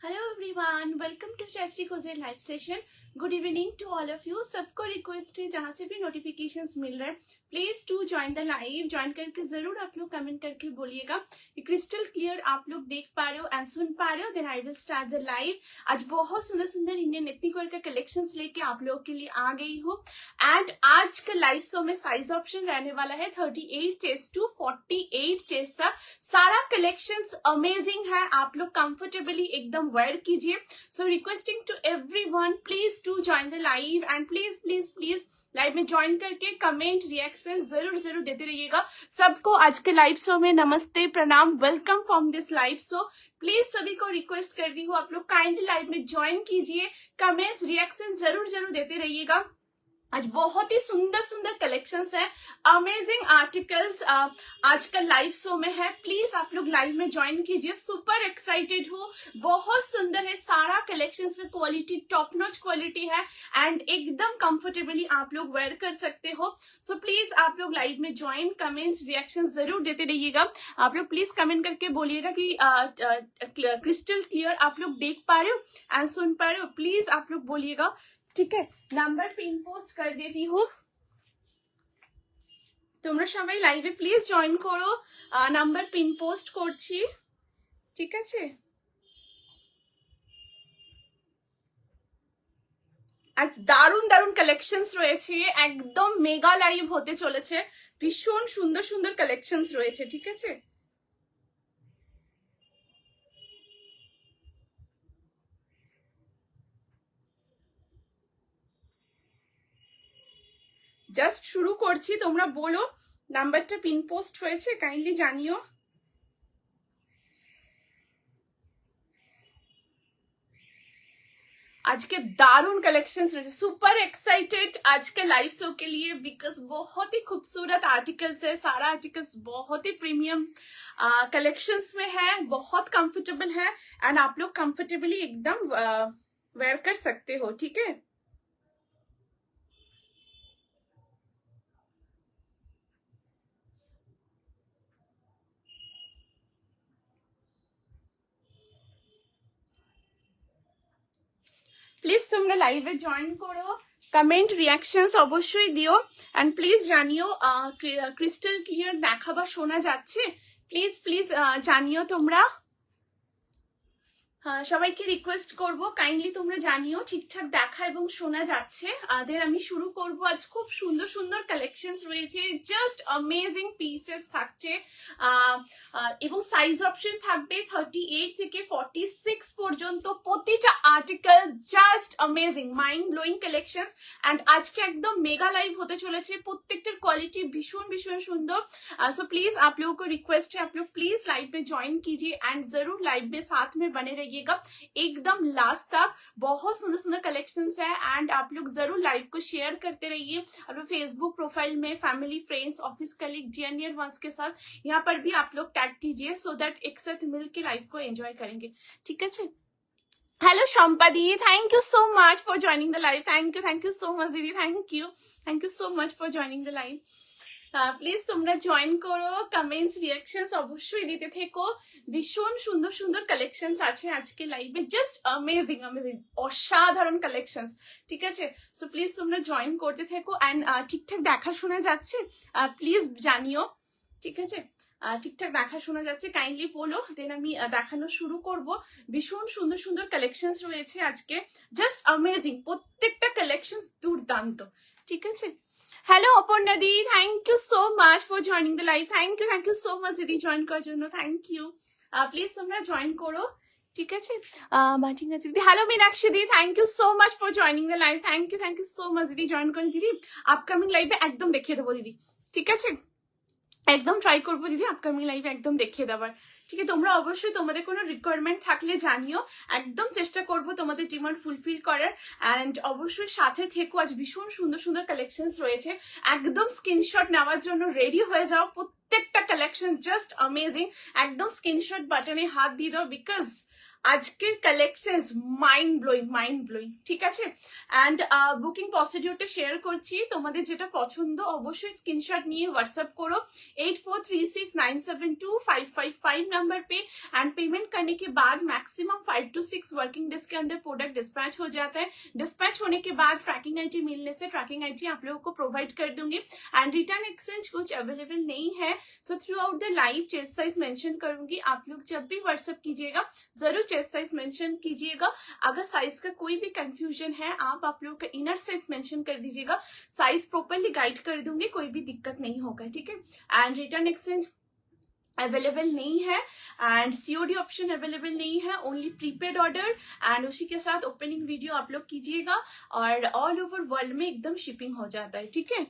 Hello everyone, welcome to Chastity Cozy live session. Good evening to all of you. सबको request है जहाँ से भी नोटिफिकेशंस मिल रहे हैं please to join the live. Join करके जरूर आप लोग कमेंट करके बोलिएगा कि क्रिस्टल क्लियर आप लोग देख पा रहे हो एंड सुन पा रहे हो. Then I will start the live. आज बहुत सुंदर सुंदर इंडियन एथनिक वेयर का कलेक्शंस लेके आप लोगों के लिए आ गई हूँ. एंड आज का लाइव शो में साइज ऑप्शन रहने वाला है 38 चेस्ट टू 48 चेस्ट तक. सारा कलेक्शंस अमेजिंग है, आप लोग कंफर्टेबली एकदम वेयर कीजिए. So requesting to everyone please to join the live and please please please live में ज्वाइन करके कमेंट रिएक्शन जरूर जरूर देते रहिएगा. सबको आज के लाइव शो में नमस्ते प्रणाम, welcome from this live show. Please सभी को रिक्वेस्ट कर दी हूँ आप लोग काइंडली लाइव में ज्वाइन कीजिए, कमेंट्स रिएक्शन जरूर जरूर देते रहिएगा. आज बहुत ही सुंदर सुंदर कलेक्शंस है, अमेजिंग आर्टिकल्स आज का लाइव शो में है. प्लीज आप लोग लाइव में ज्वाइन कीजिए. सुपर एक्साइटेड हूँ, बहुत सुंदर है सारा कलेक्शंस का क्वालिटी, टॉप नॉच क्वालिटी है एंड एकदम कंफर्टेबली आप लोग वेयर कर सकते हो. सो प्लीज आप लोग लाइव में ज्वाइन, कमेंट्स रिएक्शन जरूर देते रहिएगा. आप लोग प्लीज कमेंट करके बोलिएगा कि क्रिस्टल क्लियर आप लोग देख पा रहे हो एंड सुन पा रहे हो. प्लीज आप लोग बोलिएगा, ঠিক আছে. নাম্বার পিন পোস্ট করে দিই হো, তোমরা সবাই লাইভে প্লিজ জয়েন করো. নাম্বার পিন পোস্ট করছি, ঠিক আছে. আজ দারুণ দারুণ কালেকশনস রয়েছে, একদম মেগা লাইভ হতে চলেছে. ভীষণ সুন্দর সুন্দর কালেকশনস রয়েছে, ঠিক আছে. জাস্ট শুরু করছি, তোমরা বলো নাম্বারটা পিন পোস্ট হয়েছে, কাইন্ডলি জানিও. आज के दारुण कलेक्शंस रहे, सुपर एक्साइटेड आज के लाइव शो के लिए बिकॉज बहुत ही खूबसूरत आर्टिकल्स है. सारा आर्टिकल्स बहुत ही प्रीमियम कलेक्शंस में है, बहुत कंफर्टेबल है एंड आप लोग कंफर्टेबली एकदम वेयर कर सकते हो, ठीक है. প্লিজ তোমরা লাইভে জয়েন করো, কমেন্ট রিয়াকশনস অবশ্যই দিও এন্ড প্লিজ জানিও ক্রিস্টাল ক্লিয়ার দেখা বা শোনা যাচ্ছে. প্লিজ প্লিজ জানিও তোমরা. সবাইকে রিকোয়েস্ট করব কাইন্ডলি তোমরা জানিও ঠিকঠাক দেখা এবং শোনা যাচ্ছে. আমি শুরু করব. আজ খুব সুন্দর সুন্দর কালেকশনস রয়েছে, জাস্ট অ্যামেজিং পিসেস থাকছে এবং সাইজ অপশন থাকবে 38 থেকে 46 পর্যন্ত. প্রতিটা article just amazing, mind blowing collections and আজকে একদম মেগা লাইভ হতে চলেছে. প্রত্যেকটার কোয়ালিটি भीषण भीषण सुंदर. सो प्लीज आप लोगों को रिक्वेस्ट है, आप लोग प्लीज लाइव में ज्वाइन कीजिए एंड जरूर लाइव में साथ में बने रहिए एकदम लास्ट तक. बहुत सुंदर सुंदर कलेक्शंस है एंड आप लोग जरूर लाइव को शेयर करते रहिए अपने फेसबुक प्रोफाइल में, family, friends, office colleague, dear near ones के साथ. यहाँ पर भी आप लोग टैग कीजिए सो दैट एक साथ मिलकर लाइव को एंजॉय करेंगे, ठीक है. हेलो शंपा दी, thank you so much for joining the live. Thank you so much दीदी, thank you so much for joining the live. Please তোমরা জয়েন করো, কমেন্টস রিঅ্যাকশনস অবশ্যই দিতে থেকো. ভীষণ সুন্দর সুন্দর কালেকশনস আছে আজকে লাইভে, জাস্ট অ্যামেজিং অ্যামেজিং অসাধারণ কালেকশনস, ঠিক আছে. সো প্লিজ তোমরা জয়েন করতে থেকো এন্ড ঠিকঠাক দেখা শোনা যাচ্ছে প্লিজ জানিও, ঠিক আছে. ঠিকঠাক দেখা শোনা যাচ্ছে কাইন্ডলি বলো, দেন আমি দেখানো শুরু করব. ভীষণ সুন্দর সুন্দর কালেকশনস রয়েছে আজকে, জাস্ট অ্যামেজিং. প্রত্যেকটা কালেকশনস দুর্দান্ত, ঠিক আছে. हेलो अपर्णा दी, thank you so much for joining the live. Thank you so much दीदी जॉइन করার জন্য, থ্যাংক ইউ. প্লিজ তোমরা জয়েন করো, ঠিক আছে. মার্টিন দিদি, হ্যালো মীনাক্ষী দি, thank you so much for joining the live. Thank you so much দিদি জয়েন করেন. দিদি আপকামিং লাইভে একদম দেখিয়ে দেবো দিদি, ঠিক আছে. একদম ট্রাই করবো দিদি আপকামিং লাইভে একদম দেখিয়ে দেওয়ার, ঠিক আছে. তোমরা অবশ্যই তোমাদের কোনো রিকোয়ারমেন্ট থাকলে জানিও, একদম চেষ্টা করবো তোমাদের ডিমান্ড ফুলফিল করার অ্যান্ড অবশ্যই সাথে থেকো. আজ ভীষণ সুন্দর সুন্দর কালেকশনস রয়েছে, একদম স্ক্রিনশট নেওয়ার জন্য রেডি হয়ে যাও. প্রত্যেকটা কালেকশন জাস্ট অ্যামেজিং. একদম স্ক্রিনশট বাটনে হাত দিয়ে দাও বিকজ আজকের কালেকশনস মাইন্ড ব্লোয়িং, ঠিক আছে। অ্যান্ড বুকিং প্রসিডিউরটা শেয়ার করছি, তোমাদের যেটা পছন্দ অবশ্যই স্ক্রিনশট নিয়ে व्हाट्सएप करो 8436972555 नंबर पे। एंड पेमेंट करने के बाद मैक्सिमम 5 to 6 वर्किंग डेज के अंदर प्रोडक्ट डिस्पैच हो जाता है। डिस्पैच होने के बाद ट्रैकिंग आईडी मिलने से ट्रैकिंग आईडी आप लोगों को प्रोवाइड कर दूंगी। एंड रिटर्न एक्सचेंज कुछ अवेलेबल नहीं है, so through out the live chest size mention करूंगी। आप लोग जब भी व्हाट्सएप कीजिएगा जरूर चेस्ट साइज मेंशन कीजिएगा। अगर साइज का कोई भी कंफ्यूजन है आप लोग का इनर साइज मेंशन कर दीजिएगा, साइज प्रॉपर्ली गाइड कर दूंगी, कोई भी दिक्कत नहीं होगा, ठीक है। एंड रिटर्न एक्सचेंज अवेलेबल नहीं है एंड सीओडी ऑप्शन अवेलेबल नहीं है, ओनली प्रीपेड ऑर्डर। एंड उसी के साथ ओपनिंग वीडियो आप लोग कीजिएगा और ऑल ओवर वर्ल्ड में एकदम शिपिंग हो जाता है, ठीक है।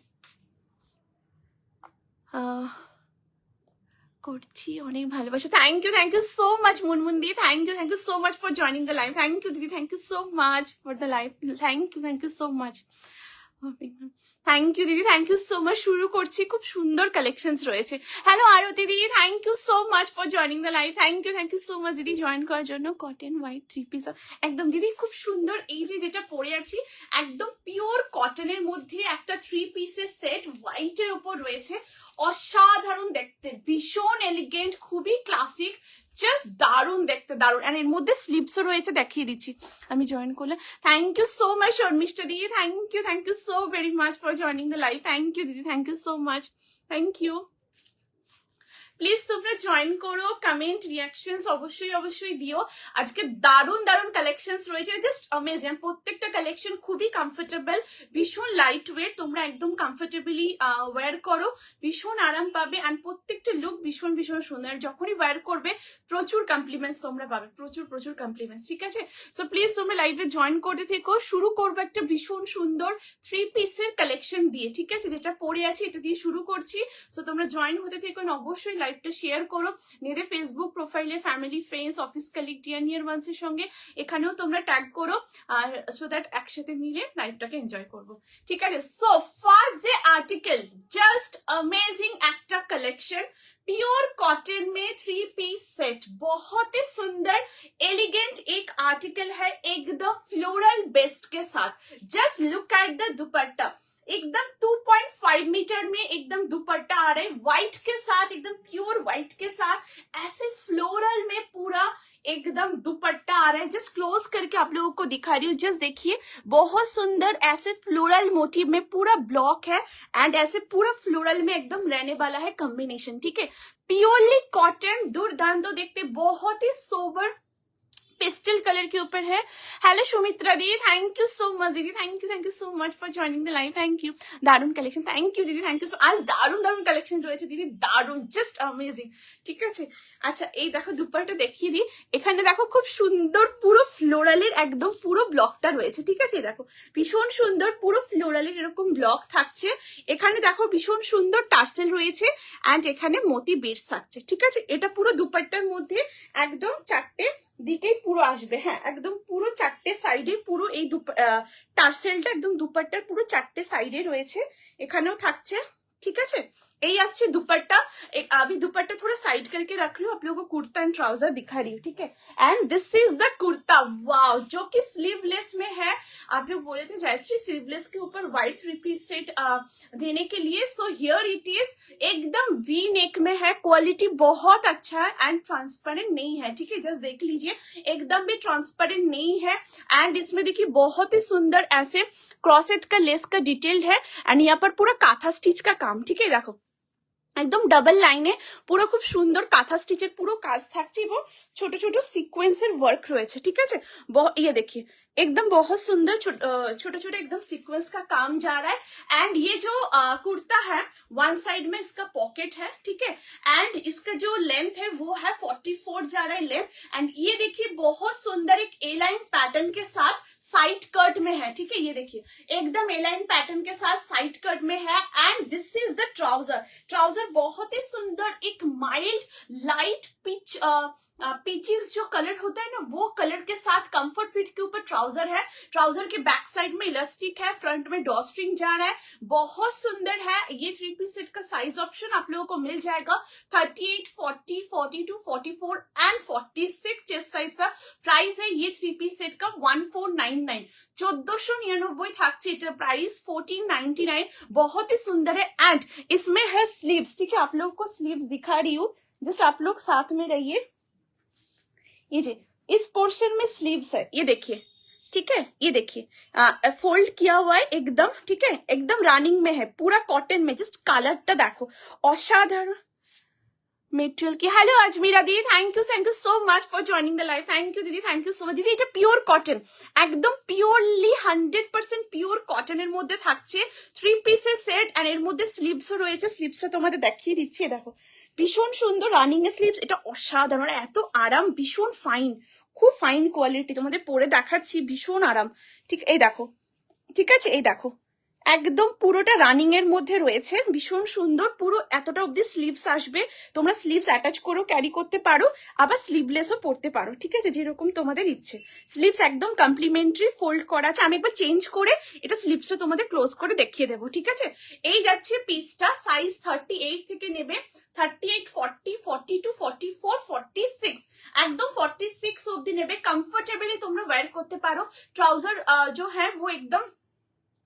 করছি অনেক ভালোবাসা, thank you so much Munmun দি, thank you so much for joining the live, thank you দিদি, thank you so much for the live, thank you so much, thank you দিদি, থ্যাংক ইউ সো মাচ। শুরু করছি, খুব সুন্দর collections রয়েছে। Hello Arati দিদি, thank you so much for joining the live, thank you so much দিদি join করার জন্য। কটন হোয়াইট 3 পিস একদম দিদি খুব সুন্দর। এই যে যেটা পরে আছি একদম পিওর কটনের মধ্যে একটা 3 পিসের সেট হোয়াইটের উপর রয়েছে, অসাধারণ দেখতে, ভীষণ এলিগেন্ট, খুবই ক্লাসিক, জাস্ট দারুণ দেখতে, দারুণ। এন্ড এর মধ্যে স্লিপসও রয়েছে, দেখিয়ে দিচ্ছি আমি জয়েন করলে। Thank you so much Sharmistha দিদি, thank you so very much for joining the live, thank you দিদি, thank you so much, thank you. Please তোমরা জয়েন করো, কমেন্ট রিয়াকশনস অবশ্যই দিও। আজকে দারুণ কালেকশনস রয়েছে, জাস্ট অ্যামেজিং। প্রত্যেকটা কালেকশন খুবই কমফোর্টেবল, ভীষণ লাইট ওয়েট, তোমরা একদম কমফোর্টেবলি ওয়্যার করো, ভীষণ আরাম পাবে। অ্যান্ড প্রত্যেকটা লুক ভীষণ সুন্দর, যখনই ওয়্যার করবে প্রচুর কমপ্লিমেন্টস তোমরা পাবে, প্রচুর কমপ্লিমেন্টস, ঠিক আছে। সো প্লিজ তোমরা লাইভে জয়েন করতে থেকো। শুরু করবো একটা ভীষণ সুন্দর 3 পিসের কালেকশন দিয়ে, ঠিক আছে, যেটা পরে আছে এটা দিয়ে শুরু করছি। সো তোমরা জয়েন হতে থেকো, অবশ্যই লাইভটা শেয়ার করো নিজেদের ফেসবুক প্রোফাইলে, family, friends, office colleague, dear near ওয়ান্সের সঙ্গে, এখানেও তোমরা ট্যাগ করো, আর সো দ্যাট একসাথে মিলে লাইভটাকে এনজয় করবো, ঠিক আছে। সো ফার্স্ট যে আর্টিকেল, জাস্ট अमेजिंग একটা কালেকশন, प्योर कॉटन में 3 पीस सेट, बहुत ही सुंदर एलिगेंट एक आर्टिकल है, एकदम फ्लोरल बेस्ट के साथ। जस्ट लुक एट द दुपट्टा, एकदम 2.5 मीटर में एकदम दुपट्टा आ रहा है व्हाइट के साथ, एकदम प्योर व्हाइट के साथ, ऐसे फ्लोरल में पूरा एकदम दुपट्टा आ रहा है। जस्ट क्लोज करके आप लोगों को दिखा रही हूँ, जस्ट देखिए, बहुत सुंदर ऐसे फ्लोरल मोटिव में पूरा ब्लॉक है एंड ऐसे पूरा फ्लोरल में एकदम रहने वाला है कॉम्बिनेशन, ठीक है। प्योरली कॉटन, दुर्दांत देखते बहुत ही सोबर पेस्टल कलर के ऊपर है। हेलो सुमित्रा दी, थैंक यू सो मच दीदी, thank you so much for joining the live, thank you. दारुण कलेक्शन, थैंक यू दीदी, थैंक यू सो। आज दारुण कलेक्शन রয়েছে দিদি, দারুণ, জাস্ট অ্যামেজিং, ঠিক আছে। আচ্ছা এই দেখো দুপাট্টা দেখিয়ে দিই, এখানে দেখো খুব সুন্দর পুরো ফ্লোরালের একদম পুরো ব্লকটা রয়েছে, ঠিক আছে। দেখো ভীষণ সুন্দর পুরো ফ্লোরালের এরকম ব্লক থাকছে, এখানে দেখো ভীষণ সুন্দর টার্সেল রয়েছে এন্ড এখানে মোতি বিটস থাকছে, ঠিক আছে। এটা পুরো দুপাট্টার মধ্যে একদম 4টে দিকেই পুরো আসবে, হ্যাঁ একদম পুরো 4টে সাইডে পুরো এই টার্সেলটা একদম দুপাট্টার পুরো 4টে সাইডে রয়েছে, এখানেও থাকছে, ঠিক আছে। এই আসছে दुपट्टा। अभी दुपट्टा थोड़ा साइड करके रख रही हूँ, आप लोगों को कुर्ता एंड ट्राउजर दिखा रही हूँ, ठीक है। And this is the kurta, wow, जो कि स्लीवलेस में है। आप लोग बोले थे जयश्री स्लीवलेस के ऊपर व्हाइट 3 पीस सेट देने के लिए, सो हियर इट इज, एकदम वी नेक में है, क्वालिटी बहुत अच्छा है एंड ट्रांसपेरेंट नहीं है, ठीक है। जस्ट देख लीजिए, एकदम भी ट्रांसपेरेंट नहीं है। एंड इसमें देखिए बहुत ही सुंदर ऐसे क्रॉसेट का लेस का डिटेल्ड है एंड यहाँ पर पूरा काथा स्टिच का काम, ठीक है। देखो একদম ডাবল লাইনে পুরো খুব সুন্দর কাঁথা স্টিচের পুরো কাজ থাকছে এবং ছোট ছোট সিকোয়েন্সের ওয়ার্ক রয়েছে, ঠিক আছে। ये देखिए एकदम बहुत सुंदर छोटे छोटे एकदम सीक्वेंस का काम जा रहा है। एंड ये जो कुर्ता है, वन साइड में इसका पॉकेट है, ठीक है। एंड इसका जो लेंथ है वो है 44 जा रहा है लेंथ। एंड ये देखिए बहुत सुंदर एक ए लाइन पैटर्न के साथ साइड कट में है, ठीक है। ये देखिए एकदम एलाइन पैटर्न के साथ साइड कट में है। And this is the trouser. Trouser बहुत ही सुंदर, एक माइल्ड लाइट पिच पीचेस जो कलर होता है ना, वो कलर के साथ कंफर्ट फिट के ऊपर ट्राउजर है। ट्राउजर के बैक साइड में इलास्टिक है, फ्रंट में डॉ स्ट्रिंग जा रहा है, बहुत सुंदर है। ये 3 पीस सेट का साइज ऑप्शन आप लोगों को मिल जाएगा 38, 40, 42, 44 एंड 46 चेस्ट साइज का। प्राइस है ये 3 पीस सेट का 1499, 1499 থাকছে এটা प्राइस 1499। बहुत ही सुंदर है। एंड इसमें है स्लीव्स, ठीक है। आप लोगों को स्लीव्स दिखा रही हूँ, जस्ट आप लोग साथ में रहिए। ये जी इस पोर्शन में स्लीव्स है, ये देखिए, ठीक है। ये देखिए फोल्ड किया हुआ है एकदम, ठीक है, एकदम रनिंग में है, पूरा कॉटन में। जस्ट কালারটা দেখো, অসাধারণ মেটেরিয়াল কি। হ্যালো আজমিরা দিদি, thank you so much for joining the live. Thank you দিদি, থ্যাংক ইউ সো মাচ। দিদি এটা পিওর কটন, একদম পিওরলি 100% পিওর কটনের মধ্যে থাকছে 3 পিসের সেট। এন্ড এর মধ্যে স্লিভসও রয়েছে, স্লিভসটা তোমাদের দেখিয়ে দিচ্ছি। দেখো ভীষণ সুন্দর রানিং এর স্লিভস, এটা অসাধারণ, এত আরাম, ভীষণ ফাইন, খুব ফাইন কোয়ালিটি। তোমাদের পরে দেখাচ্ছি, ভীষণ আরাম, ঠিক। এই দেখো, ঠিক আছে, এই দেখো একদম পুরোটা রানিং এর মধ্যে রয়েছে, ভীষণ সুন্দর। পুরো এতটা অবধি স্লিভস আসবে, তোমরা স্লিভস অ্যাটাচ করেও ক্যারি করতে পারো, আবার স্লিভলেসও পরতে পারো, ঠিক আছে, যেরকম তোমাদের ইচ্ছে। স্লিভস একদম কমপ্লিমেন্টারি ফোল্ড করা আছে। আমি একবার চেঞ্জ করে এটা স্লিভসটা তোমাদের ক্লোজ করে দেখিয়ে দেবো, ঠিক আছে। এই যাচ্ছে পিসটা, সাইজ 38 থেকে নেবে 38, 40, 42, 44, 46, একদম 46 অবধি নেবে। কমফোর্টেবলি তোমরা ওয়্যার করতে পারো। ट्राउजर जो है वो एकदम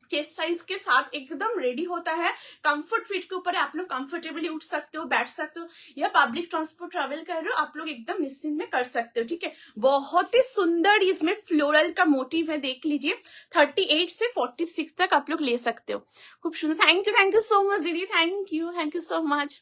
चेस्ट साइज के साथ एकदम रेडी होता है। कंफर्ट फिट के ऊपर आप लोग कंफर्टेबली उठ सकते हो, बैठ सकते हो, या पब्लिक ट्रांसपोर्ट ट्रैवल कर रहे हो आप लोग एकदम निश्चिंत में कर सकते हो, ठीक है। बहुत ही सुंदर इसमें फ्लोरल का मोटिव है, देख लीजिए। 38 से 46 तक आप लोग ले सकते हो, खूब सुंदर। थैंक यू सो मच दीदी, thank you so much.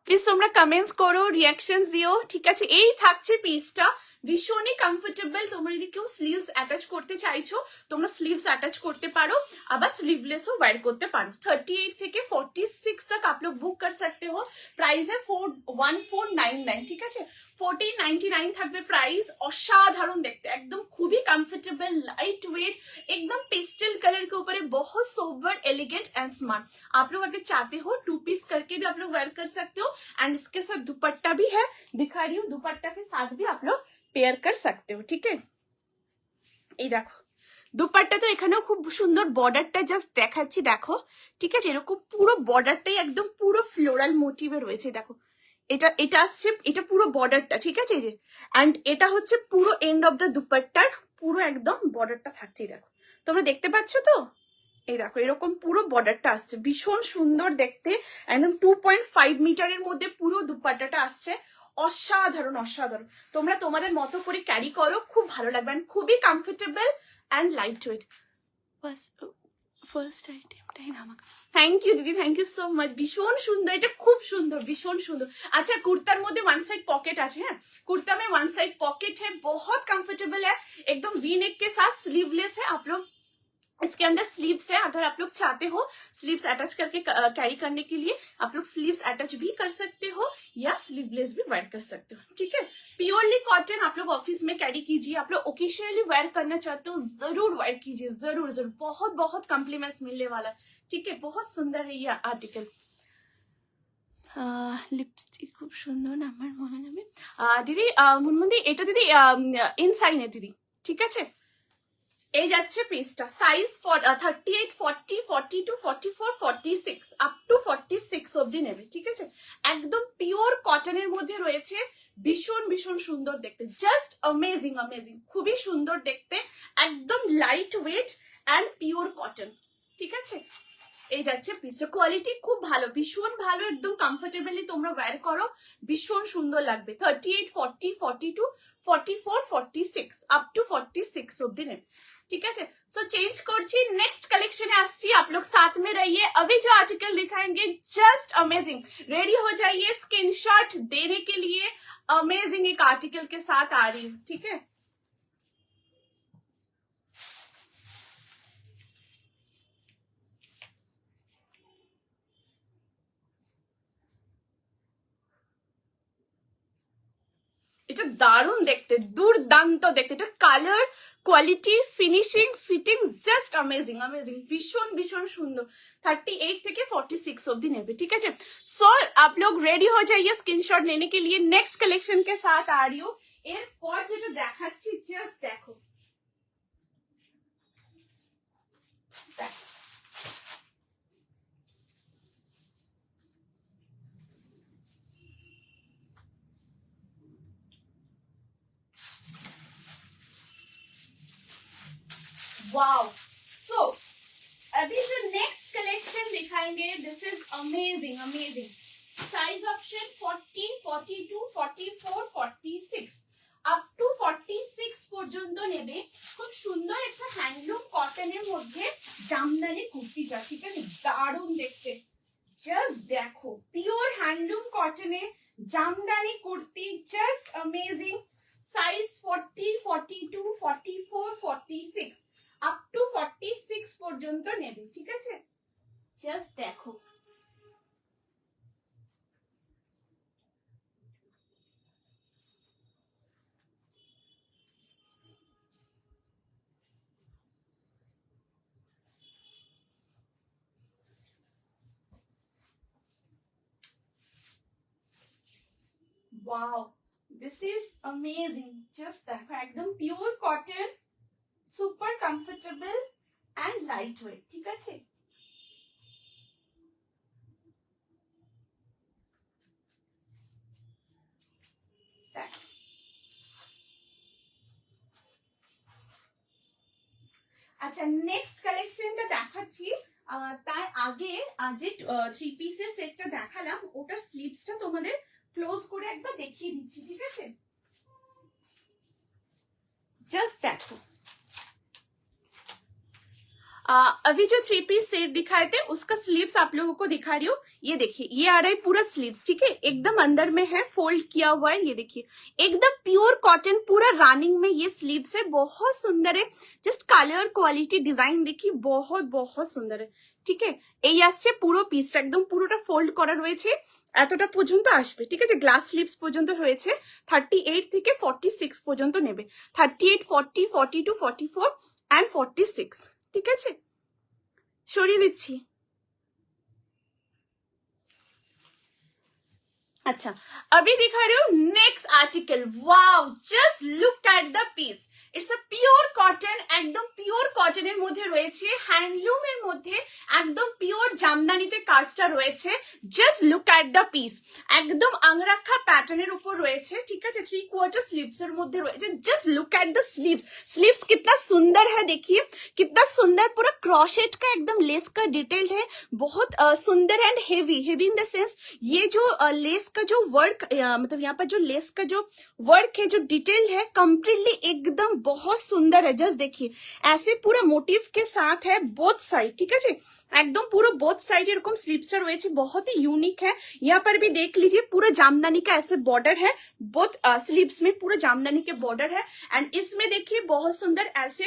Please তোমরা কমেন্টস করো, রিয়াকশনস দিও, ঠিক আছে। এই থাকছে পিসটা, ভীষণই কমফোর্টেবল। তোমরা যদি কেউ স্লিভস অ্যাটাচ করতে চাইছো, তোমরা স্লিভস অ্যাটাচ করতে পারো, আবার স্লিভলেসও ওয়্যার করতে পারো। 38 থেকে 46 तक आप लोग बुक कर सकते हो। प्राइस है 1499, ঠিক আছে। 1499 থাকবে প্রাইস। অসাধারণ দেখতে, একদম খুবই কমফোর্টেবল, लाइट वेट, एकदम पेस्टल कलर के ऊपर है, बहुत सोबर, एलिगेंट एंड स्मार्ट। आप लोग अगर चाहते हो 2 पीस करके भी आप लोग वेयर कर सकते हो। एंड इसके साथ दुपट्टा भी है, दिखा रही हूँ, दुपट्टा के साथ भी आप लोग पेयर कर सकते हो, ठीक है। এই দেখো দুপাট্টা তো এখানেও খুব সুন্দর, বর্ডারটা জাস্ট দেখাচ্ছি, দেখো, ঠিক আছে। এরকম পুরো বর্ডারটাই একদম পুরো ফ্লোরাল মোটিভে রয়েছে, দেখো। এটা আসছে, এটা পুরো বর্ডারটা, ঠিক আছে। এই যে এন্ড এটা হচ্ছে পুরো এন্ড অফ দ্য দুপাট্টার পুরো একদম বর্ডারটা থাকছে, দেখো। তোমরা দেখতে পাচ্ছ তো, এই দেখো এরকম পুরো বর্ডারটা আসছে, ভীষণ সুন্দর দেখতে। একদম 2.5 মিটারের মধ্যে পুরো দুপাট্টাটা আসছে, অসাধারণ অসাধারণ। তোমরা তোমাদের মতো করে ক্যারি করো, খুব ভালো লাগবে, খুবই comfortable and light weight. First আইটেমটাই ধামাকা। থ্যাংক ইউ দিদি, থ্যাংক ইউ সো মাচ। ভীষণ সুন্দর, এটা খুব সুন্দর, ভীষণ সুন্দর। अच्छा कुर्तार मध्य वन साइड पॉकेट আছে, হ্যাঁ कुर्ता में वन साइड पॉकेट है, बहुत कंफर्टेबल है, एकदम वी नेक के साथ स्लीवलेस है। आप लोग इसके अंदर स्लीव्स है, अगर आप लोग चाहते हो स्लीव्स अटैच करके कैरी करने के लिए आप लोग स्लीव्स अटैच भी कर सकते हो, या स्लीवलेस भी वेयर कर सकते हो, ठीक है। प्योरली कॉटन आप लोग ऑफिस में कैरी कीजिए, आप लोग ओकेशनली वेयर करना चाहते हो जरूर वेयर कीजिए, जरूर जरूर। बहुत बहुत कॉम्प्लीमेंट्स मिलने वाला, ठीक है। बहुत सुंदर है ये आर्टिकल। লিপস্টিক খুব সুন্দর, আমার মনে যাবে দিদি। মুনমুন্দি এটা দিদি ইনসাইনে দিদি, ঠিক আছে। এই যাচ্ছে পিসটা, সাইজ 38, 40, 42, 44, 46 আপ টু 46 অবধি নেবে, ঠিক আছে। একদম পিওর কটনের মধ্যে রয়েছে, ভীষণ ভীষণ সুন্দর দেখতে, জাস্ট অ্যামেজিং অ্যামেজিং, খুবই সুন্দর দেখতে, একদম light weight and pure cotton, ঠিক আছে। এই যাচ্ছে পিসটা, কোয়ালিটি খুব ভালো, ভীষণ ভালো, একদম কমফোর্টেবলি তোমরা ওয়্যার করো, ভীষণ সুন্দর লাগবে। 38, 40, 42, 44, 46 আপ টু 46 অবধি নেবে, ठीक है। सो चेंज करছি, नेक्स्ट कलेक्शन আসছি, आप लोग साथ में रहिए। अभी जो आर्टिकल दिखाएंगे जस्ट अमेजिंग, रेडी हो जाइए स्क्रीनशॉट देने के लिए। अमेजिंग एक आर्टिकल के साथ आ रही हूँ, ठीक है। এটা দারুণ দেখতে, দুর্দান্ত দেখতে। এটা colour quality finishing fitting just amazing amazing, भीषण भीषण सुंदर। 38 থেকে 46 অবধি নেবে, ঠিক আছে। सो आप लोग रेडी हो जाइए स्क्रीनशॉट लेने के लिए। नेक्स्ट कलेक्शन के साथ आ रही हूँ। এরপর যেটা দেখাচ্ছি জাস্ট দেখো, वाओ। सो अभी जो नेक्स्ट कलेक्शन दिखाएंगे, this is amazing amazing. Size option 40, 42, 44, 46 up to 46 পর্যন্ত নেবে। খুব সুন্দর একটা হ্যান্ডলুম কটনের মধ্যে জামদানি কুর্তিটা, ঠিক আছে, দারুণ দেখতে। জাস্ট দেখো, পিওর হ্যান্ডলুম কটনে jamdani kurti, just amazing. Size 40, 42, 44, 46 up to 46 পর্যন্ত নেবে, ঠিক আছে। জাস্ট দেখো, wow this is amazing. Just देखो, एकदम pure cotton, super comfortable and light weight, ठीक है। আচ্ছা, নেক্সট কালেকশনটা দেখাচ্ছি। তার আগে যে 3 পিসের সেটটা দেখালাম, ওটার স্লিভসটা তোমাদের ক্লোজ করে একবার দেখিয়ে দিচ্ছি, ঠিক আছে। জাস্ট দেখো, अभी जो 3 पीस सेट दिखाए थे उसका स्लीव्स आप लोगों को दिखा रही हूँ। ये देखिए, ये आ रहा है पूरा स्लीव्स, ठीक है, एकदम अंदर में है, फोल्ड किया हुआ है। ये देखिए, एकदम प्योर कॉटन, पूरा रनिंग में ये स्लीव्स है, बहुत सुंदर है। जस्ट कलर क्वालिटी डिजाइन देखिए, बहुत बहुत सुंदर है, ঠিক আছে। এই আসছে পুরো পিসটা, একদম পুরোটা ফোল্ড করা রয়েছে, এতটা পর্যন্ত আসবে, ঠিক আছে। গ্লাস স্লিভস পর্যন্ত রয়েছে। 38 থেকে 46 পর্যন্ত নেবে, 38, 40, 42, 44 এন্ড 46, ঠিক আছে। সরিয়ে দিচ্ছি। अच्छा, अभी दिखा रही हूँ next article. Wow, just look at the piece. It's a pure cotton, एकदम प्योर कॉटনের মধ্যে রয়েছে, হ্যান্ডলুমের মধ্যে একদম পিওর জামদানিতে কাজটা রয়েছে। Just look at the piece, একদম আংরাখা প্যাটার্নের উপর রয়েছে, ঠিক আছে। 3/4 স্লিভস এর মধ্যে রয়েছে। Just look at the sleeves, sleeves कितना सुंदर है, देखिए कितना सुंदर, पूरा क्रॉशेट का एकदम लेस का डिटेल है, बहुत सुंदर and heavy, heavy in the sense ये जो लेस का जो वर्क, मतलब यहाँ पर जो लेस का जो वर्क है, जो डिटेल है, कंप्लीटली एकदम बहुत सुंदर है। जस्ट देखिए, ऐसे पूरा मोटिव के साथ है बोथ साइड, ठीक है, एकदम पूरा बोथ साइड एरकम स्लीव्स रही, बहुत ही यूनिक है। यहाँ पर भी देख लीजिए, पूरा जामदानी का ऐसे बॉर्डर है, बोथ स्लीव्स में पूरा जामदानी के बॉर्डर है। एंड इसमें देखिए बहुत सुंदर ऐसे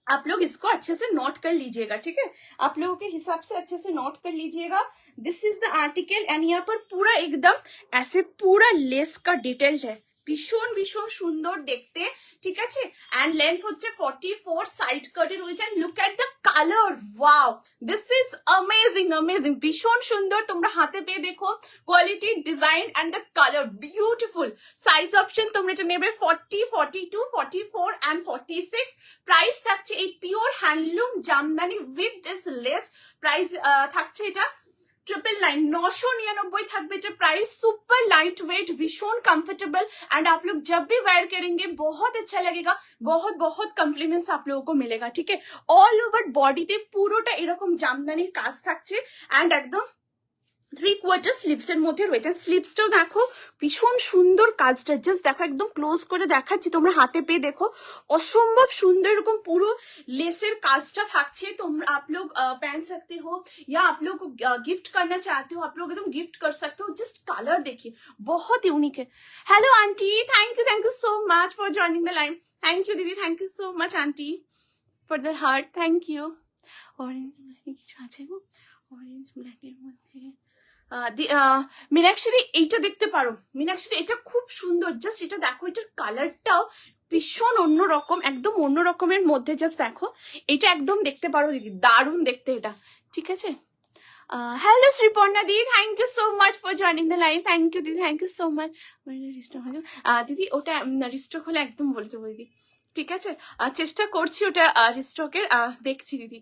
आप लोग इसको अच्छे से नोट कर लीजिएगा, ठीक है, आप लोगों के हिसाब से अच्छे से नोट कर लीजिएगा। This is the article and यहाँ पर पूरा एकदम ऐसे पूरा लेस का डिटेल है, ভীষণ ভীষণ সুন্দর দেখতে, ঠিক আছে। এন্ড লেন্থ হচ্ছে 44, সাইড কাটে রয়েছে। And look at the colour, wow this is amazing amazing, ভীষণ সুন্দর। তোমরা হাতে পেয়ে দেখো quality, design and the colour, beautiful. Size option তোমরা এটা নেবে 40, 42, 44 এন্ড 46। প্রাইস থাকছে এই pure handloom Jamdani with this less, price থাকছে এটা 999, 999 থাকবে এটা প্রাইস। सुपर लाइट वेट, भीषण कंफर्टेबल एंड आप लोग जब भी वेयर करेंगे बहुत अच्छा लगेगा, बहुत बहुत कम्प्लीमेंट्स आप लोगों को मिलेगा, ठीक है। ऑल ओवर बॉडीते পুরোটা এরকম জামদানির কাজ থাকছে এন্ড একদম 3/4 স্লিভস এর মধ্যে রয়েছে। স্লিভসটাও দেখো ভীষণ সুন্দর কাজটা, জাস্ট দেখো, একদম ক্লোজ করে দেখাচ্ছি, তোমরা হাতে পেয়ে দেখো, অসম্ভব সুন্দর এরকম পুরো लेसर काजटा থাকছে। তোমরা आप लोग पहन सकते हो या आप लोग गिफ्ट करना चाहते हो, आप लोग एकदम गिफ्ट कर सकते हो। जस्ट कलर देखिए, बहुत यूनिक है। Hello aunty, thank you so much for joining the live. Thank you दीदी, thank you so much aunty for the heart, thank you. Orange কিছু আছে গো, অরেঞ্জ ব্ল্যাকের মধ্যে মীনাক্ষী দি এইটা দেখতে পারো, মীনাক্ষী দি এটা খুব সুন্দর, জাস্ট এটা দেখো, এটার কালারটাও ভীষণ অন্যরকম, একদম অন্য রকমের মধ্যে, জাস্ট দেখো এটা একদম দেখতে পারো দিদি, দারুণ দেখতে এটা, ঠিক আছে। হ্যালো শ্রীপর্ণা দি, thank you so much for joining the live, thank you দিদি, থ্যাংক ইউ সো মাচ। দিদি ওটা রিস্টক হলে একদম বলে দেবো দিদি, ঠিক আছে, চেষ্টা করছি ওটা রিস্টকের, দেখছি দিদি,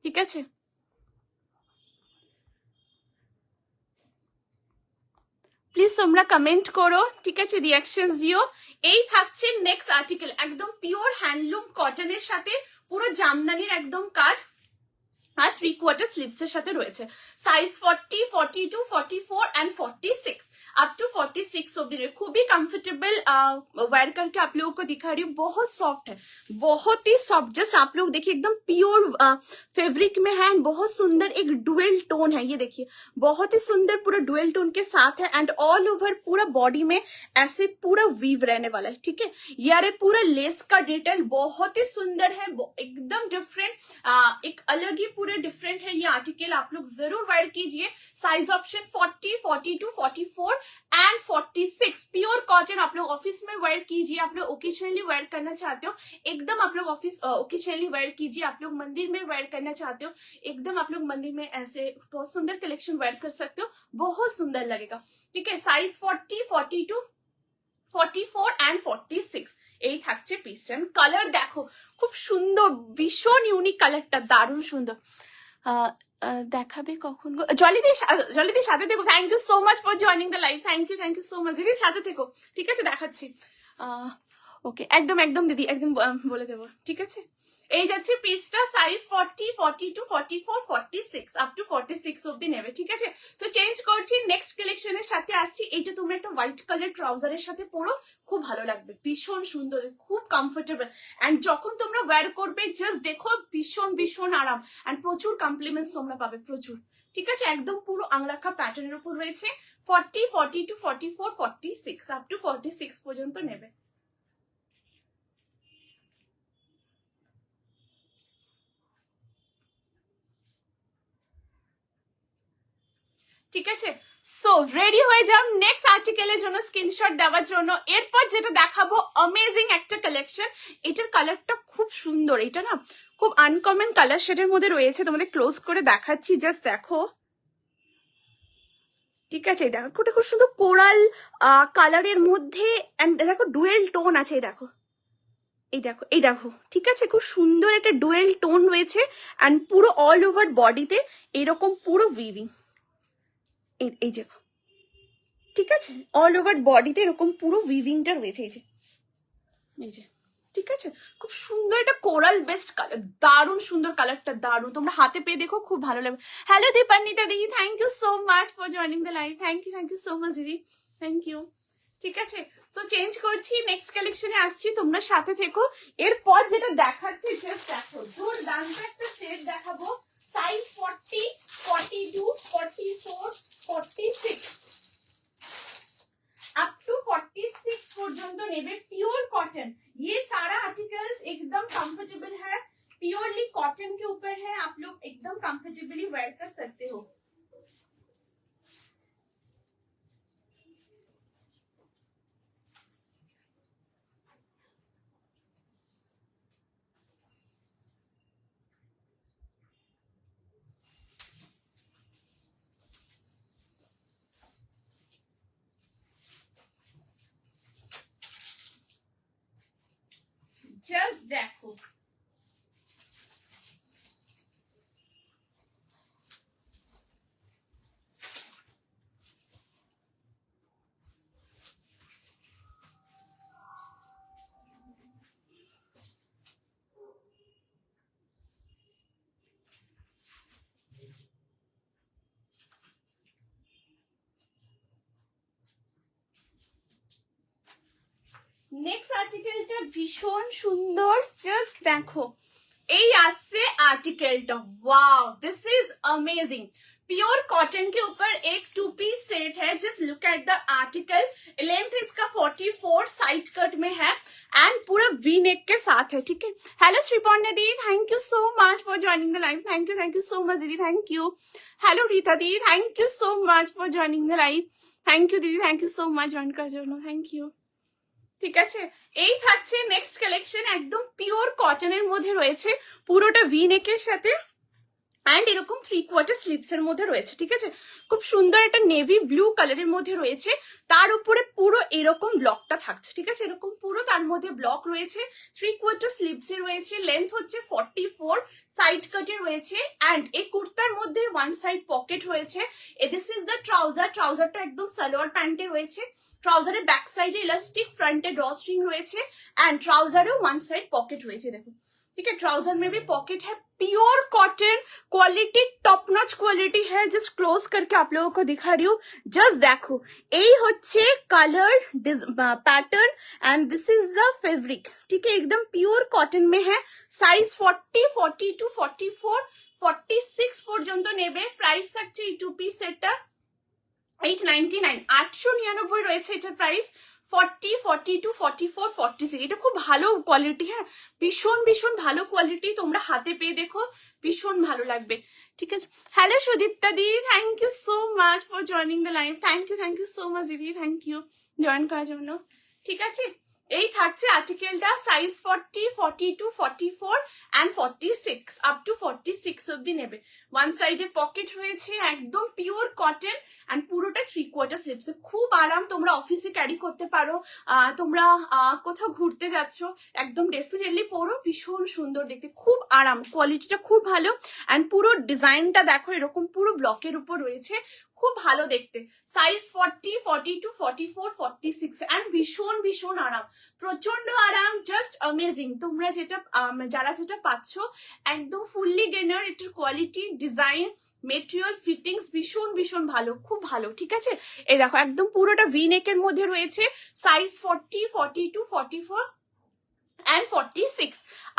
ঠিক আছে। প্লিজ তোমরা কমেন্ট করো, ঠিক আছে, রিয়াকশন দিও। এই থাকছে নেক্সট আর্টিকেল, একদম পিওর হ্যান্ডলুম কটনের সাথে পুরো জামদানির একদম কাজ, আর 3/4 স্লিভস এর সাথে রয়েছে। সাইজ 40, 42, 44 एंड 46 अप टू 46 ऑब्दी रहे। खूब ही कंफर्टेबल वेयर करके आप लोगों को दिखा रही हूँ, बहुत सॉफ्ट है, बहुत ही सॉफ्ट, जस्ट आप लोग देखिए एकदम प्योर फैब्रिक में है, बहुत सुंदर एक डुअल टोन है, ये देखिए बहुत ही सुंदर पूरा डुअल टोन के साथ है, एंड ऑल ओवर पूरा बॉडी में ऐसे पूरा वीव रहने वाला है, ठीक है। यार पूरा लेस का डिटेल बहुत ही सुंदर है, एकदम डिफरेंट, एक अलग ही पूरे डिफरेंट है ये आर्टिकल, आप लोग जरूर वेयर कीजिए। Size option 40, 42, 44 and 46, pure cotton, आप लोग ऑफिस में वेयर कीजिए, आप लोग ओकेजनली वेयर करना चाहते हो एकदम, आप लोग ऑफिस ओकेजनली वेयर कीजिए, आप लोग मंदिर में वेयर करना चाहते हो एकदम, आप लोग मंदिर में ऐसे बहुत सुंदर कलेक्शन वेयर कर सकते हो, बहुत सुंदर लगेगा, ठीक है। साइज 40, 42, 44 एंड 46 এই থাকছে পিসটা। কালার দেখো খুব সুন্দর, ভীষণ ইউনিক কালারটা, দারুণ সুন্দর। দেখাবে কখন গো? জলিদি সাথে থেকো, thank you so much for joining the live, thank you so much দিদি, সাথে থেকো, ঠিক আছে, দেখাচ্ছি। ওকে, একদম একদম দিদি, একদম বলে দেবো, ঠিক আছে। এই যাচ্ছে পিসটা, সাইজ 40, 42, 44, 46 আপ টু 46 অব্দি নেবে, ঠিক আছে। সো চেঞ্জ করছি, নেক্সট কালেকশনের সাথে আসছি। এইটা তোমরা একটা হোয়াইট কালার ট্রাউজারের সাথে পরো, খুব ভালো লাগবে, ভীষণ সুন্দর, খুব কমফোর্টেবল, এন্ড যখন তোমরা ওয়্যার করবে জাস্ট দেখো ভীষণ ভীষণ আরাম, এন্ড প্রচুর কমপ্লিমেন্টস তোমরা পাবে, প্রচুর, ঠিক আছে। একদম পুরো আংরাখা প্যাটার্নের উপর রয়েছে, 40, 42, 44, 46 আপ টু 46 পর্যন্ত নেবে। ঠিক আছে, সো রেডি হয়ে যাও নেক্সট আর্টিকেলের জন্য স্ক্রিনশট দেওয়ার জন্য। এরপর যেটা দেখাবো অ্যামেজিং একটা কালেকশন, এটার কালারটা খুব সুন্দর, এটা না খুব আনকমন কালার শেডের মধ্যে রয়েছে, তোমাদের ক্লোজ করে দেখাচ্ছি, জাস্ট দেখো, ঠিক আছে। দেখো খুব সুন্দর কোরাল কালারের মধ্যে, এন্ড দেখো ডুয়েল টোন আছে, দেখো এই দেখো, ঠিক আছে, খুব সুন্দর একটা ডুয়েল টোন রয়েছে, এন্ড পুরো অল ওভার বডিতে এরকম পুরো উইভিং, এই দেখো, ঠিক আছে, অল ওভার বডিতে এরকম পুরো উইভিংটা রয়েছে, এই যে, ঠিক আছে, খুব সুন্দর একটা কোরাল বেস্ট কালার, দারুণ সুন্দর কালারটা, দারুণ, তোমরা হাতে পেয়ে দেখো, খুব ভালো লাগবে। হ্যালো দীপান্বিতা দিদি, thank you so much for joining the live, thank you so much দিদি, থ্যাংক ইউ, ঠিক আছে। সো চেঞ্জ করছি, নেক্সট কালেকশনে আসছি, তোমরা সাথে থেকো। এরপর যেটা দেখাচ্ছি জাস্ট দেখো, দুর্দান্ত একটা সেট দেখাবো, সাইজ 40, 42, 44, 46 अप टू 46 পর্যন্ত নেবে, प्योर कॉटन, ये सारा आर्टिकल्स एकदम कंफर्टेबल है, प्योरली कॉटन के ऊपर है, आप लोग एकदम कंफर्टेबली वेयर कर सकते हो। জাস্ট দেখো, নেক্সট আর্টিকেলটা ভীষণ সুন্দর, জাস্ট দেখো, এই আসছে आर्टिकलটা, wow this is amazing, pure cotton के ऊपर एक 2 पीस सेट है, just look at the article, length इसका 44 साइड कट में है, एंड पूरा वी नेक के साथ है, ठीक है। हेलो श्रीपर्णा दी, thank you so much for joining the live, thank you so much दीदी, थैंक यू। हेलो रीता दी, thank you so much for joining the live, thank you दीदी, thank you so much join করার জন্য, thank you. ঠিক আছে, এই থাকছে next collection, একদম পিওর কটনের মধ্যে রয়েছে, পুরোটা ভি নেকের সাথে অ্যান্ড এরকম 3/4 স্লিভস এর মধ্যে রয়েছে, ঠিক আছে। খুব সুন্দর একটা নেভি ব্লু কালারের মধ্যে রয়েছে, তার উপরে পুরো এরকম ব্লকটা থাকছে, ঠিক আছে। এরকম পুরো তার মধ্যে ব্লক রয়েছে, 3/4 স্লিভস এ রয়েছে, লেন্থ হচ্ছে 44, সাইড কাটে রয়েছে অ্যান্ড এই কুর্তার মধ্যে ওয়ান সাইড পকেট রয়েছে। দিস ইজ দ্য ট্রাউজার, ট্রাউজারটা একদম সালোয়ার প্যান্টে রয়েছে, ট্রাউজারের ব্যাক সাইডে ইলাস্টিক, ফ্রন্টে ড্র স্ট্রিং রয়েছে অ্যান্ড ট্রাউজারেও ওয়ান সাইড পকেট রয়েছে, দেখুন, ठीक है। ट्राउजर में भी पॉकेट है, pure cotton quality, top notch quality है। जस्ट क्लोज करके आप लोगों को दिखा रही हूँ, जस्ट देखो, এই হচ্ছে colour pattern and this is the fabric, ठीक है, एकदम प्योर कॉटन में है। साइज 40, 42, 44, 46 পর্যন্ত নেবে। প্রাইস থাকছে এই টু পিস সেটটা 899, 899 রয়েছে এটার প্রাইস। 40, 42, 44, 46, এটা খুব ভালো কোয়ালিটি, হ্যাঁ, ভীষণ ভীষণ ভালো কোয়ালিটি, তোমরা হাতে পেয়ে দেখো, ভীষণ ভালো লাগবে, ঠিক আছে। হ্যালো সুদীপ্তা দি, thank you so much for joining the live, thank you so much দিদি, থ্যাংক ইউ জয়েন করার জন্য, ঠিক আছে। এই থাকছে আর্টিকেলটা, সাইজ 40, 42, 44 এন্ড 46, আপ টু 46 অব্দি নেবে। ওয়ান সাইডে পকেট রয়েছে, একদম পিওর কটন এন্ড পুরোটা 3/4 স্লিভস, খুব আরাম, তোমরা অফিসে ক্যারি করতে পারো, তোমরা কোথাও ঘুরতে যাচ্ছ, একদম ডেফিনেটলি পরো, ভীষণ সুন্দর দেখতে, খুব আরাম, কোয়ালিটিটা খুব ভালো এন্ড পুরো ডিজাইনটা দেখো, এরকম পুরো ব্লকের উপর রয়েছে, খুব ভালো দেখতে। সাইজ 40, 42, 44, 46 এন্ড ভীষণ ভীষণ আরাম, প্রচন্ড আরাম, জাস্ট অ্যামেজিং। তোমরা যেটা যারা যেটা পাচ্ছ একদম ফুললি গেনার, এটার কোয়ালিটি, ডিজাইন, মেটেরিয়াল, ফিটিংস ভীষণ ভীষণ ভালো, খুব ভালো, ঠিক আছে। এই দেখো একদম পুরোটা ভি নেকের মধ্যে রয়েছে, সাইজ 40, 42, 44 and 46,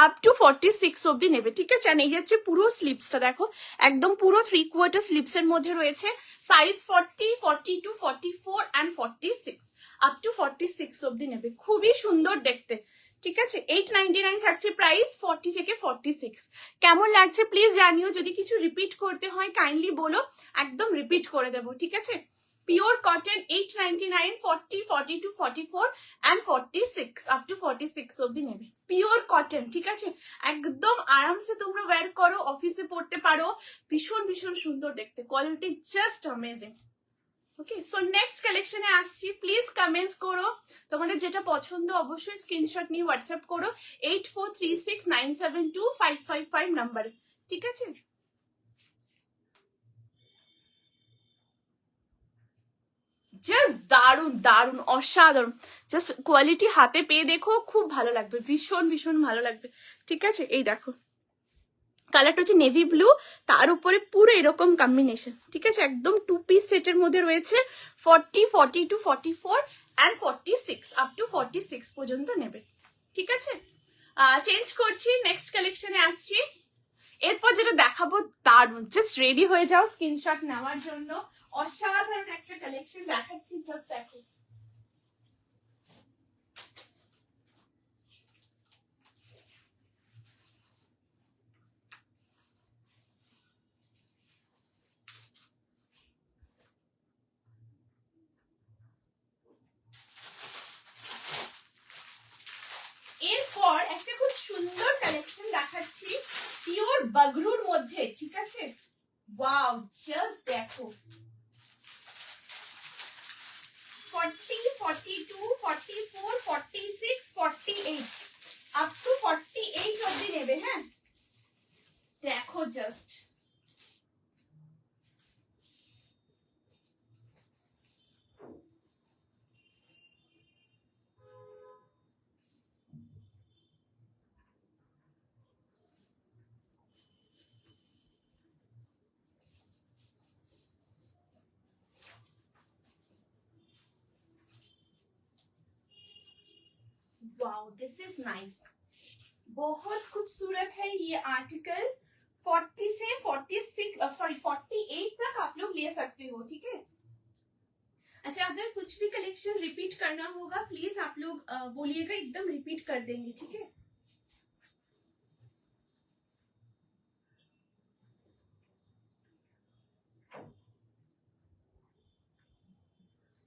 আপ টু 46 অব্দি নেবে, ঠিক আছে। আর এই হচ্ছে পুরো স্লিভসটা দেখো, একদম পুরো 3/4 স্লিভস এর মধ্যে রয়েছে, সাইজ 40, 42, 44 and 46, আপ টু 46 অব্দি নেবে, খুবই সুন্দর দেখতে, ঠিক আছে। 899 থাকছে প্রাইস, 40 থেকে 46। কেমন লাগছে প্লিজ জানিও, যদি কিছু রিপিট করতে হয় কাইন্ডলি বলো, একদম রিপিট করে দেবো, ঠিক আছে। Pure cotton 899, 40, 42, 44 and 46, up to 46 অব্দি নেবে, পিওর কটন, ঠিক আছে। একদম আরামসে তোমরা ওয়্যার করো, অফিসে পড়তে পারো, ভীষণ ভীষণ সুন্দর দেখতে, কোয়ালিটি জাস্ট অ্যামেজিং। ওকে, সো নেক্সট কালেকশনে আসছি, প্লিজ কমেন্টস করো, তোমাদের যেটা পছন্দ অবশ্যই স্ক্রিনশট নিয়ে হোয়াটসঅ্যাপ করো 8436972555 নাম্বারে, ঠিক আছে। জাস্ট দারুন দারুন, অসাধারণ, জাস্ট কোয়ালিটি হাতে পেয়ে দেখো, খুব ভালো লাগবে, ভীষণ ভীষণ ভালো লাগবে, ঠিক আছে। এই দেখো কালারটা হচ্ছে নেভি ব্লু, তার উপরে পুরো এরকম কম্বিনেশন, ঠিক আছে, একদম টু পিস সেটের মধ্যে রয়েছে। 40, 42, 44 and 46, আপ টু 46 পর্যন্ত নেবে, ঠিক আছে। চেঞ্জ করছি, নেক্সট কালেকশনে আসছি। এরপর যেটা দেখাবো দারুন, জাস্ট রেডি হয়ে যাও স্ক্রিনশট নেওয়ার জন্য, অসাধারণ একটা কালেকশন দেখাচ্ছি, জাস্ট দেখো। এরপর একটা খুব সুন্দর কালেকশন দেখাচ্ছি, পিওর বাগরুর মধ্যে, ঠিক আছে। ওয়াও, জাস্ট দেখো, 40, 42, 44, 46, 48, আপ টু 48 অবধি নেবে, হ্যাঁ, দেখো just. Wow, this is nice, बहुत खूबसूरत है ये आर्टिकल। 40 से 46 48 तक आप लोग ले सकते हो, ठीक है। अच्छा, अगर कुछ भी कलेक्शन रिपीट करना होगा प्लीज आप लोग बोलिएगा, एकदम रिपीट कर देंगे, ठीक है।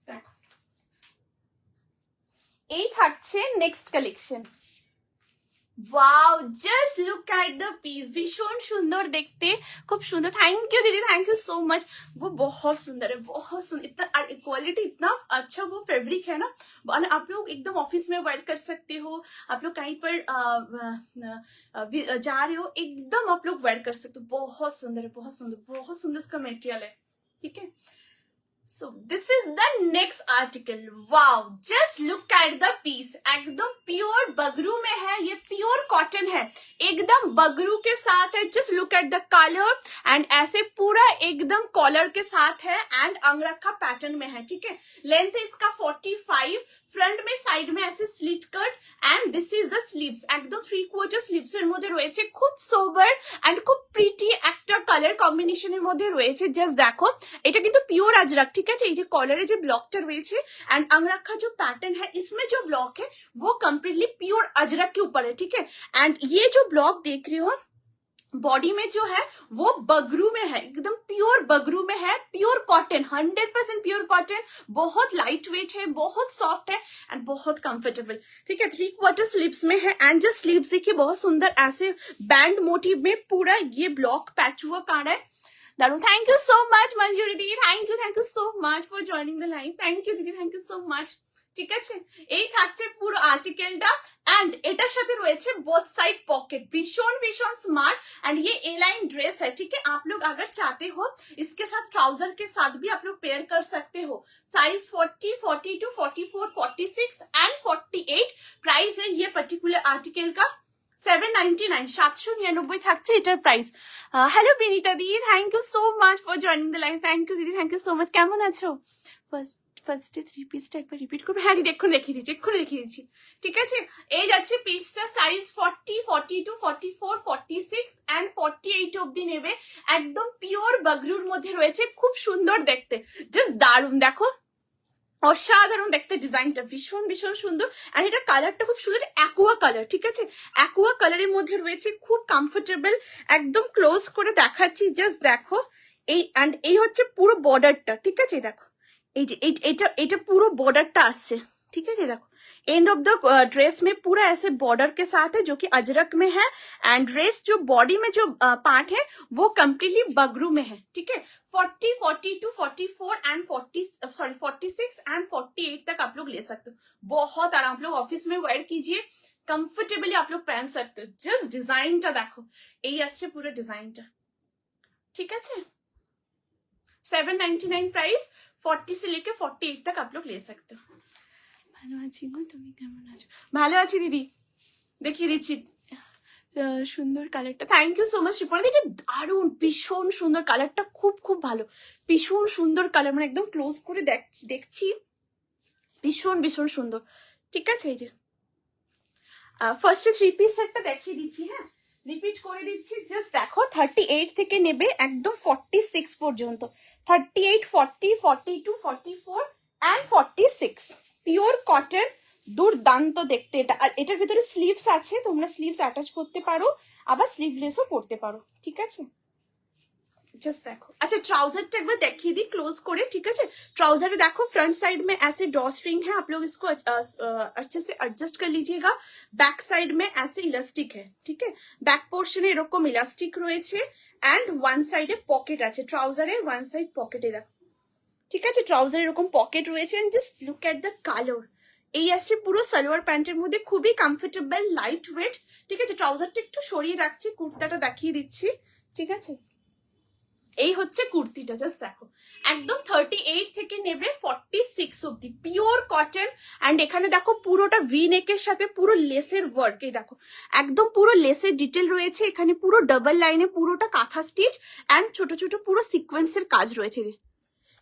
দেখো, এই থাকছে next collection. Wow, just look at the piece, भीषण सुंदर देखते, खूब सुंदर। थैंक यू दीदी, थैंक यू सो मच। वो बहुत सुंदर है, बहुत सुंदर, इतना क्वालिटी इतना अच्छा वो फैब्रिक है ना। आप लोग एकदम ऑफिस में वेयर कर सकते हो, आप लोग कहीं पर जा रहे हो, एकदम आप लोग वेयर कर सकते हो। बहुत सुंदर है, बहुत सुंदर, बहुत सुंदर इसका मटेरियल है, ठीक है। So this is the next article. Wow, just look at the piece. एकदम प्योर बगरू में है, ये प्योर कॉटन है, एकदम बगरू के साथ है। Just look at the colour and ऐसे पूरा एकदम कॉलर के साथ है एंड अंगरखा पैटर्न में है, ठीक है। लेंथ है इसका 45, फ्रंट में साइड में ऐसे slit cut and this is the sleeves, एकदम 3/4 স্লিভস এর মধ্যে রয়েছে। খুব সোবার এন্ড খুব প্রিটি একটা কালার কম্বিনেশনের মধ্যে রয়েছে। জাস্ট দেখো, এটা কিন্তু পিওর আজরাক, ঠিক আছে। এই যে কলারে যে ব্লকটা রয়েছে एंड अंगरखा जो पैटर्न है इसमें जो ब्लॉक है वो कम्प्लीटली प्योर अजरक के ऊपर है, ठीक है। एंड ये जो ब्लॉक देख रहे हो बॉडी में जो है वो बगरू में है, एकदम प्योर बगरू में है, प्योर कॉटन, 100% प्योर कॉटन। बहुत लाइट वेट है, बहुत सॉफ्ट है एंड बहुत कंफर्टेबल, ठीक है। 3/4 स्लीव्स में है एंड जो स्लीव्स देखिए बहुत सुंदर ऐसे बैंड मोटिव में पूरा ये ब्लॉक पैच वर्क आ रहा है। दारुण, thank you so much Manjuri दीदी, thank you so much for joining the live. Thank you দিদি, থ্যাংক ইউ সো মাচ, ঠিক আছে। এই থাকছে পুরো আর্টিকেলটা एंड এটার সাথে রয়েছে बोथ साइड पॉकेट, भीषण भीषण स्मार्ट एंड ये ए लाइन ड्रेस है, ठीक है। आप लोग अगर चाहते हो इसके साथ ट्राउजर के साथ भी आप लोग पेयर कर सकते हो। साइज 40, 42, 44, 46 एंड 48 प्राइस है ये पर्टिकुलर आर्टिकल का 799, 799 থাকছে এটার প্রাইস। হ্যালো বিনীতা দি, thank you so much for joining the live. Thank you দিদি, থ্যাংক ইউ সো মাচ। কেমন আছো? ফার্স্টে 3 পিসটা একবার রিপিট করবে। হ্যাঁ দিদি, এক্ষুনি দেখিয়ে দিচ্ছি, এক্ষুনি দেখিয়ে দিচ্ছি, ঠিক আছে। এই যাচ্ছে পিসটা, সাইজ 40, 42, 44, 46 এন্ড 48 অবধি নেবে। একদম পিওর বগরুর মধ্যে রয়েছে, খুব সুন্দর দেখতে, জাস্ট দারুণ। দেখো, অসাধারণ দেখতে, ডিজাইনটা ভীষণ ভীষণ সুন্দর আর এটা কালারটা খুব সুন্দর, অ্যাকুয়া কালার, ঠিক আছে। অ্যাকুয়া কালারের মধ্যে রয়েছে, খুব কমফোর্টেবল। একদম ক্লোজ করে দেখাচ্ছি, জাস্ট দেখো। এই এন্ড এই হচ্ছে পুরো বর্ডারটা, ঠিক আছে। দেখো এই যে এটা পুরো बॉर्डरটা আসছে, ठीक है। देखो एंड ऑफ द ड्रेस में पूरा ऐसे बॉर्डर के साथ है जो कि अजरक में है एंड ड्रेस जो बॉडी में जो पार्ट है वो कम्प्लीटली बगरू में है, ठीक है। 40, 42, 44 एंड 46 एंड 48 तक आप लोग ले सकते हो। बहुत आराम, आप लोग ऑफिस में वेयर कीजिए, कंफर्टेबली आप लोग पहन सकते हो। जस्ट डिजाइनটা দেখো, এই আসছে পুরো ডিজাইনটা, ঠিক আছে। 799 प्राइस, 40 से लेके 48 तक आप लोग ले सकते हो। ভালো আছি গো, তুমি কেমন আছো? ভালো আছি দিদি, দেখিয়ে দিচ্ছি সুন্দর কালারটা। থ্যাংক ইউ সো মাচ শিপনা দিদি, এটা দারুণ, ভীষণ সুন্দর কালারটা, খুব খুব ভালো, ভীষণ সুন্দর কালার, মানে একদম ক্লোজ করে দেখছি, ভীষণ ভীষণ সুন্দর, ঠিক আছে। এই যে ফার্স্টে 3 পিস সেটটা দেখিয়ে দিচ্ছি, হ্যাঁ রিপিট করে দিচ্ছি। জাস্ট দেখো, 38 থেকে নেবে একদম 46 পর্যন্ত, 38, 40, 42, 44 এন্ড 46, পিওর কটন, দুর্দান্ত দেখতে। এটার ভিতরে স্লিভস আছে, তোমরা স্লিভস অ্যাটাচ করতে পারো, আবার স্লিভলেসও পরতে পারো, ঠিক আছে। जस्ट देखो, अच्छा ट्राउजर एक बार देखिए दी क्लोज करे, ठीक है। ट्राउजर देखो, फ्रंट साइड में ऐसे ड्रॉ स्ट्रिंग है, आप लोग इसको अच्छे से एडजस्ट कर लीजिएगा। बैक साइड में ऐसे इलास्टिक है, ठीक है। बैक पोर्शने এরকম ইলাস্টিক রয়েছে এন্ড ওয়ান সাইডে পকেট আছে, ট্রাউজারের ওয়ান সাইড পকেটে দেখো, ঠিক আছে। ট্রাউজার এরকম পকেট রয়েছে and just look at the colour. এই আসছে পুরো সালোয়ার প্যান্টের মধ্যে, খুবই কমফোর্টেবল, লাইট ওয়েট, ঠিক আছে। ট্রাউজারটা একটু সরিয়ে রাখছি, কুর্তাটা দেখিয়ে দিচ্ছি, ঠিক আছে। এই হচ্ছে কুর্তিটা, জাস্ট দেখো, একদম 38 থেকে নেবে 46 অবধি, পিওর কটন এন্ড এখানে দেখো পুরোটা ভি নেকের সাথে পুরো লেসের ওয়ার্ক, এই দেখো একদম পুরো লেসের ডিটেল রয়েছে, এখানে পুরো ডাবল লাইনে পুরোটা কাঁথা স্টিচ এন্ড ছোট ছোট পুরো সিকোয়েন্সের কাজ রয়েছে,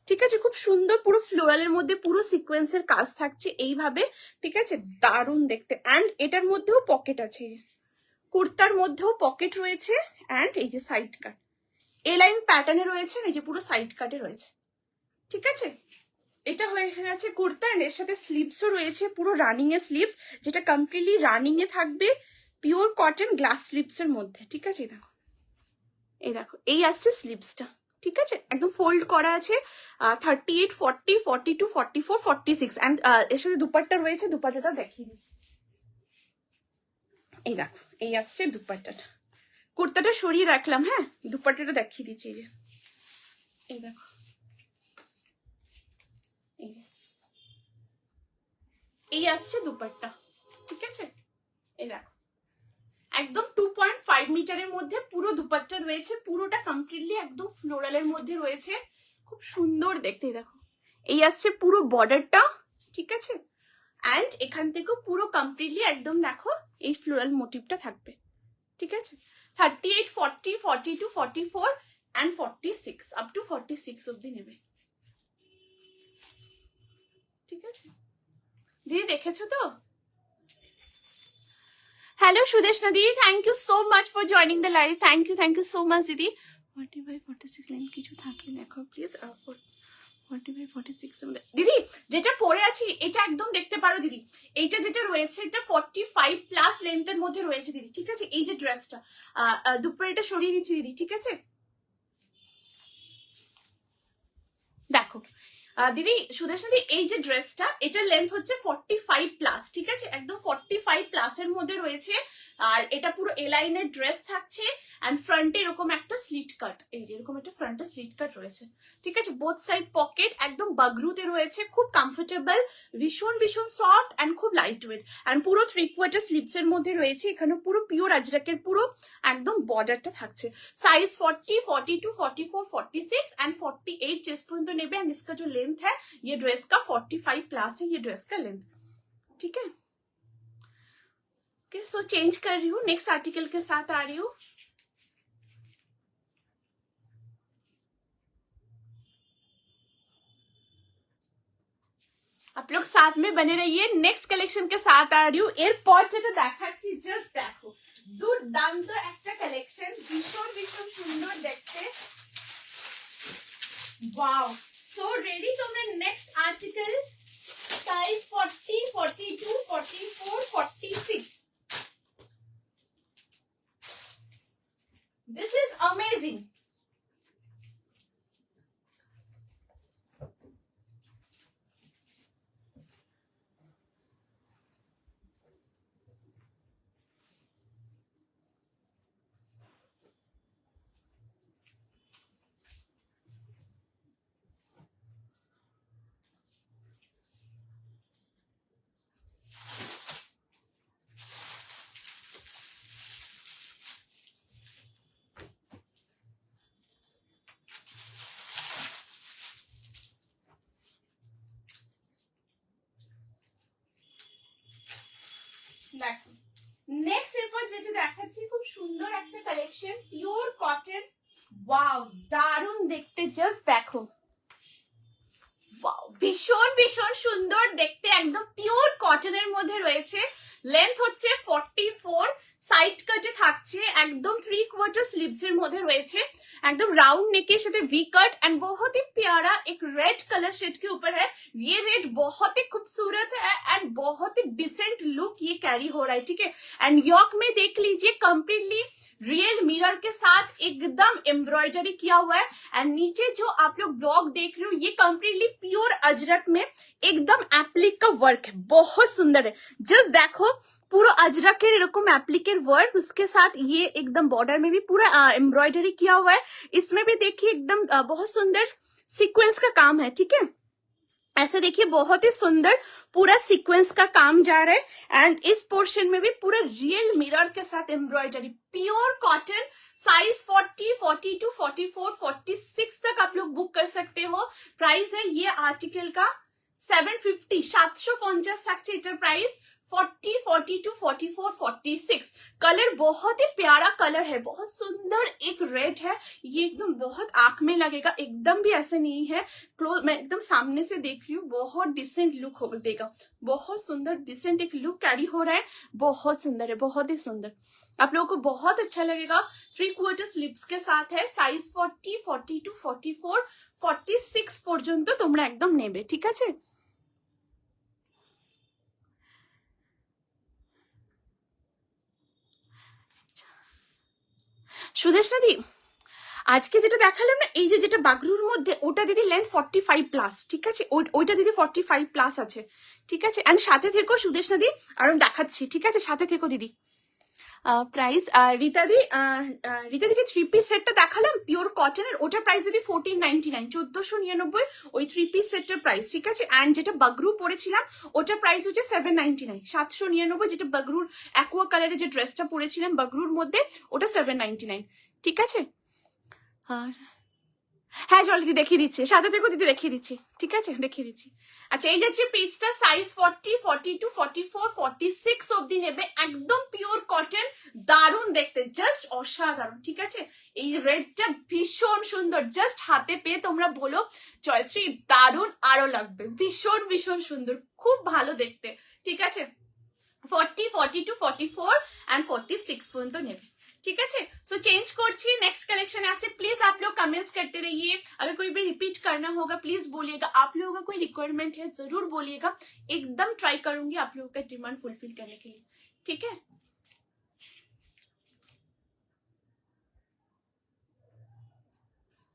ঠিক আছে। খুব সুন্দর, পুরো ফ্লোরালের মধ্যে পুরো সিকোয়েন্সের কাজ থাকছে এইভাবে, ঠিক আছে, দারুণ দেখতে। এন্ড এটার মধ্যেও পকেট আছে, এই যে কুর্তার মধ্যেও পকেট রয়েছে এন্ড এই যে সাইড কাট এ লাইন প্যাটার্নে রয়েছে, এই যে পুরো সাইড কাটে রয়েছে, ঠিক আছে। এটা হয়ে গেছে কুর্তা, এর সাথে স্লিভসও রয়েছে, পুরো রানিং এর স্লিভস, যেটা কমপ্লিটলি রানিং এ থাকবে, পিওর কটন গ্লাস স্লিভস এর মধ্যে। ঠিক আছে, দেখো এই দেখো এই আসছে স্লিভসটা। ঠিক আছে, একদম ফোল্ড করা আছে। 38, 40, 42, 44, 46 অ্যান্ড এর সাথে দুপাট্টা রয়েছে, দুপাট্টাটা দেখিয়ে দিচ্ছি। এই দেখো এই আসছে দুপাট্টাটা, কুর্তাটা সরিয়ে রাখলাম, হ্যাঁ দুপাট্টাটা দেখিয়ে দিচ্ছি। এই যে এই দেখো, এই যে এই আসছে দুপাট্টা। ঠিক আছে, এই দেখো একদম 2.5 মিটারের মধ্যে পুরো দুপাট্টা রয়েছে, পুরোটা কমপ্লিটলি একদম ফ্লোরালের মধ্যে রয়েছে, খুব সুন্দর দেখতে। দেখো এই আসছে পুরো বর্ডারটা। ঠিক আছে, অ্যান্ড এখান থেকেও পুরো কমপ্লিটলি একদম দেখো এই ফ্লোরাল মোটিভটা থাকবে। ঠিক আছে, 38, 40, 42, 44 অ্যান্ড 46 আপ টু 46 অব্দি নেবে। ঠিক আছে দিদি, দেখেছো তো? হ্যালো সুদেশনা দিদি, thank you so much for joining the live. Thank you so much দিদি। 45, 46 লেন্থ কিছু থাকে দেখো প্লিজ। 45, 46 দিদি যেটা পরে আছি এটা একদম দেখতে পারো দিদি। এইটা যেটা রয়েছে এটা 45 প্লাস লেন্থের মধ্যে রয়েছে দিদি। ঠিক আছে, এই যে ড্রেসটা দুপুরে এটা সরিয়ে দিচ্ছি দিদি। ঠিক আছে, দেখো দিদি সুদেশনা দিদি, এই যে ড্রেসটা এটার লেন্থ হচ্ছে 45 প্লাস। ঠিক আছে, একদম 45 প্লাস এর মধ্যে রয়েছে, আর এটা পুরো এ লাইনের ড্রেস থাকছে, এন্ড ফ্রন্টে এরকম একটা স্লিট কাট, এই যে এরকম একটা ফ্রন্টে স্লিট কাট রয়েছে। ঠিক আছে, বোথ সাইড পকেট, একদম বাগরুতে রয়েছে, খুব কমফোর্টেবল, ভীষণ ভীষণ সফট এন্ড খুব লাইট ওয়েট, এন্ড পুরো 3/4 স্লিভস এর মধ্যে রয়েছে। এখানে পুরো পিওর আজরাকের পুরো একদম বর্ডারটা থাকছে। साइज 40, 42, 44, 46 एंड 48 चेस्ट पॉइंट तो नेबे, एंड इसका जो लेंथ है ये ड्रेस का 45 प्लस है, ये ड्रेस का लेंथ। ठीक है, ओके सो चेंज कर रही हूँ, नेक्स्ट आर्टिकल के साथ आ रही हूँ। आप लोग साथ में बने रहिए, नेक्स्ट कलेक्शन के साथ आ रही हूँ। एरपॉर যেটা দেখাচ্ছি জাস্ট দেখো, দুর্দান্ত একটা কালেকশন, ভীষণ ভীষণ সুন্দর দেখতে। वाओ सो रेडी তোমরা next article size 40, 42, 44, 46 this is amazing. দেখো নেক্সট এরপর যেটা দেখাচ্ছি খুব সুন্দর একটা কালেকশন, পিওর কটন। ওয়াও দারুণ দেখতে, জাস্ট দেখো, ওয়াও ভীষণ ভীষণ সুন্দর দেখতে, একদম পিওর কটনের মধ্যে রয়েছে। লেন্থ হচ্ছে 44, সাইড কাটে থাকছে, একদম 3/4 स्लीव्स এর মধ্যে রয়েছে, एकदम राउंड नेक के साथ वी कट एंड बहुत ही प्यारा एक रेड कलर शेड के ऊपर है। ये रेड बहुत ही खूबसूरत है एंड बहुत ही डिसेंट लुक ये कैरी हो रहा है। ठीक है, एंड यॉक में देख लीजिए कंप्लीटली रियल मिरर के साथ एकदम एम्ब्रॉयडरी किया हुआ है, एंड नीचे जो आप लोग ब्लॉक देख रहे हो ये कंप्लीटली प्योर अजरक में एकदम एप्लिक का वर्क है, बहुत सुंदर है। जस्ट देखो पूरा अजरक एरकम एप्लिकेर वर्क, उसके साथ ये एकदम बॉर्डर में भी पूरा एम्ब्रॉयडरी किया हुआ है। इसमें भी देखिए एकदम बहुत सुंदर सीक्वेंस का काम है। ठीक है, ऐसे देखिए बहुत ही सुंदर पूरा सीक्वेंस का काम जा रहा है, एंड इस पोर्शन में भी पूरा रियल मिरर के साथ एम्ब्रॉयडरी, प्योर कॉटन। साइज 40, 42, 44, 46 तक आप लोग बुक कर सकते हो। प्राइस है ये आर्टिकल का 750, 750 থাকছে এটার প্রাইস। 40, 42, 44, 46 कलर बहुत ही प्यारा कलर है, बहुत सुंदर एक रेड है, ये एकदम बहुत आंख में लगेगा, एकदम भी ऐसे नहीं है, क्लोज मैं एकदम सामने से देख रही हूँ, बहुत डिसेंट लुक हो देगा, बहुत सुंदर डिसेंट एक लुक कैरी हो रहा है, बहुत सुंदर है, बहुत ही सुंदर, आप लोगों को बहुत अच्छा लगेगा। 3/4 स्लीव्स के साथ है, साइज 40, 42, 44, 46 পর্যন্ত তোমরা একদম নেবে, ঠিক আছে। সুদেশনা দি আজকে যেটা দেখালাম না, এই যে যেটা বাগরুর মধ্যে, ওটা দিদি লেন্থ 45 প্লাস, ঠিক আছে, ওইটা দিদি 45 প্লাস আছে, ঠিক আছে। এন্ড সাথে থেকো সুদেশনা দি, আর আমি দেখাচ্ছি, ঠিক আছে, সাথে থেকো দিদি। প্রাইস রীতাদি যে 3 পিস সেটটা দেখালাম পিওর কটনের, ওটার প্রাইস দিদি 1499, 1499 ওই 3 পিস সেটটার প্রাইস, ঠিক আছে। অ্যান্ড যেটা বাগরু পরেছিলাম ওটার প্রাইস হচ্ছে 799, 799, যেটা বাগরুর অ্যাকোয়া কালারের যে ড্রেসটা পরেছিলাম বাগরুর মধ্যে, ওটা 799, ঠিক আছে। আর হ্যাঁ চল দিদি দেখিয়ে দিচ্ছে, সাথে থেকে দিদি দেখিয়ে দিচ্ছি, ঠিক আছে, দেখিয়ে দিচ্ছি। আচ্ছা এই যাচ্ছে পিসটা, সাইজ 40, 42, 44, 46 অব্দি নেবে, একদম পিওর কটন, দারুণ দেখতে, জাস্ট অসাধারণ, ঠিক আছে। এই রেডটা ভীষণ সুন্দর, জাস্ট হাতে পেয়ে তোমরা বলো জয়শ্রী দারুণ, আরো লাগবে, ভীষণ ভীষণ সুন্দর, খুব ভালো দেখতে, ঠিক আছে। 40, 42, 44 एंड 46 পর্যন্ত নেবে, ठीक है। सो चेंज करছি, नेक्स्ट कलेक्शन ऐसे प्लीज आप लोग कमेंट्स करते रहिए, अगर कोई भी रिपीट करना होगा प्लीज बोलिएगा, आप लोगों का कोई रिक्वायरमेंट है जरूर बोलिएगा, एकदम ट्राई करूंगी आप लोगों का डिमांड फुलफिल करने के लिए, ठीक है।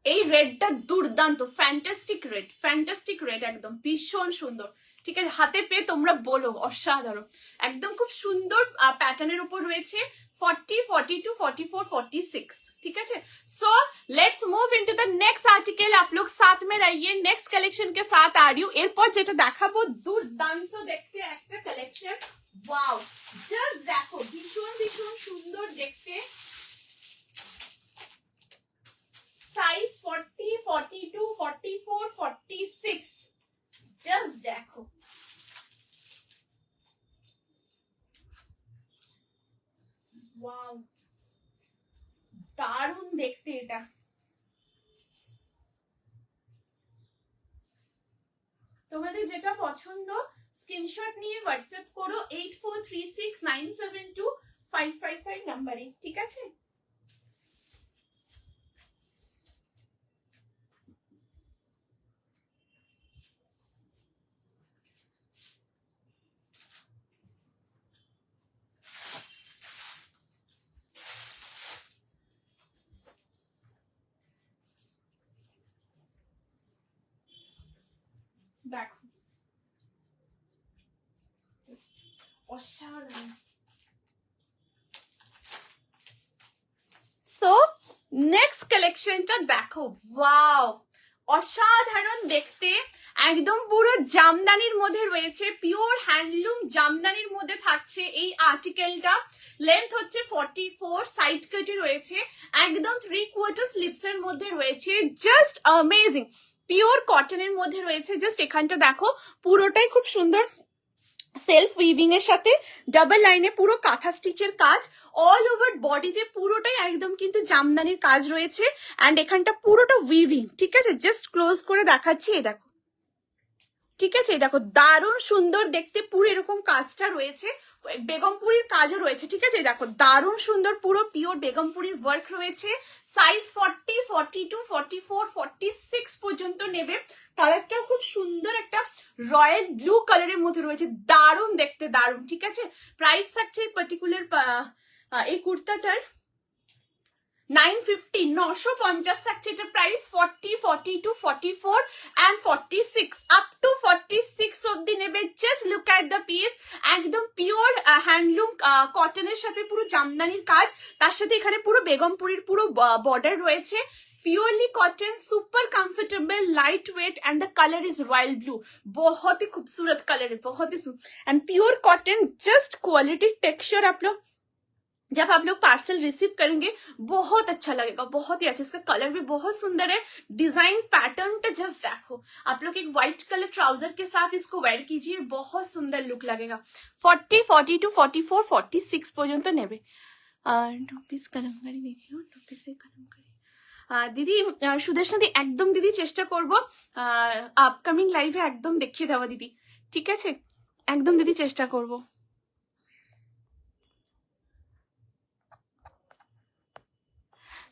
এই রেডটা দুর্দান্ত, ফ্যান্টাস্টিক রেড, একদম ভীষণ সুন্দর, ঠিক আছে, হাতে পেয়ে তোমরা বলো অসাধারণ, একদম খুব সুন্দর প্যাটার্নের উপর রয়েছে, 40, 42, 44, 46, ठीक है। So let's move into the next article, आप लोग साथ में रहिए, नेक्स्ट कलेक्शन के साथ आ रही हूँ। এরপর যেটা দেখাবো দুর্দান্ত দেখতে একটা কালেকশন, ওয়াও, জাস্ট দেখো ভীষণ ভীষণ সুন্দর দেখতে, সাইজ 40, 42, 44, 46, জাস্ট দেখো, ওয়াও দারুণ দেখতে এটা। তোমাদের যেটা পছন্দ স্ক্রিনশট নিয়ে হোয়াটসঅ্যাপ করো 8436972555 নাম্বারে, ঠিক আছে। দেখো অসাধারণ, সো নেক্সট কালেকশনটা দেখো, ওয়াও অসাধারণ দেখতে, একদম পুরো জামদানির মধ্যে রয়েছে, পিওর হ্যান্ডলুম জামদানির মধ্যে থাকছে এই আর্টিকেলটা, লেন্থ হচ্ছে 44, সাইড কাটে রয়েছে, একদম 3/4 স্লিভস এর মধ্যে রয়েছে, জাস্ট অ্যামেজিং, পিওর কটনের মধ্যে রয়েছে, জাস্ট এখানটা দেখো পুরোটাই খুব সুন্দর সেলফ উইভিং এর সাথে ডাবল লাইনে পুরো কাঁথা স্টিচের কাজ, অল ওভার বডিতে পুরোটাই একদম কিন্তু জামদানির কাজ রয়েছে, অ্যান্ড এখানটা পুরোটা উইভিং, ঠিক আছে, জাস্ট ক্লোজ করে দেখাচ্ছি, এই দেখো, ঠিক আছে, এই দেখো দারুণ সুন্দর দেখতে, পুরো এরকম কাজটা রয়েছে, বেগমপুরীর কাজও রয়েছে, ঠিক আছে, দেখো দারুণ সুন্দর পুরো পিওর বেগমপুরীর ওয়ার্ক রয়েছে, সাইজ 40, 42, 44, 46 পর্যন্ত নেবে, কালারটাও খুব সুন্দর একটা রয়্যাল ব্লু কালারের মধ্যে রয়েছে, দারুণ দেখতে, দারুণ, ঠিক আছে। প্রাইস থাকছে পার্টিকুলার এই কুর্তাটার 950, 950 থাকছে এটা প্রাইস, 40, 42, 44 and 46 আপ টু 46 অবধি নেবে, just look at the piece, একদম পিওর হ্যান্ডলুম কটনের সাথে পুরো জামদানির কাজ, তার সাথে এখানে পুরো বেগমপুরীর পুরো বর্ডার রয়েছে, purely cotton, super comfortable, light weight and the colour is royal blue, बहुत ही खूबसूरत कलर है, बहुत ही and pure cotton, just quality texture आप लोग जब आप लोग पार्सल रिसीव करेंगे बहुत अच्छा लगेगा, बहुत ही अच्छा। इसका कलर भी बहुत सुंदर है, डिजाइन पैटर्न तो जस्ट देखो। आप लोग एक व्हाइट कलर ट्राउजर के साथ इसको वेयर कीजिए, बहुत सुंदर लुक लगेगा। 40, 42, 44, 46 পর্যন্ত নেবে। টু পিস কালামকারি দেখিও, টু পিসে কালামকারি। দিদি সুদেশনা দি একদম দিদি চেষ্টা করব আপকামিং লাইভে একদম দেখিয়ে দেওয়া দিদি, ঠিক আছে? একদম দিদি চেষ্টা করব।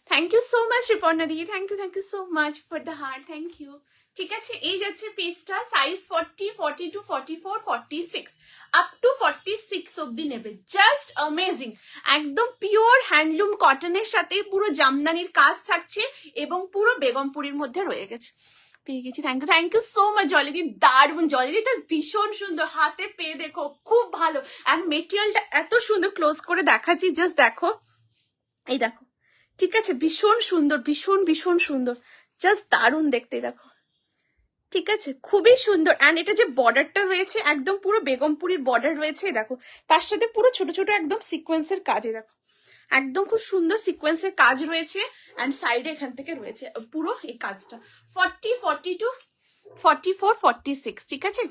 Thank you so much Riparna দিদি, thank you so much for the heart, thank you. ঠিক আছে, এই যাচ্ছে পিসটা, সাইজ 40, 42, 44, 46 আপ টু 46 অব্দি নেবে। জাস্ট অ্যামেজিং, একদম পিওর হ্যান্ডলুম কটনের সাথে পুরো জামদানির কাজ থাকছে এবং পুরো বেগমপুরীর মধ্যে রয়ে গেছে। পেয়ে গেছি, থ্যাংক ইউ সো মাচ জলিদি, দারুণ জলিদি, এটা ভীষণ সুন্দর, হাতে পেয়ে দেখো খুব ভালো। আর মেটেরিয়ালটা এত সুন্দর, ক্লোজ করে দেখাচ্ছি, জাস্ট দেখো, এই দেখো, ঠিক আছে? ভীষণ সুন্দর, ভীষণ ভীষণ সুন্দর, জাস্ট দারুণ দেখতে, দেখো, ঠিক আছে? খুবই সুন্দর। অ্যান্ড এটা যে বর্ডারটা রয়েছে একদম পুরো বেগমপুরীর বর্ডার রয়েছে, দেখো, তার সাথে পুরো ছোট ছোট একদম সিকোয়েন্সের কাজে, দেখো, একদম খুব সুন্দর সিকোয়েন্সের কাজ রয়েছে। অ্যান্ড সাইডে এখান থেকে রয়েছে পুরো এই কাজটা। 40, 42, 44, 46, ঠিক আছে?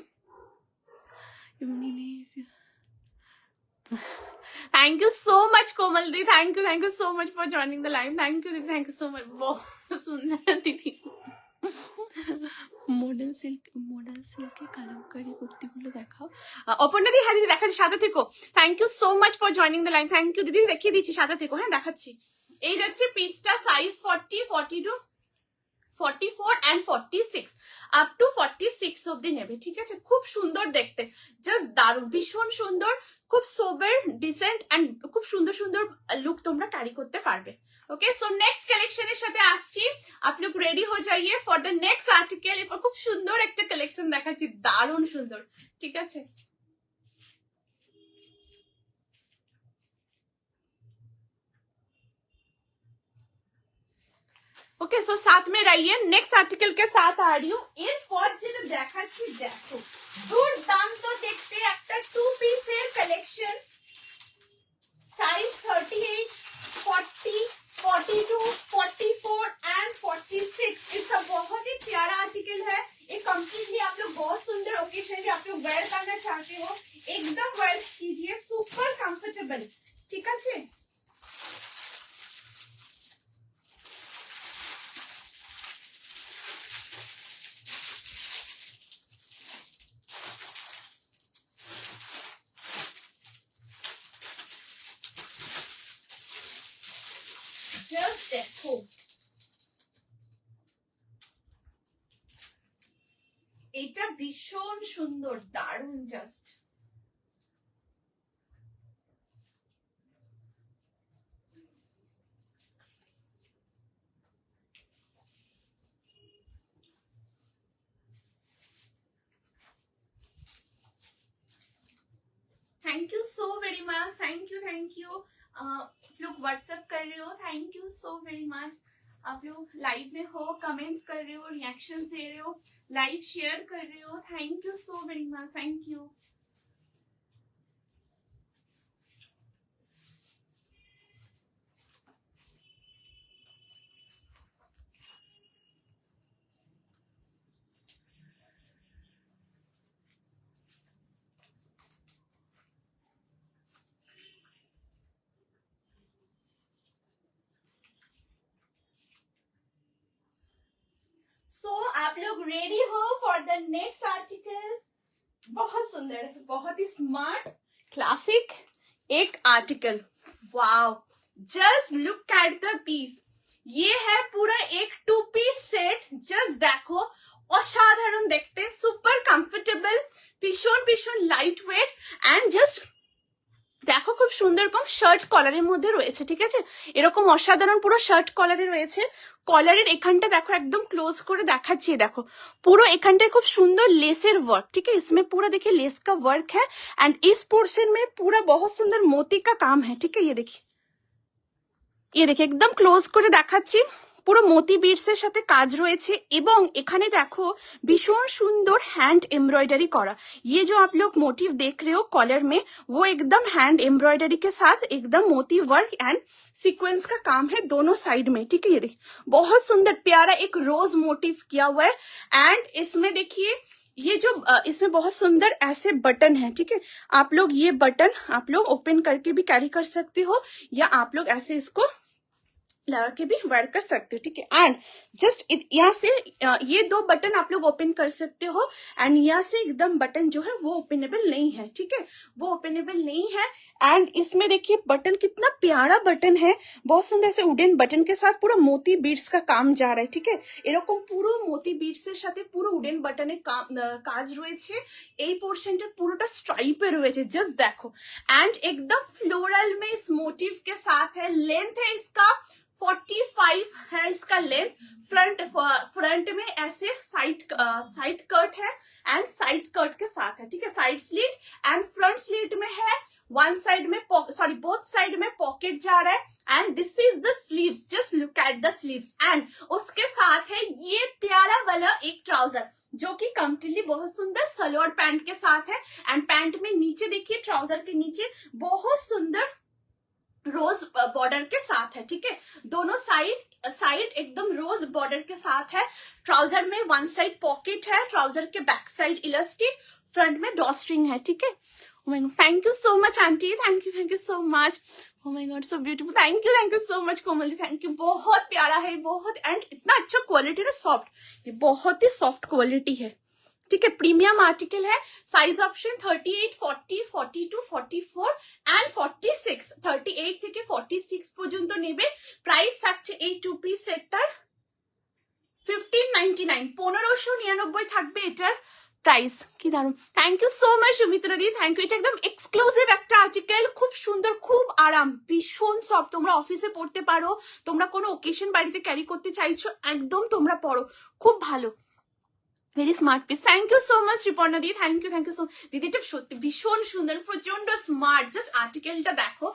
Thank you so much Komal the, thank you so much for joining the live, thank you so much. बहुत सुंदर दीदी। মডেল সিল্কে কালামকারি কুর্তিগুলো দেখাও। অপর্ণা দি, হ্যাঁ দিদি দেখাচ্ছি, সাথে থেকো। Thank you so much for joining the line, thank you দিদি, দেখিয়ে দিচ্ছি, সাথে থেকো, হ্যাঁ দেখাচ্ছি। এই যাচ্ছে পিসটা, সাইজ 40, 42, 44 and 46 আপ টু 46 অব্দি নেবে, ঠিক আছে? খুব সুন্দর দেখতে, জাস্ট দারুণ, ভীষণ সুন্দর, খুব সোবার, ডিসেন্ট এন্ড খুব সুন্দর সুন্দর লুক তোমরা ক্যারি করতে পারবে। ওকে, সো নেক্সট কালেকশনের সাথে আসছি, आप लोग রেডি হয়ে যাইয়ে ফর দ্য নেক্সট আর্টিকেল। এরপর খুব সুন্দর একটা কালেকশন দেখাচ্ছি, দারুণ সুন্দর, ঠিক আছে? ओके, सो साथ में रहिए, नेक्स्ट आर्टिकल के साथ आ रही हूँ। এরপর যেটা দেখাচ্ছি দেখো, দুর্দান্ত দেখতে একটা টু পিসের কালেকশন, সাইজ 38, 40, 42, 44 एंड 46। इसका बहुत ही प्यारा आर्टिकल है। ये कम्प्लीटली आप लोग बहुत सुंदर ओकेजन आप लोग वेयर करना चाहते हो, एकदम वेयर कीजिए, सुपर कंफर्टेबल, ठीक है? জাস্ট দেখো, এটা ভীষণ সুন্দর, দারুণ, just thank you so very much, thank you. आप लोग व्हाट्सएप कर रहे हो, thank you so very much. आप लोग लाइव में हो, कमेंट्स कर रहे हो, रिएक्शंस दे रहे हो, लाइव शेयर कर रहे हो, thank you so very much, thank you. So आप लोग रेडी हो फॉर द नेक्स्ट आर्टिकल। बहुत सुंदर है, बहुत ही स्मार्ट क्लासिक एक article, wow, just look at the piece. ये है पूरा एक टू पीस सेट, जस्ट देखो, অসাধারণ দেখতে, সুপার কমফোর্টেবল, ভীষণ ভীষণ লাইট ওয়েট এন্ড জাস্ট দেখো খুব সুন্দর রকম শার্ট কলারের মধ্যে রয়েছে, ঠিক আছে? এরকম অসাধারণ পুরো শার্ট কলারে রয়েছে। কলারের এখানটা দেখো, একদম ক্লোজ করে দেখাচ্ছি, দেখো পুরো এখানটায় खूब सुंदर लेसर वर्क, ठीक है? इसमें पूरा देखिए लेस का वर्क है एंड इस पोर्शन में पूरा बहुत सुंदर मोती का काम है, ठीक है? ये देखिए एकदम क्लोज করে দেখাচ্ছি, পুরো मोती বিটসের সাথে কাজ রয়েছে এবং এখানে দেখো भीषण सुंदर हैंड एम्ब्रॉयडरी करा। ये जो आप लोग मोटिव देख रहे हो कॉलर में वो एकदम हैंड एम्ब्रॉयडरी के साथ एकदम मोती वर्क एंड सीक्वेंस का काम है दोनों साइड में, ठीक है। ये देखिए बहुत सुंदर प्यारा एक रोज मोटिव किया हुआ है एंड इसमें देखिए ये जो इसमें बहुत सुंदर ऐसे बटन है, ठीक है। आप लोग ये बटन आप लोग ओपन करके भी कैरी कर सकते हो या आप लोग ऐसे इसको लगा के भी वेयर कर सकते हो, ठीक है। एंड जस्ट यहाँ से ये दो बटन आप लोग ओपन कर सकते हो एंड यहाँ से एकदम बटन जो है वो ओपनेबल नहीं है, ठीक है, वो ओपनेबल नहीं है। एंड इसमें देखिए बटन कितना प्यारा बटन है, बहुत सुंदर ऐसे वुडन बटन के साथ पूरा मोती बीड्स का काम जा रहा है, ठीक है। এরকম পুরো মোতি বিটসের সাথে পুরো উডেন বাটনে কাজ রয়েছে। এই পোর্শনটা পুরোটা স্ট্রাইপে রয়েছে, জাস্ট देखो। एंड एकदम फ्लोरल में इस मोटिव के साथ है। लेंथ है इसका 45 है इसका लेंथ। फ्रंट में ऐसे साइड कट है एंड साइड कट के साथ है, ठीक है। Side slit and front slit में है। वन साइड में सॉरी बोथ साइड में पॉकेट जा रहा है and this is the sleeves, just look at the sleeves. And उसके साथ है ये प्यारा वाला एक ट्राउजर जो कि कंप्लीटली बहुत सुंदर सलवार पैंट के साथ है एंड पैंट में नीचे देखिए ट्राउजर के नीचे बहुत सुंदर रोज बॉर्डर के साथ है, ठीक है। दोनों साइड एकदम रोज बॉर्डर के साथ है। ट्राउजर में वन साइड पॉकेट है, ट्राउजर के बैक साइड इलास्टिक, फ्रंट में ड्रॉ स्ट्रिंग है, ठीक है। Thank you so much aunty, thank you so much. Oh my God, so beautiful. Thank you so much Komal ji, thank you. बहुत प्यारा है, बहुत एंड इतना अच्छा क्वालिटी है, सॉफ्ट, ये बहुत ही सॉफ्ट क्वालिटी है, ठीक है। प्रीमियम आर्टिकल है। Size option 38, 40, 42, 44 and 46। 38 থেকে 46 পর্যন্ত নেবে। প্রাইস থাকছে এই টু পিস সেটটার 1599, 1599 থাকবে এটার প্রাইস। কি দারুন, thank you so much Sumitra দি, থ্যাংক ইউ। এটা একদম এক্সক্লুসিভ একটা আর্টিকেল, খুব সুন্দর, খুব আরাম, ভীষণ সফট। তোমরা অফিসে পড়তে পারো, তোমরা কোনো ওকেশন বাড়িতে ক্যারি করতে চাইছো, একদম তোমরা পড়ো, খুব ভালো। Very smart piece, thank you so much Riparna দি, থ্যাংক ইউ সো। দিদি এটা সত্যি ভীষণ সুন্দর, প্রচন্ড স্মার্ট। জাস্ট আর্টিকেলটা দেখো,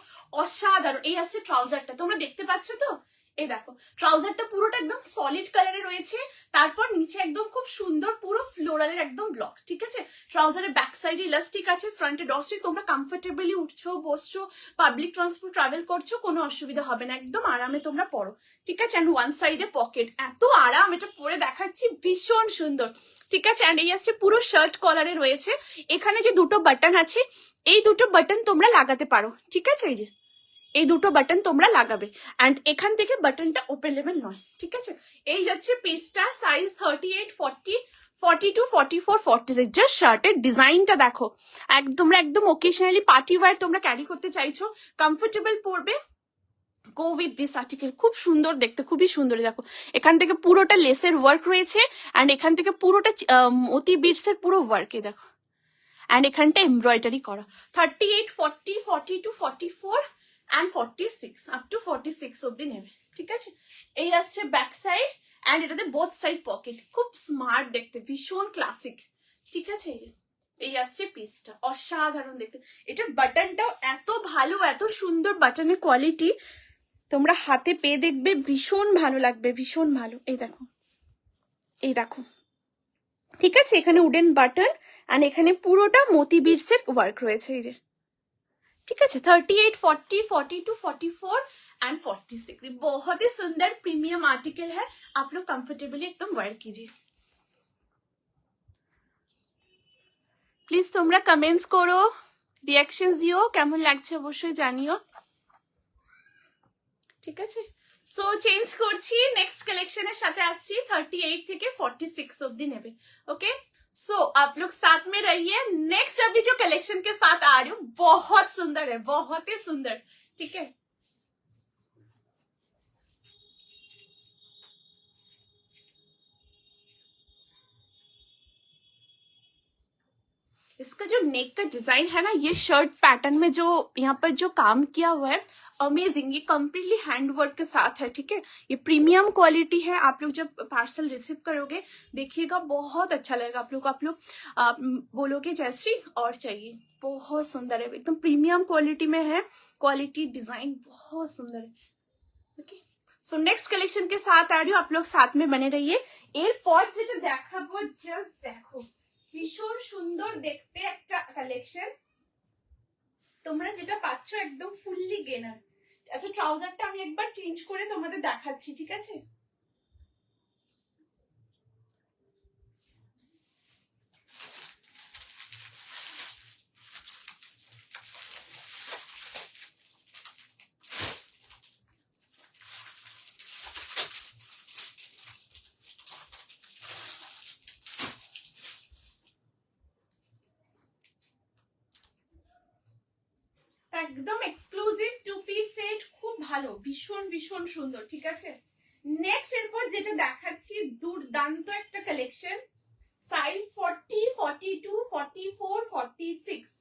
অসাধারণ। এই আসছে ট্রাউজারটা, তোমরা দেখতে পাচ্ছ তো, এই দেখো ট্রাউজারটা পুরোটা একদম সলিড কালারে রয়েছে। তারপর নিচে একদম খুব সুন্দর পুরো ফ্লোরালের একদম ব্লক, ঠিক আছে। ট্রাউজারের ব্যাক সাইডে ইলাস্টিক আছে, ফ্রন্টে ডস্টিক। তোমরা কমফোর্টেবলি উঠছো, বসছো, পাবলিক ট্রান্সপোর্ট ট্রাভেল করছো, কোনো অসুবিধা হবে না, একদম আরামে তোমরা পড়ো, ঠিক আছে। অ্যান্ড ওয়ান সাইডে পকেট, এত আরাম, এটা পরে দেখাচ্ছি, ভীষণ সুন্দর, ঠিক আছে। অ্যান্ড এই আসছে পুরো শার্ট কলারে রয়েছে। এখানে যে দুটো বাটন আছে, এই দুটো বাটন তোমরা লাগাতে পারো, ঠিক আছে। এই যে এই দুটো বাটন তোমরা লাগাবে এন্ড এখান থেকে বাটনটা ওপেনেবল নয়, ঠিক আছে। এই যাচ্ছে পিসটা, সাইজ 38, 40, 42, 44, 46। জাস্ট শার্টের ডিজাইনটা দেখো, তোমরা একদম ওকেশনালি পার্টি ওয়্যার তোমরা ক্যারি করতে চাইছো, কমফোর্টেবল পরবে, গো উইথ দিস আর্টিকেল। খুব সুন্দর দেখতে, খুবই সুন্দর। দেখো এখান থেকে পুরোটা লেসের ওয়ার্ক রয়েছে এন্ড এখান থেকে পুরোটা মোতি বিটস এর পুরো ওয়ার্ক, দেখো। এন্ড এখানটা এমব্রয়ডারি করা। 38, 40, 42, 44 and 46 up to 46 অবধি নেবে, ঠিক আছে। এই আসছে ব্যাক সাইড এন্ড এটাতে বোথ সাইড পকেট, খুব স্মার্ট দেখতে, ভীষণ ক্লাসিক, ঠিক আছে। এই যে এই আসছে পিসটা, অসাধারণ দেখতে। এটা বাটনটাও এত ভালো, এত সুন্দর বাটনের কোয়ালিটি, তোমরা হাতে পেয়ে দেখবে, ভীষণ ভালো লাগবে, ভীষণ ভালো। এই দেখো, এই দেখো, ঠিক আছে। এখানে উডেন বাটন এন্ড এখানে পুরোটা মোতি বিটস এর ওয়ার্ক রয়েছে, এই যে, ठीक है। 38, 40, 42, 44 एंड 46। बहुत ही सुंदर प्रीमियम आर्टिकल है, आप लोग कंफर्टेबली एकदम वेयर कीजिए। प्लीज তোমরা কমেন্টস করো, রিঅ্যাকশনস দিও, কেমন লাগছে অবশ্যই জানিও, ঠিক আছে। সো চেঞ্জ করছি, নেক্সট কালেকশনের সাথে আসছি। 38 থেকে 46 অবধি নেবে, ओके। सो आप लोग साथ में रहिए। नेक्स्ट अभी जो कलेक्शन के साथ आ रही हूँ, बहुत सुंदर है, बहुत ही सुंदर, ठीक है। इसका जो नेक का डिजाइन है ना, ये शर्ट पैटर्न में जो यहाँ पर जो काम किया हुआ है, अमेजिंग। ये कम्प्लीटली हैंड वर्क के साथ है, ठीक है। ये प्रीमियम क्वालिटी है। आप लोग जब पार्सल रिसीव करोगे देखिएगा, बहुत अच्छा लगेगा आप लोग बोलोगे जयश्री और चाहिए। बहुत सुंदर है, एकदम प्रीमियम क्वालिटी में है, क्वालिटी डिजाइन बहुत सुंदर है, ओके। সো নেক্সট কালেকশন के साथ आ रही हूँ, आप लोग साथ में बने रहिए। এরপর যেটা দেখাবো জাস্ট দেখো, ভীষণ সুন্দর দেখতে একটা কালেকশন, তোমরা যেটা পাচ্ছ একদম ফুললি গেনার। আচ্ছা ট্রাউজারটা আমি একবার চেঞ্জ করে তোমাদের দেখাচ্ছি, ঠিক আছে? একদম এক্সক্লুসিভ টু পিস সেট, খুব ভালো, ভীষণ ভীষণ সুন্দর, ঠিক আছে? নেক্সট এরপর যেটা দেখাচ্ছি দুর্দান্ত একটা কালেকশন, সাইজ 40, 42, 44, 46।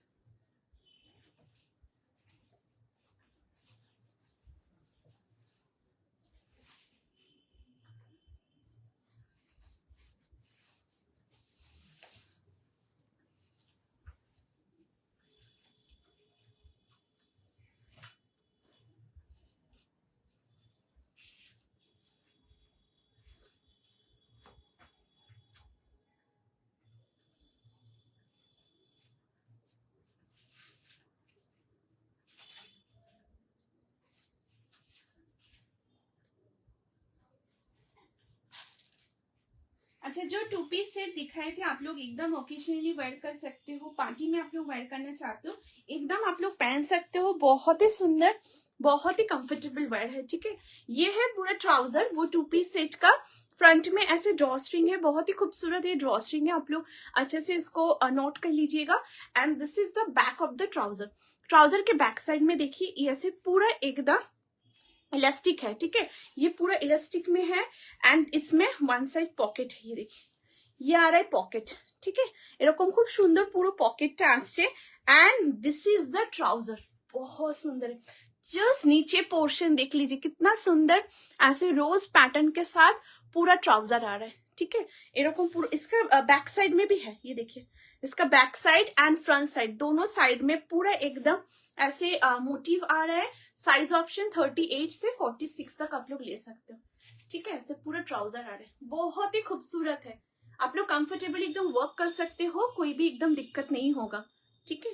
अच्छा जो टू पीस सेट दिखाए थे आप लोग एकदम ओकेजनली वेयर कर सकते हो, पार्टी में आप लोग वेयर करना चाहते हो एकदम आप लोग पहन सकते हो, बहुत ही सुंदर, बहुत ही कंफर्टेबल वेयर है, ठीक है? ये है पूरा ट्राउजर वो टू पीस सेट का, फ्रंट में ऐसे ड्रॉ स्ट्रिंग है, बहुत ही खूबसूरत ये ड्रॉ स्ट्रिंग है, आप लोग अच्छे से इसको नोट कर लीजिएगा। And this is the back of the trouser. Trouser के बैक साइड में देखिए ये ऐसे पूरा एकदम इलास्टिक है, ठीक है? ये पूरा इलास्टिक में है एंड इसमें वन साइड पॉकेट है, ये देखिए ये आ रहा है पॉकेट, ठीक है? এরকম খুব সুন্দর পুরো পকেটটা আসছে and this is the trouser, बहुत सुंदर है। जस्ट नीचे पोर्शन देख लीजिए कितना सुंदर, ऐसे रोज पैटर्न के साथ पूरा ट्राउजर आ रहा है, ठीक है? এরকম पूरा, इसका बैक साइड में भी है, ये देखिए इसका back side and front side दोनों साइड में पूरा एकदम ऐसे मोटिव आ रहा है। साइज ऑप्शन 38 से 46 तक आप लोग ले सकते हो, ठीक है? ऐसे पूरा ट्राउजर आ रहा है, बहुत ही खूबसूरत है, आप लोग कंफर्टेबली एकदम वर्क कर सकते हो, कोई भी एकदम दिक्कत नहीं होगा, ठीक है?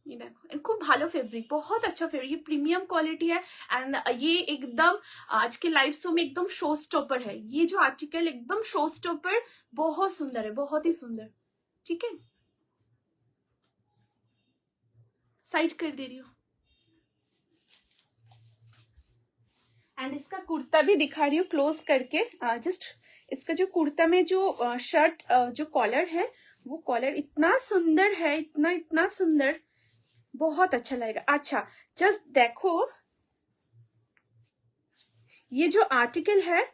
ये देखो खूब भालो फैब्रिक, बहुत अच्छा फैब्रिक, ये प्रीमियम क्वालिटी है एंड ये एकदम आज के लाइव शो में एकदम शो स्टॉपर है, ये जो आर्टिकल एकदम शो स्टॉपर, बहुत सुंदर है, बहुत ही सुंदर, ठीक है? साइड कर दे रही हूँ एंड इसका कुर्ता भी दिखा रही हूँ क्लोज करके। जस्ट इसका जो कुर्ता में जो शर्ट जो कॉलर है वो कॉलर इतना सुंदर है, इतना इतना सुंदर, बहुत अच्छा लगेगा। अच्छा जस्ट देखो ये जो आर्टिकल है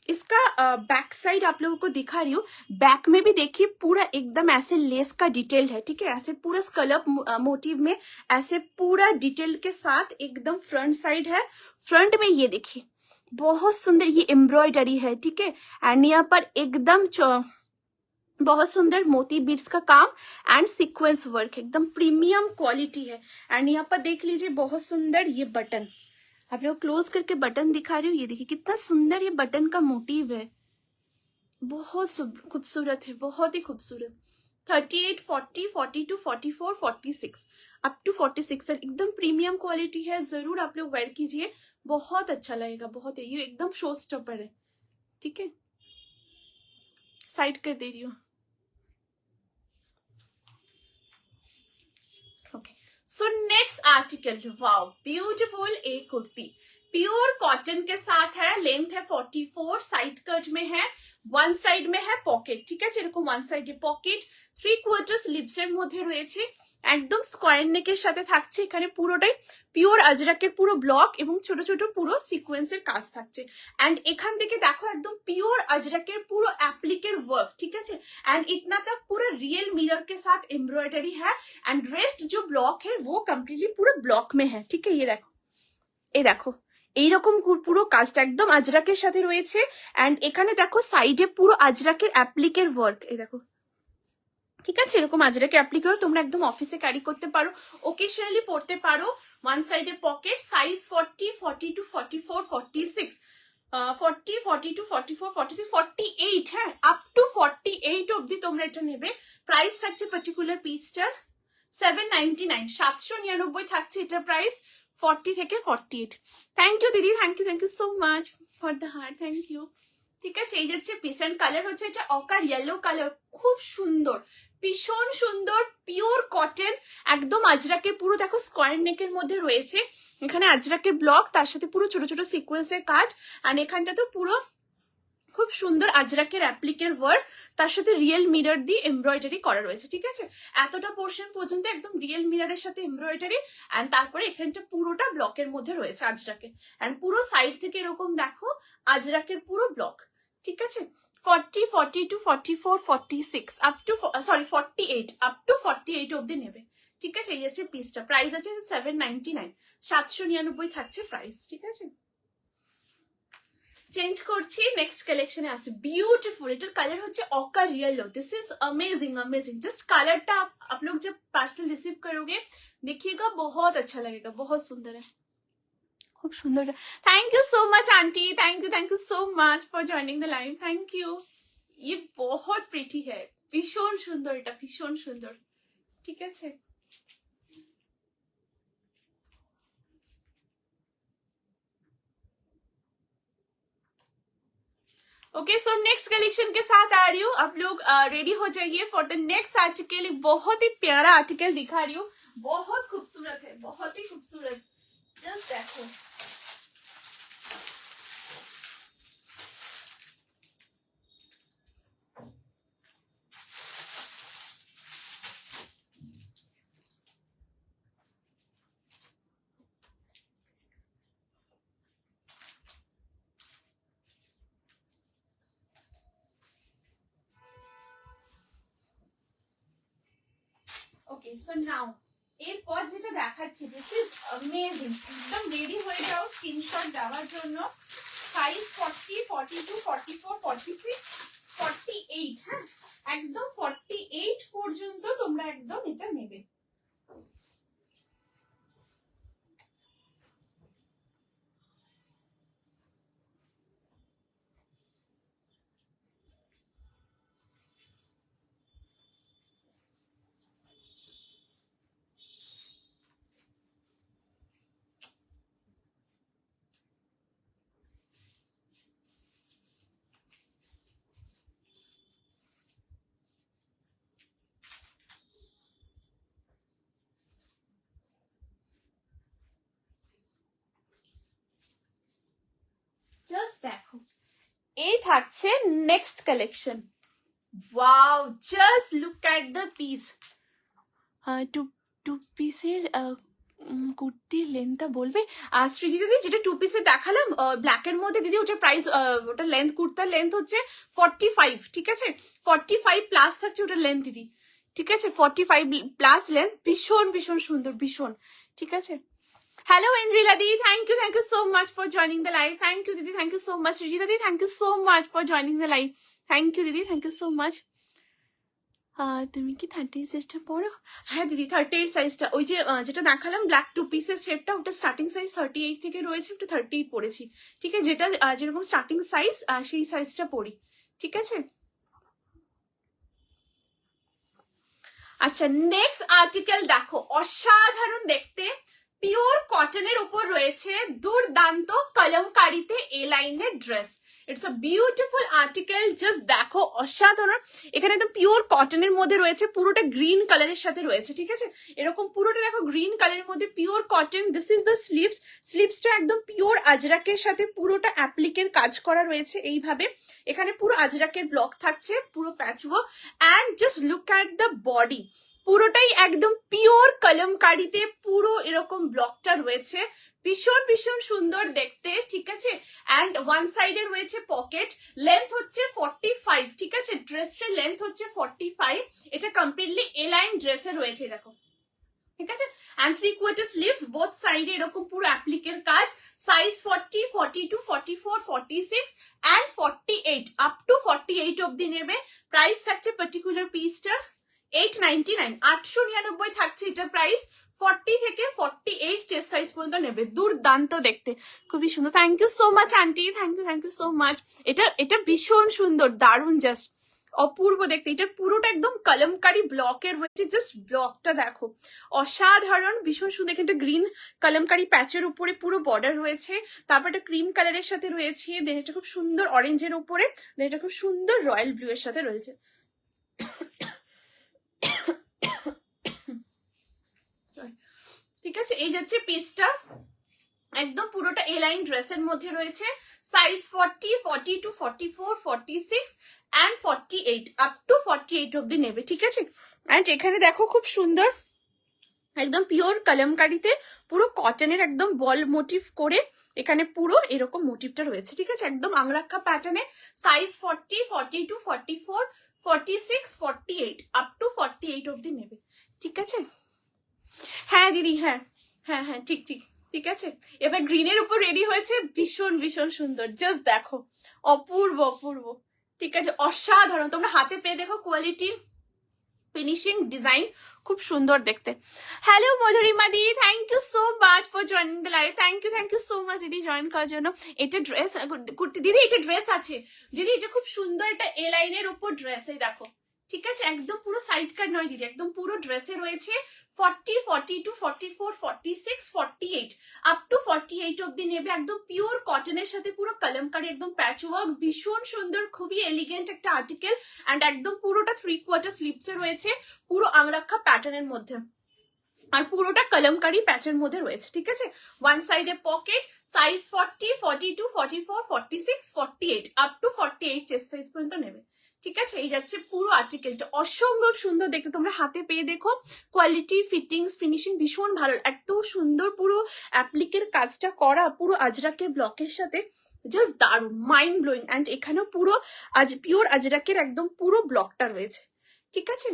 इसका बैक साइड आप लोगों को दिखा रही हूँ, बैक में भी देखिए पूरा एकदम ऐसे लेस का डिटेल है, ठीक है? ऐसे पूरा स्कलप मोटिव में ऐसे पूरा डिटेल के साथ एकदम फ्रंट साइड है, फ्रंट में ये देखिए बहुत सुंदर ये एम्ब्रॉयडरी है, ठीक है? एंड यहाँ पर एकदम बहुत सुंदर मोती बीड्स का काम एंड सीक्वेंस वर्क, एकदम प्रीमियम क्वालिटी है। एंड यहाँ पर देख लीजिए बहुत सुंदर ये बटन, आप लोग क्लोज करके बटन दिखा रही हूँ, ये देखिए कितना सुंदर ये बटन का मोटिव है, बहुत खूबसूरत है, बहुत ही खूबसूरत। 38, 40, 42, 44, 46 अप टू 46 एकदम प्रीमियम क्वालिटी है, जरूर आप लोग वेयर कीजिए, बहुत अच्छा लगेगा, बहुत, ये एकदम शो स्टॉपर है, ठीक है? साइड कर दे रही हूँ। Okay so next article, wow beautiful एक कुर्ती, प्योर कॉटन के साथ है, लेंथ है 44, साइड कट में है, वन साइड में है पॉकेट, ठीक है? যেরকম ওয়ান সাইডে পকেট, 3/4 স্লিভসের মধ্যে রয়েছে, একদম স্কয়ার নেকের সাথে থাকছে, এখানে পুরোটাই পিওর আজরাকের পুরো ব্লক এবং ছোট ছোট পুরো সিকোয়েন্সের কাজ থাকছে। এন্ড এখান থেকে দেখো একদম পিওর আজরাকের পুরো অ্যাপ্লিকের ওয়ার্ক, ঠিক আছে? एंड इतना तक पूरा रियल मिरर के साथ एम्ब्रॉयडरी है एंड रेस्ट जो ब्लॉक है वो कम्प्लीटली पूरा ब्लॉक में है, ठीक है? ये देखो, ये देखो এইরকম পুরো কাজটা একদম আজরাকের সাথে রয়েছে এন্ড এখানে দেখো সাইডে পুরো আজরাকের অ্যাপ্লিকের ওয়ার্ক, এই দেখো ঠিক আছে, এরকম আজরাকে অ্যাপ্লিকেও তোমরা একদম অফিসে ক্যারি করতে পারো, ওকেশনালি পড়তে পারো। ওয়ান সাইডে পকেট, সাইজ 40, 42, 44, 46, 40, 42, 44, 46, 48, হ্যাঁ আপ টু 48 অব্দি তোমরা এটা নেবে। প্রাইস থাকছে পার্টিকুলার পিসটার 799, 799 থাকছে এটা প্রাইস, 40 থেকে 48। থ্যাংক ইউ দিদি, thank you so much for the heart, thank you. ঠিক আছে, এই যাচ্ছে পিস অ্যান্ড কালার হচ্ছে এটা অকার ইয়েলো কালার, খুব সুন্দর, ভীষণ সুন্দর, পিওর কটন, একদম আজরাকের পুরো দেখো স্কোয়ার নেকের মধ্যে রয়েছে, এখানে আজরাকের ব্লক, তার সাথে পুরো ছোট ছোট সিকোয়েন্সের কাজ, আর এখানটা তো পুরো খুব সুন্দর আজরাকের অ্যাপ্লিকের ওয়ার্ক, তার সাথে রিয়েল মিরর দিয়ে এমব্রয়ডারি করা রয়েছে। ঠিক আছে, এতটা পোর্শন পর্যন্ত একদম রিয়েল মিররের সাথে এমব্রয়ডারি, অ্যান্ড তারপরে এখানটা পুরোটা ব্লকের মধ্যে রয়েছে আজরাকে, অ্যান্ড পুরো সাইড থেকে এরকম দেখো আজরাকের পুরো ব্লক। ঠিক আছে, 40, 42, 44, 46 আপ টু 48 আপ টু 48 অব্দি নেবে। ঠিক আছে, এই হচ্ছে পিসটা, প্রাইস আছে 799, 799 থাকছে প্রাইস। ঠিক আছে, চেঞ্জ করছি, নেক্সট কালেকশনে আসছে, বিউটিফুল, এটার কালার হচ্ছে অকা रियलो, this is amazing amazing, just कलरটা आप लोग जब पार्सल रिसीव करोगे देखिएगा, बहुत अच्छा लगेगा, बहुत सुंदर है, खूब सुंदर है। Thank you so much aunty, thank you so much for joining the live, thank you. ये बहुत प्रिटी है, ভীষণ সুন্দর, এটা ভীষণ সুন্দর। ঠিক আছে, ओके सो नेक्स्ट कलेक्शन के साथ आ रही हूँ, आप लोग रेडी हो जाइए फॉर द नेक्स्ट आर्टिकल। बहुत ही प्यारा आर्टिकल दिखा रही हूँ, बहुत खूबसूरत है, बहुत ही खूबसूरत, जस्ट देखो। ওকে সো নাও এরপর যেটা দেখাচ্ছি, দিস ইজ অ্যামেজিং, একদম রেডি হয়ে যাও স্ক্রিনশট দেওয়ার জন্য। সাইজ 40, 42, 44, 46, 48, হ্যাঁ একদম 48 পর্যন্ত তোমরা একদম এটা নেবে। জাস্ট দেখো, এই থাকছে next collection. Wow, just look at the piece, two পিসের কুর্তির লেন্থটা বলবে সৃজি দিদি, যেটা টু পিসে দেখালাম ব্ল্যাকের মধ্যে দিদি, ওটা প্রাইস, ওটা লেন্থ, কুর্তার লেন্থ হচ্ছে 45। ঠিক আছে, 45 প্লাস থাকছে ওটার লেন্থ দিদি। ঠিক আছে, 45 প্লাস লেন্থ, ভীষণ ভীষণ সুন্দর, ভীষণ। ঠিক আছে, hello Indrila di, thank you so much for joining the live, thank you didi, thank you so much Srijita di, thank you so much for joining the live, thank you didi, thank you so much। তুমি কি 38 সাইজটা পরো? হ্যাঁ দিদি 38 সাইজটা, ওই যে যেটা দেখালাম ব্ল্যাক টু পিসের সেটটা, ওটা স্টার্টিং সাইজ 38 থেকে রয়েছে, ওটা 38 পড়েছি। ঠিক আছে, যেটা যেরকম স্টার্টিং সাইজ সেই সাইজটা পরি। ঠিক আছে, আচ্ছা নেক্সট আর্টিকেল দেখো, অসাধারণ দেখতে, পিওর কটনের উপর রয়েছে, দুর্দান্ত কলমকারিতে এ লাইনের dress. It's a beautiful article, just দেখো অসাধারণ। এখানে একদম পিওর কটনের মধ্যে রয়েছে, পুরোটা গ্রিন কালারের সাথে রয়েছে। ঠিক আছে, এরকম পুরোটা দেখো গ্রিন কালারের মধ্যে pure cotton. This is the sleeves, স্লিভসটা একদম পিওর আজরাকের সাথে পুরোটা অ্যাপ্লিকের কাজ করা রয়েছে এইভাবে। এখানে পুরো আজরাকের ব্লক থাকছে, পুরো patchwork, and just look at the body, পুরোটাই একদম পিওর কলমকারিতে পুরো এরকম ব্লকটা রয়েছে, ভীষণ ভীষণ সুন্দর দেখতে। ঠিক আছে, অ্যান্ড ওয়ান সাইডে রয়েছে পকেট, লেন্থ হচ্ছে 45। ঠিক আছে, ড্রেসটার লেন্থ হচ্ছে 45, এটা কমপ্লিটলি এ লাইন ড্রেসে রয়েছে দেখো। ঠিক আছে, অ্যান্ড 3/4 স্লিভস, বোথ সাইডে এরকম পুরো অ্যাপ্লিকের কাজ। সাইজ 40, 42, 44, 46 অ্যান্ড 48 আপ টু 48 অব্দি নেবে। প্রাইস থাকছে পার্টিকুলার পিসটার 899, 899 থাকছে এটা প্রাইস। 40 থেকে 48 চেস্ট সাইজ পর্যন্ত নেবে। দুর্দান্ত দেখতে, খুবই সুন্দর। Thank you so much aunty, thank you so much. এটা ভীষণ সুন্দর, দারুণ, জাস্ট অপূর্ব দেখতে। এটা পুরোটা একদম কলমকারি ব্লকের হয়েছে, জাস্ট ব্লকটা দেখো অসাধারণ, ভীষণ সুন্দর। এখানে গ্রিন কলমকারি প্যাচের উপরে পুরো বর্ডার রয়েছে, তারপর এটা ক্রিম কালারের সাথে রয়েছে, দেন এটা খুব সুন্দর অরেঞ্জের উপরে, দেন এটা খুব সুন্দর রয়্যাল ব্লু এর সাথে রয়েছে। ঠিক আছে, এই যাচ্ছে পিসটা, একদম পুরোটা এ লাইন ড্রেসের মধ্যে রয়েছে। সাইজ 40, 42, 44, 46 and 48, আপ টু 48 অব্দি নেবে। ঠিক আছে, এন্ড এখানে দেখো খুব সুন্দর একদম পিওর কলমকারিতে পুরো কটনের একদম বল মোটিভ করে এখানে পুরো এরকম মোটিভটা রয়েছে। ঠিক আছে, একদম আংরাক্ষা প্যাটার্নে। সাইজ 40, 42, 44, 46, 48, আপ টু 48 অব্দি নেবে। ঠিক আছে, হ্যাঁ দিদি, হ্যাঁ হ্যাঁ হ্যাঁ, ঠিক ঠিক ঠিক আছে। এবার গ্রিনের উপর রেডি হয়েছে, ভীষণ ভীষণ সুন্দর, জাস্ট দেখো অপূর্ব অপূর্ব। ঠিক আছে, অসাধারণ। তোমরা হাতে পেয়ে দেখো কোয়ালিটি, ফিনিশিং, ডিজাইন খুব সুন্দর দেখতে। হ্যালো মধুরিমা দি, thank you so much for joining the live. Thank you so much দিদি জয়েন করার জন্য। এটা ড্রেস কুর্তি দিদি, এটা ড্রেস আছে দিদি, এটা খুব সুন্দর, এটা এ লাইনের উপর ড্রেস, এই দেখো। ঠিক আছে, একদম পুরো সাইড কাট নয় দিদি, একদম পুরো ড্রেসে রয়েছে। 40, 42, 44, 46, 48, আপ টু 48 অব্দি নেবে। একদম পিওর কটনের সাথে পুরো কলমকারি, একদম প্যাচ ওয়ার্ক, ভীষণ সুন্দর, খুবই এলিগেন্ট একটা আর্টিকেল। অ্যান্ড একদম পুরোটা 3/4 স্লিভসে রয়েছে, পুরো আংরাক্ষা প্যাটার্নের মধ্যে, আর পুরোটা কলমকারি প্যাচের মধ্যে রয়েছে। ঠিক আছে, ওয়ান সাইডে pocket. Size 40, 42, 44, 46, 48, up to 48 chest size পর্যন্ত নেবে। ঠিক আছে, এই যাচ্ছে পুরো আর্টিকেলটা, অসম্ভব সুন্দর দেখতে। তোমরা হাতে পেয়ে দেখো, কোয়ালিটি, ফিটিংস, ফিনিশিং ভীষণ ভালো, এত সুন্দর পুরো অ্যাপ্লিকের কাজটা করা, পুরো আজরাকের ব্লকের সাথে, জাস্ট দারুণ, মাইন্ড ব্লোয়িং। অ্যান্ড এখানেও পুরো পিওর আজরাকের একদম পুরো ব্লকটা রয়েছে। ঠিক আছে,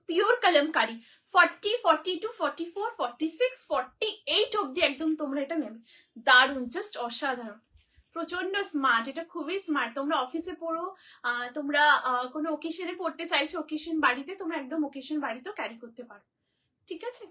পিওর কলমকারি। 40, 42, 44, 46, 48 অব্দি একদম তোমরা এটা নেবে। দারুণ, জাস্ট অসাধারণ, প্রচন্ড স্মার্ট, এটা খুবই স্মার্ট। তোমরা অফিসে পড়ো, তোমরা কোনো ওকেশনে পড়তে চাইছো, ওকেশন বাড়িতে, তোমরা একদম ওকেশন বাড়িতেও ক্যারি করতে পারো। ঠিক আছে,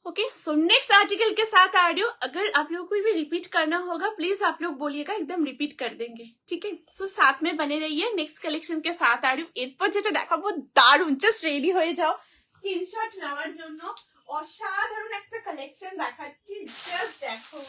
ओके। सो नेक्स्ट आर्टिकल के साथ आ रही हो। अगर आप लोग को भी रिपीट करना होगा प्लीज आप लोग बोलिएगा, एकदम रिपीट कर देंगे। ठीक है, सो साथ में बने रहिए। नेक्स्ट कलेक्शन के साथ आ रही हूँ। এরপর যেটা দেখাবো দারুণ, জাস্ট রেডি হয়ে যাও স্ক্রিনশট নেওয়ার জন্য। অসাধারণ একটা কালেকশন দেখাচ্ছি, জাস্ট দেখো।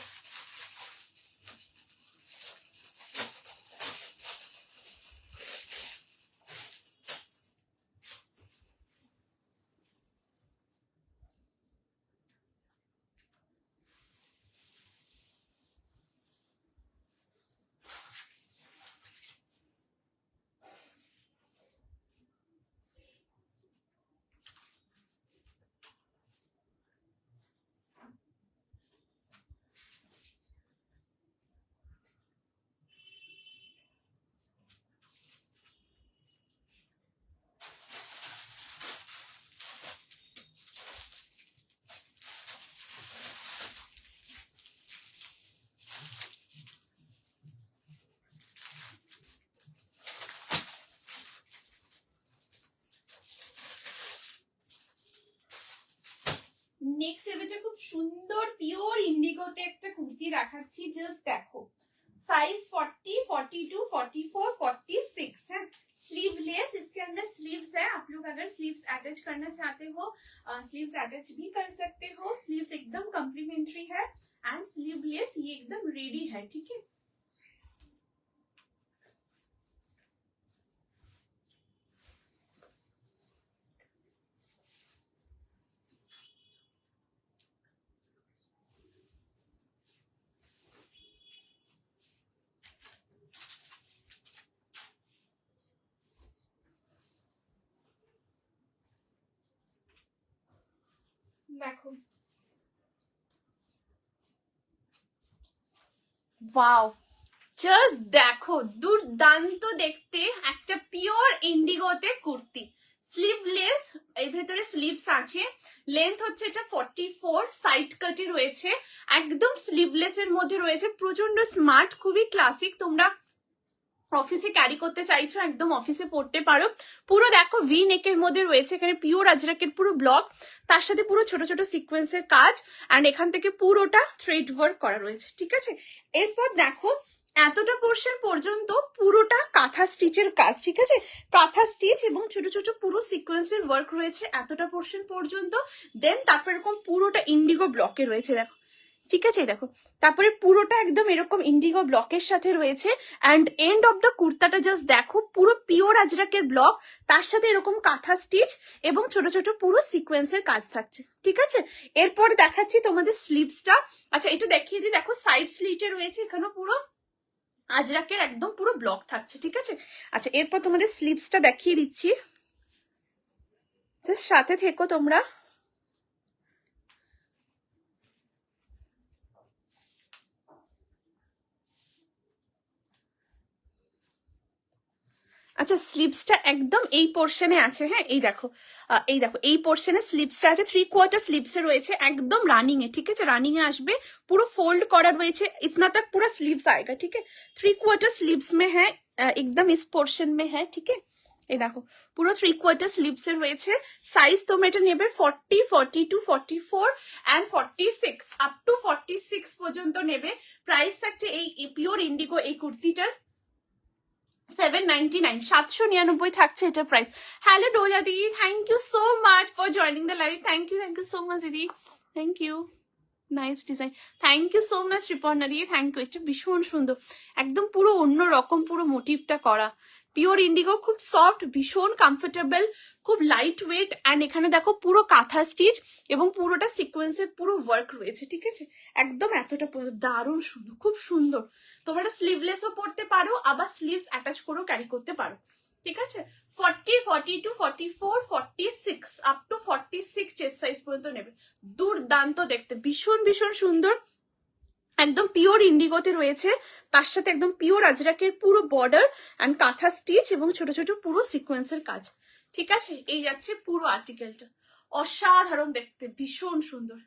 নেক্সট এবারে খুব সুন্দর পিওর ইন্ডিগোতে একটা কুর্তি দেখাচ্ছি, জাস্ট দেখো। साइज 40, 42, 44, 46 है। स्लीवलेस, इसके अंदर स्लीव्स है। आप लोग अगर स्लीव्स अटैच करना चाहते हो स्लीव्स अटैच भी कर सकते हो। स्लीव्स एकदम कम्प्लीमेंट्री है एंड स्लीवलेस ये एकदम रेडी है। ठीक है, দেখো ওয়াও, জাস্ট দেখো দুর্দান্ত দেখতে একটা পিওর ইন্ডিগোতে কুর্তি। স্লিভলেস, এর ভেতরে স্লিভস আছে, লেন্থ হচ্ছে এটা 44, সাইড কাটে রয়েছে, একদম স্লিভলেস এর মধ্যে রয়েছে, প্রচন্ড স্মার্ট, খুবই ক্লাসিক। তোমরা অফিসে ক্যারি করতে চাইছো, একদম অফিসে পড়তে পারো। পুরো দেখো ভি নেকের মধ্যে রয়েছে, এখানে পিওর আজরাকের পুরো ব্লক, তার সাথে পুরো ছোট ছোট সিকোয়েন্সের কাজ, অ্যান্ড এখান থেকে পুরোটা থ্রেড ওয়ার্ক করা রয়েছে, ঠিক আছে। এরপর দেখো এতটা পোর্শন পর্যন্ত পুরোটা কাঁথা স্টিচের কাজ, ঠিক আছে, কাঁথা স্টিচ এবং ছোট ছোট পুরো সিকোয়েন্সের ওয়ার্ক রয়েছে এতটা পোর্শন পর্যন্ত। দেন তারপর এরকম পুরোটা ইন্ডিগো ব্লকে রয়েছে, দেখো, ঠিক আছে, দেখো তারপরে পুরোটা একদম এরকম ইন্ডিগো ব্লকের সাথে রয়েছে। অ্যান্ড এন্ড অফ দ্য কুর্তাটা জাস্ট দেখো, পুরো পিওর আজরাকের ব্লক, তার সাথে এরকম কাঁথা স্টিচ এবং ছোট ছোট পুরো সিকোয়েন্সের কাজ থাকছে, ঠিক আছে। এরপর দেখাচ্ছি তোমাদের স্লিভসটা। আচ্ছা এটা দেখিয়ে দিই, দেখো সাইড স্লিটে রয়েছে, এখানে পুরো আজরাকের একদম পুরো ব্লক থাকছে, ঠিক আছে। আচ্ছা এরপর তোমাদের স্লিভসটা দেখিয়ে দিচ্ছি, জাস্ট সাথে থেকো তোমরা। আচ্ছা স্লিভসটা একদম এই পোর্শনে আছে, হ্যাঁ এই দেখো, এই দেখো এই পোর্শনে স্লিভসটা আছে, 3/4 স্লিভসে রয়েছে, একদম রানিং এ, ঠিক আছে, রানিং এ আসবে, পুরো ফোল্ড করা রয়েছে, इतना तक पूरा स्लीव्स आएगा, ठीक है। 3/4 स्लीव्स में है, एकदम इस पोर्शन में है, ठीक है। এই দেখো পুরো 3/4 স্লিভস এর রয়েছে। সাইজ তোমরা এটা নেবে 40, 42, 44 এন্ড 46, আপ টু 46 পর্যন্ত নেবে। প্রাইস থাকছে এই পিওর ইন্ডিগো এই কুর্তিটার 799, 799 থাকছে এটা প্রাইস। হ্যালো ডোলা দিদি, thank you so much for joining the live, thank you so much দিদি, thank you, nice design, thank you so much Riparna দিদি, থ্যাংক ইউ। এটা ভীষণ সুন্দর, একদম পুরো অন্য রকম পুরো মোটিভটা করা, পিওর ইন্ডিগো, খুব সফট, ভীষণ কমফোর্টেবল, খুব লাইট ওয়েট। অ্যান্ড এখানে দেখো পুরো কাঁথা স্টিচ এবং পুরোটা সিকোয়েন্সের পুরো ওয়ার্ক রয়েছে, ঠিক আছে, একদম এতটা দারুণ সুন্দর, খুব সুন্দর। তোমরা স্লিভলেসও পরতে পারো, আবার স্লিভস অ্যাটাচ করেও ক্যারি করতে পারো, ঠিক আছে। 40, 42, 44, 46 আপ টু 46 চেস্ট সাইজ পর্যন্ত নেবে। দুর্দান্ত দেখতে, ভীষণ ভীষণ সুন্দর, একদম পিওর ইন্ডিগোতে রয়েছে, তার সাথে একদম পিওর আজরাকের পুরো বর্ডার অ্যান্ড কাঁথা স্টিচ এবং ছোট ছোট পুরো সিকোয়েন্সের কাজ, ঠিক আছে। এই যাচ্ছে পুরো আর্টিকেলটা, অসাধারণ দেখতে, ভীষণ সুন্দর,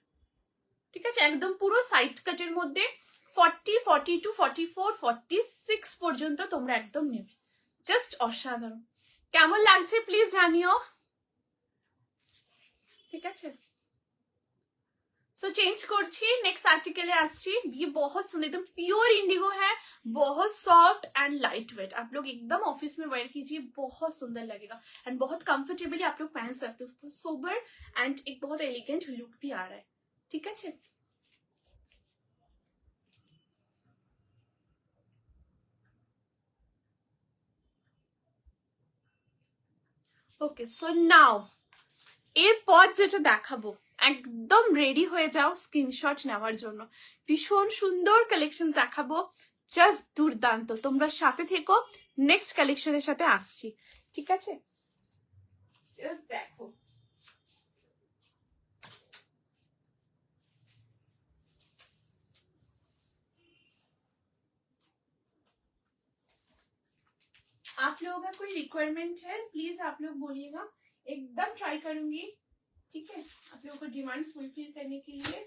ঠিক আছে, একদম পুরো সাইড কাটের মধ্যে 40, 42, 44, 46 পর্যন্ত তোমরা একদম নেবে, জাস্ট অসাধারণ। কেমন লাগছে প্লিজ জানিও, ঠিক আছে। सो चेंज करছি, नेक्स्ट आर्टिकल है আসছি। ये बहुत सुंदर, एकदम प्योर इंडिगो है, बहुत सॉफ्ट एंड लाइट वेट। आप लोग एकदम ऑफिस में वेयर कीजिए, बहुत सुंदर लगेगा एंड बहुत कंफर्टेबली आप लोग पहन सकते हो, सोबर एंड एक बहुत एलिगेंट लुक भी आ रहा है, ठीक है। ওকে সো নাও এরপর যেটা দেখাবো, একদম রেডি হয়ে যাও স্ক্রিনশট নেওয়ার জন্য, ভীষণ সুন্দর কালেকশন দেখাবো, জাস্ট দুর্দান্ত। তোমরা সাথে থেকো, নেক্সট কালেকশনের সাথে আসছি, ঠিক আছে, জাস্ট দেখো। आप लोगों का कोई रिक्वायरमेंट है प्लीज आप लोग बोलिएगा, एकदम ट्राई करूंगी, ठीक है, आप लोगों को डिमांड फुलफिल करने के लिए।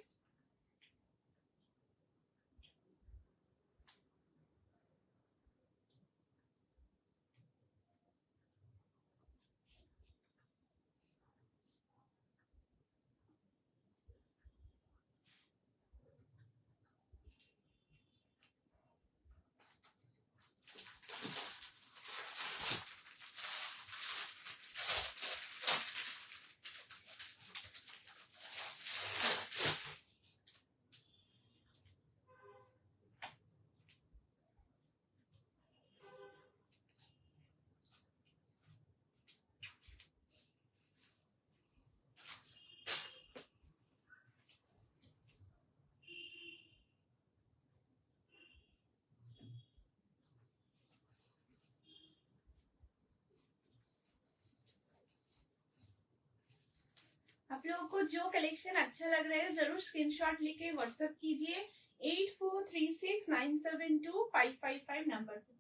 आप लोगों को जो कलेक्शन अच्छा लग रहा है जरूर स्क्रीनशॉट लेके व्हाट्सएप कीजिए 8436972555 नंबर पे,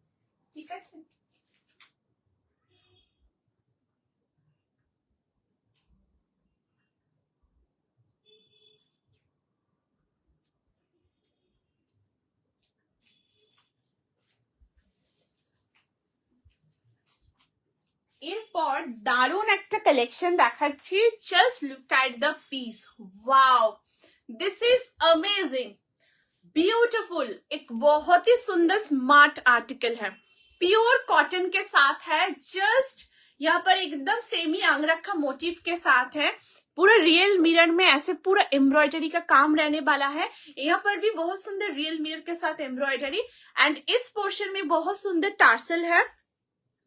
ठीक है। পর দারুণ একটা কালেকশন দেখাচ্ছি। Just look at the piece, wow this is amazing, beautiful. एक बहुत ही सुंदर स्मार्ट आर्टिकल है, प्योर कॉटन के साथ है। जस्ट यहाँ पर एकदम सेमी अंगरखा मोटिव के साथ है। पूरा रियल मिरर में ऐसे पूरा एम्ब्रॉयडरी का काम रहने वाला है। यहाँ पर भी बहुत सुंदर रियल मिरर के साथ एम्ब्रॉयडरी, एंड इस पोर्शन में बहुत सुंदर टार्सल है।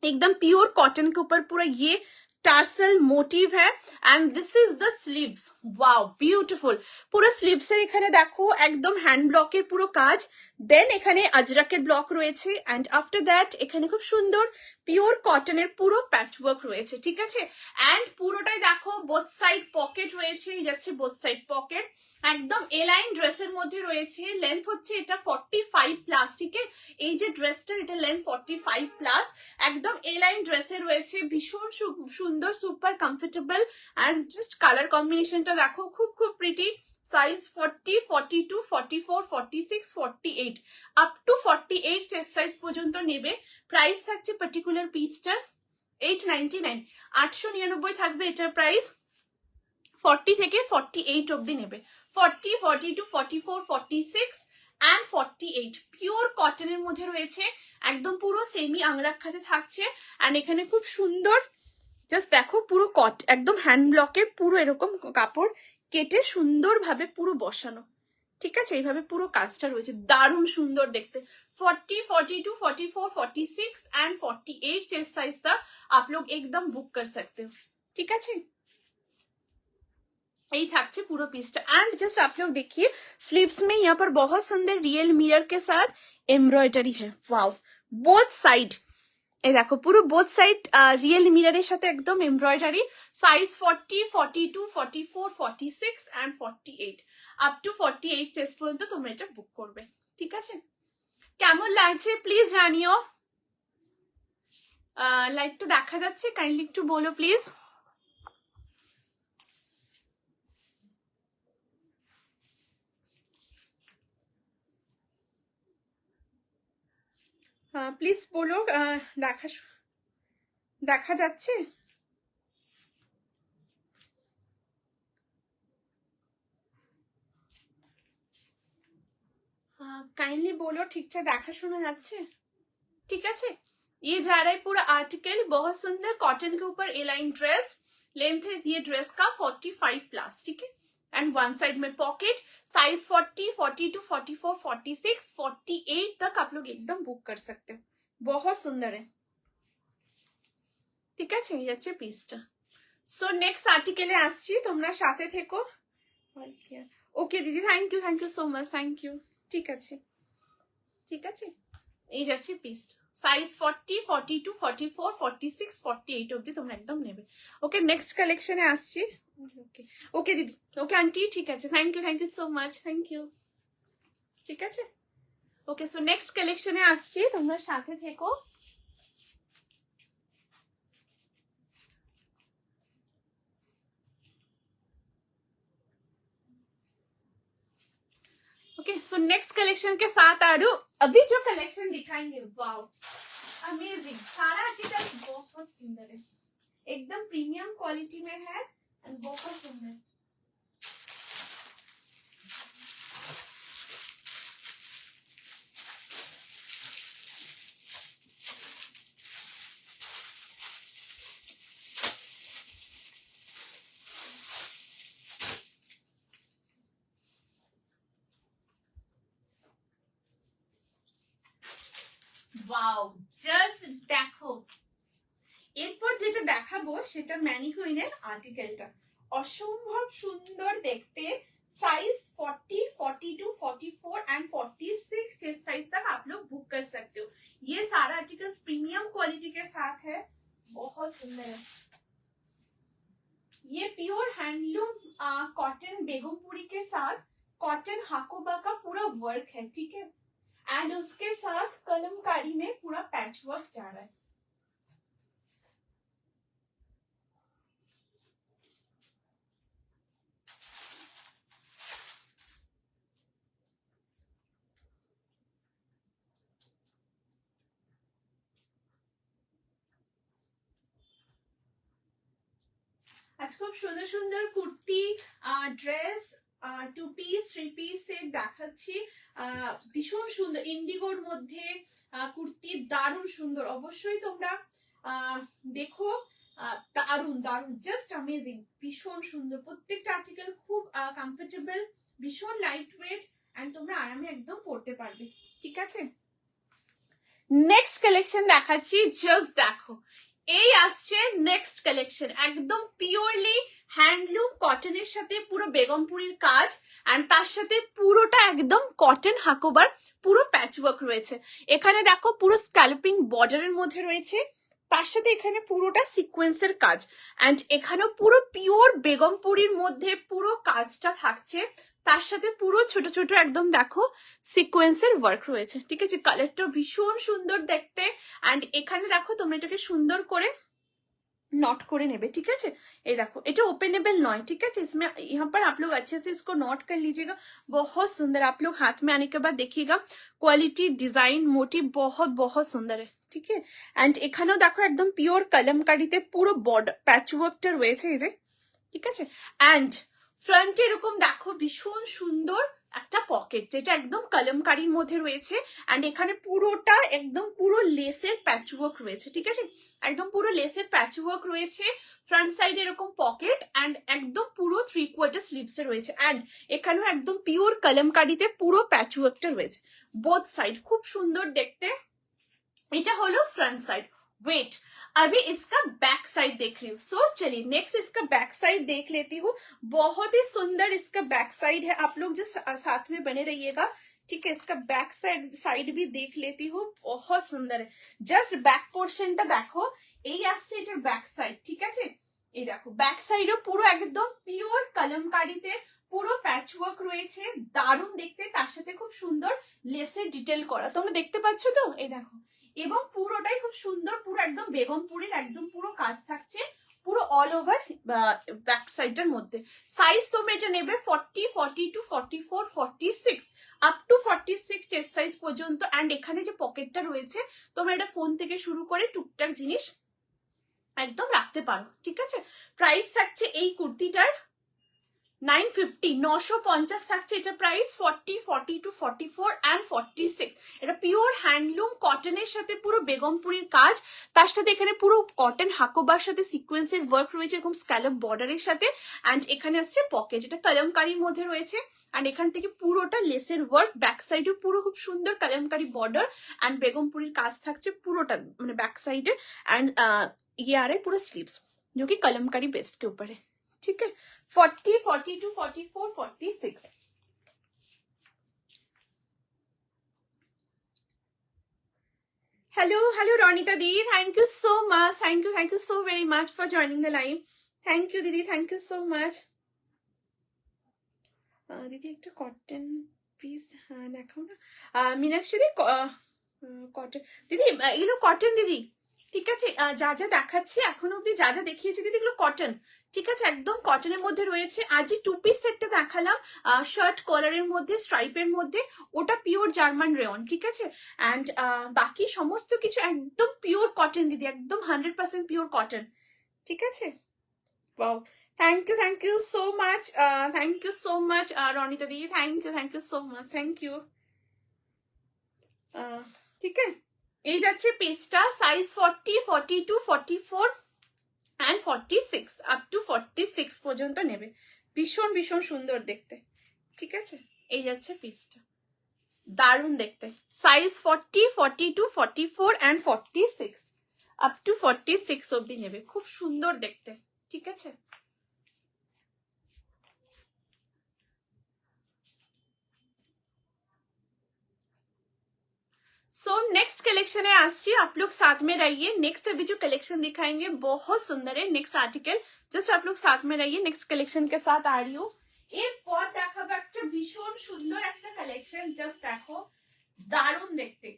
एकदम प्योर कॉटन के ऊपर पूरा ये टार्सल मोटिव है। And this is the sleeves, wow beautiful. पूरा स्लीव्स এর এখানে দেখো একদম হ্যান্ড ব্লকের পুরো কাজ, দেন এখানে আজরাকের ব্লক রয়েছে, এন্ড আফটার দ্যাট এখানে খুব সুন্দর পিওর কটনের পুরো প্যাচওয়ার্ক রয়েছে, ঠিক আছে। এন্ড পুরোটাই দেখো বোথ সাইড পকেট রয়েছে, এই যাচ্ছে বোথ সাইড পকেট। একদম এলাইন ড্রেসের মধ্যে রয়েছে। লেন্থ হচ্ছে এটা 45 প্লাস, ঠিক আছে। এই যে ড্রেসটার এটা লেন্থ 45 প্লাস, একদম এলাইন ড্রেসে রয়েছে। ভীষণ সুন্দর, super comfortable, and just colour কম্বিনেশনটা দেখো, খুব খুব pretty. Size 40, 42, 44, 46, 48 up to 48 chest size পর্যন্ত নেবে। প্রাইস থাকছে পার্টিকুলার পিসটার 899, 899 থাকবে এটার প্রাইস। 40 থেকে 48 অবধি নেবে, 40, 42, 44, 46 এন্ড 48 পিওর কটনের মধ্যে রয়েছে। একদম পুরো সেমি আংরাক্ষাতে থাকছে, এন্ড এখানে খুব সুন্দর জাস্ট দেখো পুরো একদম হ্যান্ড ব্লকে পুরো এরকম কাপড় কেটে সুন্দরভাবে পুরো বসানো, ঠিক আছে। এইভাবে পুরো কাজটা রয়েছে, দারুণ সুন্দর দেখতে। 40, 42, 44, 46 एंड 48 चेस्ट साइज तक आप लोग एकदम बुक कर सकते हो, ठीक है। यही থাকছে পুরো পিসটা। एंड जस्ट आप लोग देखिए स्लीव्स में यहाँ पर बहुत सुंदर रियल मिरर के साथ एम्ब्रॉयडरी है, वाओ। बोथ साइड এই দেখো পুরো বোথ সাইড রিয়েল মিররের সাথে একদম embroidery. Size 40, 42, 44, 46 and 48 up to 48 chest পর্যন্ত তোমরা এটা বুক করবে, ঠিক আছে। কেমন লাগছে প্লিজ জানিও। লাইকটা দেখা যাচ্ছে, কাইন্ডলি একটু বলো প্লিজ। প্লিজ বলো দেখা যাচ্ছে। काइंडली बोलो ঠিকঠাক দেখা শোনা যাচ্ছে, ठीक है। ये जा रहा है पूरा आर्टिकल, बहुत सुंदर कॉटन के ऊपर एलाइन ड्रेस। लेंथ है ये ड्रेस का 45 प्लस, ठीक है। एंड वन साइड में पॉकेट। साइज 40, 42, 44, 46, 48 तक आप लोग एकदम बुक कर सकते हो। बहुत सुंदर है, ঠিক আছে। এই যাচ্ছে পিসটা। সো নেক্সট আর্টিকেলে আসছি, তোমরা সাথে থেকো। ওকে দিদি, thank you so much, thank you, ঠিক আছে ঠিক আছে। এই যাচ্ছে পিসটা। সাইজ 40, 42, 44, 46, 48 অবধি তোমরা একদম নেবে। ওকে নেক্সট কালেকশনে আসছি। ওকে ওকে দিদি, ওকে আন্টি, ঠিক আছে। Thank you so much, thank you, ঠিক আছে। ওকে সো নেক্সট কালেকশনে আসছি, তোমরা সাথে থেকো। ओके सो नेक्स्ट कलेक्शन के साथ आ रही हूँ। अभी जो कलेक्शन दिखाएंगे, वाओ अमेजिंग। सारा आर्टिकल बहुत सुंदर है, एकदम प्रीमियम क्वालिटी में है एंड बहुत सुंदर। वाओ জাস্ট দেখো, এরপর যেটা দেখাবো সেটা ম্যানিকুইনের আর্টিকেলটা অসম্ভব সুন্দর দেখতে। साइज 40, 42, 44 एंड 46 चेस्ट साइज तक आप लोग बुक कर सकते हो। ये सारा आर्टिकल्स प्रीमियम क्वालिटी के साथ है, बहुत सुंदर है। ये प्योर हैंडलूम कॉटन बेगमपुरी के साथ कॉटन हाकोबा का पूरा वर्क है, ठीक है। एंड उसके साथ कलमकारी में पूरा पैच वर्क जा रहा है। আজ খুব সুন্দর সুন্দর kurti, dress, 2 piece 3 piece set দেখাচ্ছি। ভীষণ সুন্দর ইন্ডিগোর মধ্যে কুর্তি, দারুণ সুন্দর। অবশ্যই তোমরা দেখো, দারুণ দারুণ, জাস্ট অ্যামেজিং, ভীষণ সুন্দর। প্রত্যেকটা আর্টিকেল খুব কমফোর্টেবল, ভীষণ লাইট ওয়েট, এন্ড তোমরা আরামে একদম পরতে পারবে। ঠিক আছে, নেক্সট কালেকশন দেখাচ্ছি, জাস্ট দেখো। এই আসছে নেক্সট কালেকশন, একদম পিওরলি হ্যান্ডলুম কটনের সাথে পুরো বেগমপুরীর কাজ, এন্ড তার সাথে পুরোটা একদম কটন হাকোবার, পুরো প্যাচওয়ার্ক রয়েছে। এখানে দেখো পুরো স্ক্যালপিং বর্ডারের মধ্যে রয়েছে, তার সাথে এখানে পুরোটা সিকোয়েন্সের কাজ, এন্ড এখানেও পুরো পিওর বেগমপুরীর মধ্যে পুরো কাজটা থাকছে। তার সাথে পুরো ছোট ছোট একদম দেখো সিকোয়েন্সের ওয়ার্ক রয়েছে। ঠিক আছে, কালারটা ভীষণ সুন্দর দেখতে, এন্ড এখানে দেখো তোমরা এটাকে সুন্দর করে नॉट করে নেবে। ঠিক আছে, এই দেখো এটা ओपनेबल नॉय। ठीक है, इसमें यहाँ पर आप लोग अच्छे से इसको नॉट कर लीजिएगा। बहुत सुंदर, आप लोग हाथ में आने के बाद देखिएगा, क्वालिटी डिजाइन मोटिव बहुत बहुत सुंदर है। ঠিক আছে, এন্ড এখানেও দেখো একদম পিওর কলমকারীতে পুরো বর্ডার প্যাচওয়ার্কটা রয়েছে এই যে। ঠিক আছে, এন্ড ফ্রন্টে এরকম দেখো ভীষণ সুন্দর একটা পকেট, যেটা একদম কলমকারীর মধ্যে রয়েছে, এন্ড এখানে পুরোটা একদম পুরো লেসের প্যাচওয়ার্ক রয়েছে। ঠিক আছে, একদম পুরো লেসের প্যাচওয়ার্ক রয়েছে, ফ্রন্ট সাইডে এরকম পকেট, এন্ড একদম পুরো 3/4 স্লিভস এ রয়েছে, এন্ড এখানেও একদম পিওর কলমকারীতে পুরো প্যাচওয়ার্কটা রয়েছে বোথ সাইড, খুব সুন্দর দেখতে। এটা হলো फ्रंट साइड। वेट, अभी इसका बैक साइड देख रही हूँ। सो चलिए नेक्स्ट इसका बैक साइड देख लेती हूँ। बहुत ही सुंदर इसका बैक साइड है, आप लोग जो साथ में बने रहिएगा। ठीक है, इसका बैक साइड भी देख लेती हूँ, बहुत सुंदर है। जस्ट बैक पोर्शनটা দেখো, এই আসছে এটার ব্যাক সাইড। ঠিক আছে, এই দেখো ব্যাক সাইডও পুরো একদম পিওর কলমকারীতে পুরো প্যাচওয়ার্ক রয়েছে, দারুণ দেখতে, তার সাথে খুব সুন্দর লেসের ডিটেল করা, তোমরা দেখতে পাচ্ছ তো, এই দেখো। এবং পুরোটাই খুব সুন্দর, পুরো একদম বেগমপুরীর একদম পুরো কাজ থাকছে পুরো অল ওভার ব্যাক সাইডের মধ্যে। সাইজ তোমরা এটা নেবে 40, 42, 44, 46 আপ টু 46 চেস্ট সাইজ পর্যন্ত। এন্ড এখানে যে পকেটটা রয়েছে, তোমরা এটা ফোন থেকে শুরু করে টুকটাক জিনিস একদম রাখতে পারো। ঠিক আছে, প্রাইস থাকছে এই কুর্তিটার 950, 950 থাকছে এটা প্রাইস। 40, 42, 44 এন্ড 46, এটা পিওর হ্যান্ডলুম কটনের সাথে পুরো বেগমপুরীর কাজ, তার সাথে এখানে পুরো কটন হাকোবার সাথে সিকোয়েন্সের ওয়ার্ক রয়েছে এরকম স্ক্যালপ বর্ডারের সাথে, এন্ড এখানে আসছে পকেট, এটা কলমকারীর মধ্যে রয়েছে, এন্ড এখান থেকে পুরোটা লেসের ওয়ার্ক, ব্যাক সাইডে পুরো খুব সুন্দর কলমকারী বর্ডার, এন্ড বেগমপুরীর কাজ থাকছে পুরোটা মানে बैक साइड है, एंड ये आ रहा है पूरा स्लीव्स जो कि कलमकारी बेस्ट के ऊपर है। ठीक है, 40, 42, 44, 46। Hello hello Ronita the, thank you so much, thank you so very much for joining the live. Thank you दीदी, थैंक यू सो मच। दीदी एक कटन পিস দেখাও না, মীনাক্ষী দি কটন দিদি, এগুলো কটন দিদি। ঠিক আছে, যা যা দেখাচ্ছি এখন অব্দি যা যা দেখিয়েছি দিদি এগুলো কটন। ঠিক আছে, একদম কটনের মধ্যে রয়েছে। আজ যে 2 পিস সেটটা দেখালাম শার্ট কলারের মধ্যে স্ট্রাইপের মধ্যে, ওটা পিওর জার্মান রেয়ন। ঠিক আছে, এন্ড বাকি সমস্ত কিছু একদম পিওর কটন দিদি, একদম 100% পিওর কটন। ঠিক আছে, wow, thank you so much, thank you so much Ronita the, thank you so much, thank you. ठीक है, এই যাচ্ছে পিসটা, সাইজ 40, 42, 44 এন্ড 46 আপ টু 46 পর্যন্ত নেবে, ভীষণ ভীষণ সুন্দর দেখতে। ঠিক আছে, এই যাচ্ছে পিসটা, দারুণ দেখতে। সাইজ 40, 42, 44 এন্ড 46 আপ টু 46 অবধি নেবে, খুব সুন্দর দেখতে। ঠিক আছে, सो नेक्स्ट कलेक्शन है आशी, आप लोग साथ में रहिए। नेक्स्ट अभी जो कलेक्शन दिखाएंगे बहुत सुंदर है, नेक्स्ट आर्टिकल, जस्ट आप लोग साथ में रहिए। नेक्स्ट कलेक्शन के साथ आ रही हूँ। এরপর দেখাবো একটা ভীষণ সুন্দর একটা কালেকশন, জাস্ট দেখো, দারুণ দেখতে।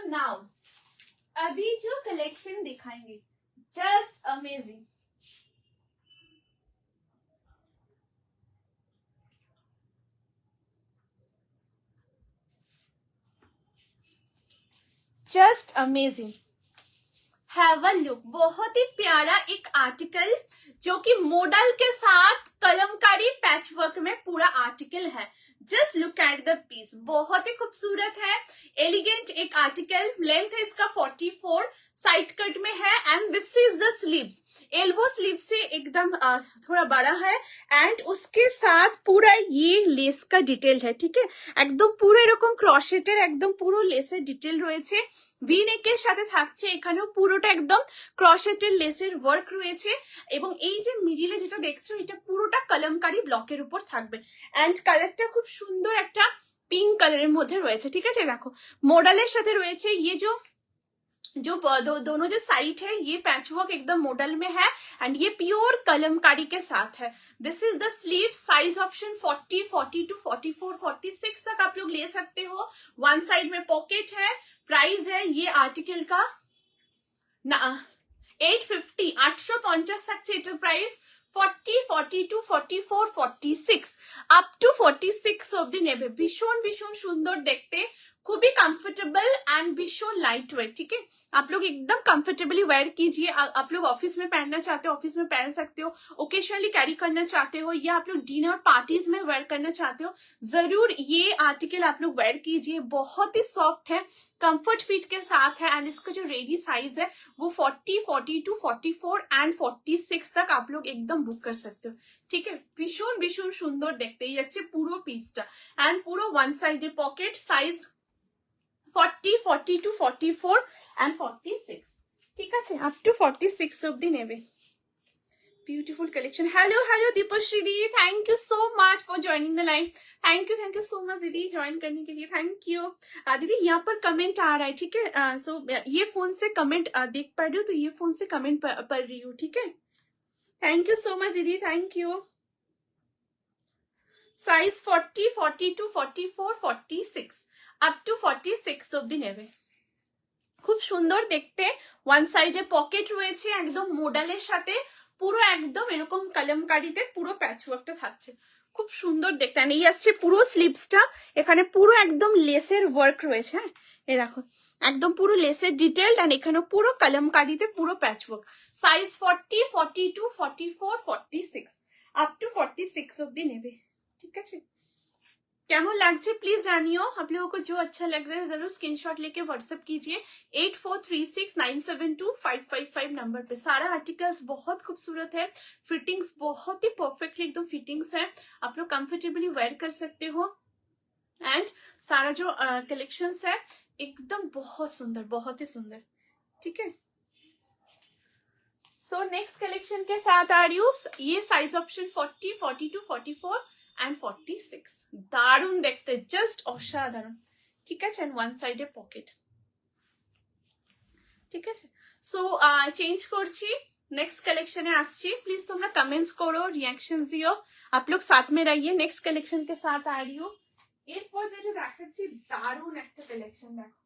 नाउ अभी जो कलेक्शन दिखाएंगे just amazing. Just amazing, have a look. बहुत ही प्यारा एक आर्टिकल जो कि मॉडल के साथ कलमकारी पैच वर्क में पूरा आर्टिकल है। Just look at the piece, बहुत ही खूबसूरत है, एलिगेंट एक आर्टिकल। लेंथ है इसका 44, साइड कट में है and this is the sleeves. Elbow sleeve से एकदम थोड़ा बड़ा है एंड उसके साथ पूरा ये लेस का डिटेल है, ठीक है। একদম পুরো এরকম ক্রশেটের একদম পুরো লেসের ডিটেল রয়েছে, ভি নেকের সাথে থাকছে, এখানেও পুরোটা একদম ক্রশেটের লেসের ওয়ার্ক রয়েছে এবং এই যে মিডিলে যেটা দেখছো এটা পুরোটা কলমকারি ব্লকের উপর থাকবে এন্ড কালারটা খুব সুন্দর একটা পিঙ্ক কালারের মধ্যে রয়েছে, ঠিক আছে। দেখো মডেলের সাথে রয়েছে ये जो दोनों जो साइड है ये पैचवर्क एकदम मॉडल में है एंड ये प्योर कलमकारी के साथ है। This is the sleeve, size option 40, 42, 44, 46 तक आप लोग ले सकते हो। वन साइड में पॉकेट है। प्राइस है ये आर्टिकल का 850, 850 থাকছে এটা প্রাইস। 40, 42, 44, 46 আপ টু 46 অব্দি নেবে। ভীষণ ভীষণ সুন্দর দেখতে, खूबी कंफर्टेबल एंड भीषण लाइट वेट, ठीक है। आप लोग एकदम कंफर्टेबली वेयर कीजिए। आप लोग ऑफिस में पहनना चाहते हो ऑफिस में पहन सकते हो, ओकेशनली कैरी करना चाहते हो या आप लोग डिनर पार्टीज में वेयर करना चाहते हो, जरूर ये आर्टिकल आप लोग वेयर कीजिए। बहुत ही सॉफ्ट है, कंफर्ट फिट के साथ है एंड इसका जो रेडी साइज है वो 40, 42, 44 एंड 46 तक आप लोग एकदम बुक कर सकते हो, ठीक है। भीषण भीषण सुंदर देखते ही अच्छे पूरा पीसटा एंड पूरा one side pocket, size 40, 42, 44 and 46, ঠিক আছে, আপ টু 46 অবধি নেবে। Beautiful collection. Hello hello Deepshree the, thank you so much for joining the line. Thank you so much दीदी ज्वाइन करने के लिए, थैंक यू। दीदी यहाँ पर कमेंट आ रहा है, ठीक है। सो ये फोन से कमेंट देख पा रही हूँ तो ये फोन से कमेंट पढ़ रही हूँ, ठीक है। थैंक यू सो मच दीदी, thank you. Size 40, 42, 44, 46 up to 46 অব্দি নেবে। খুব সুন্দর দেখতে, ওয়ান সাইডে পকেট রয়েছে একদম মডেলের সাথে, পুরো একদম এরকম কলমকারিতে পুরো প্যাচওয়ার্কটা থাকছে, খুব সুন্দর দেখতে। এই আসছে পুরো স্লিভসটা, এখানে পুরো একদম লেসের ওয়ার্ক রয়েছে। হ্যাঁ এই দেখো একদম পুরো লেসের ডিটেলড এন্ড এখানে পুরো কলমকারিতে পুরো প্যাচওয়ার্ক। সাইজ 40, 42, 44, 46 আপ টু 46 অব্দি নেবে, ঠিক আছে। कैमन लागছে प्लीज जानियो। आप लोगों को जो अच्छा लग रहा है जरूर स्क्रीनशॉट लेके व्हाट्सएप कीजिए 8436972555 नंबर पे। सारा आर्टिकल्स बहुत खूबसूरत है, फिटिंग्स बहुत ही परफेक्टली एकदम फिटिंग्स है, आप लोग कंफर्टेबली वेयर कर सकते हो एंड सारा जो कलेक्शंस है एकदम बहुत सुंदर, बहुत ही सुंदर, ठीक है। सो नेक्स्ट कलेक्शन के साथ आ रही हूँ। ये साइज ऑप्शन 40, 42, 44 एंड 46 दारुण देखते, जस्ट असाधारण, ठीक है। एंड वन साइड पॉकेट, ठीक है। सो चेंज করছি, नेक्स्ट कलेक्शने আসছি। प्लीज তোমরা कमेंट्स करो, रिएक्शंस दियो, आप लोग साथ में रहिए। नेक्स्ट कलेक्शन के साथ आ रही हूँ। এরপর যেটা দেখাচ্ছি দারুণ একটা কালেকশন দেখো।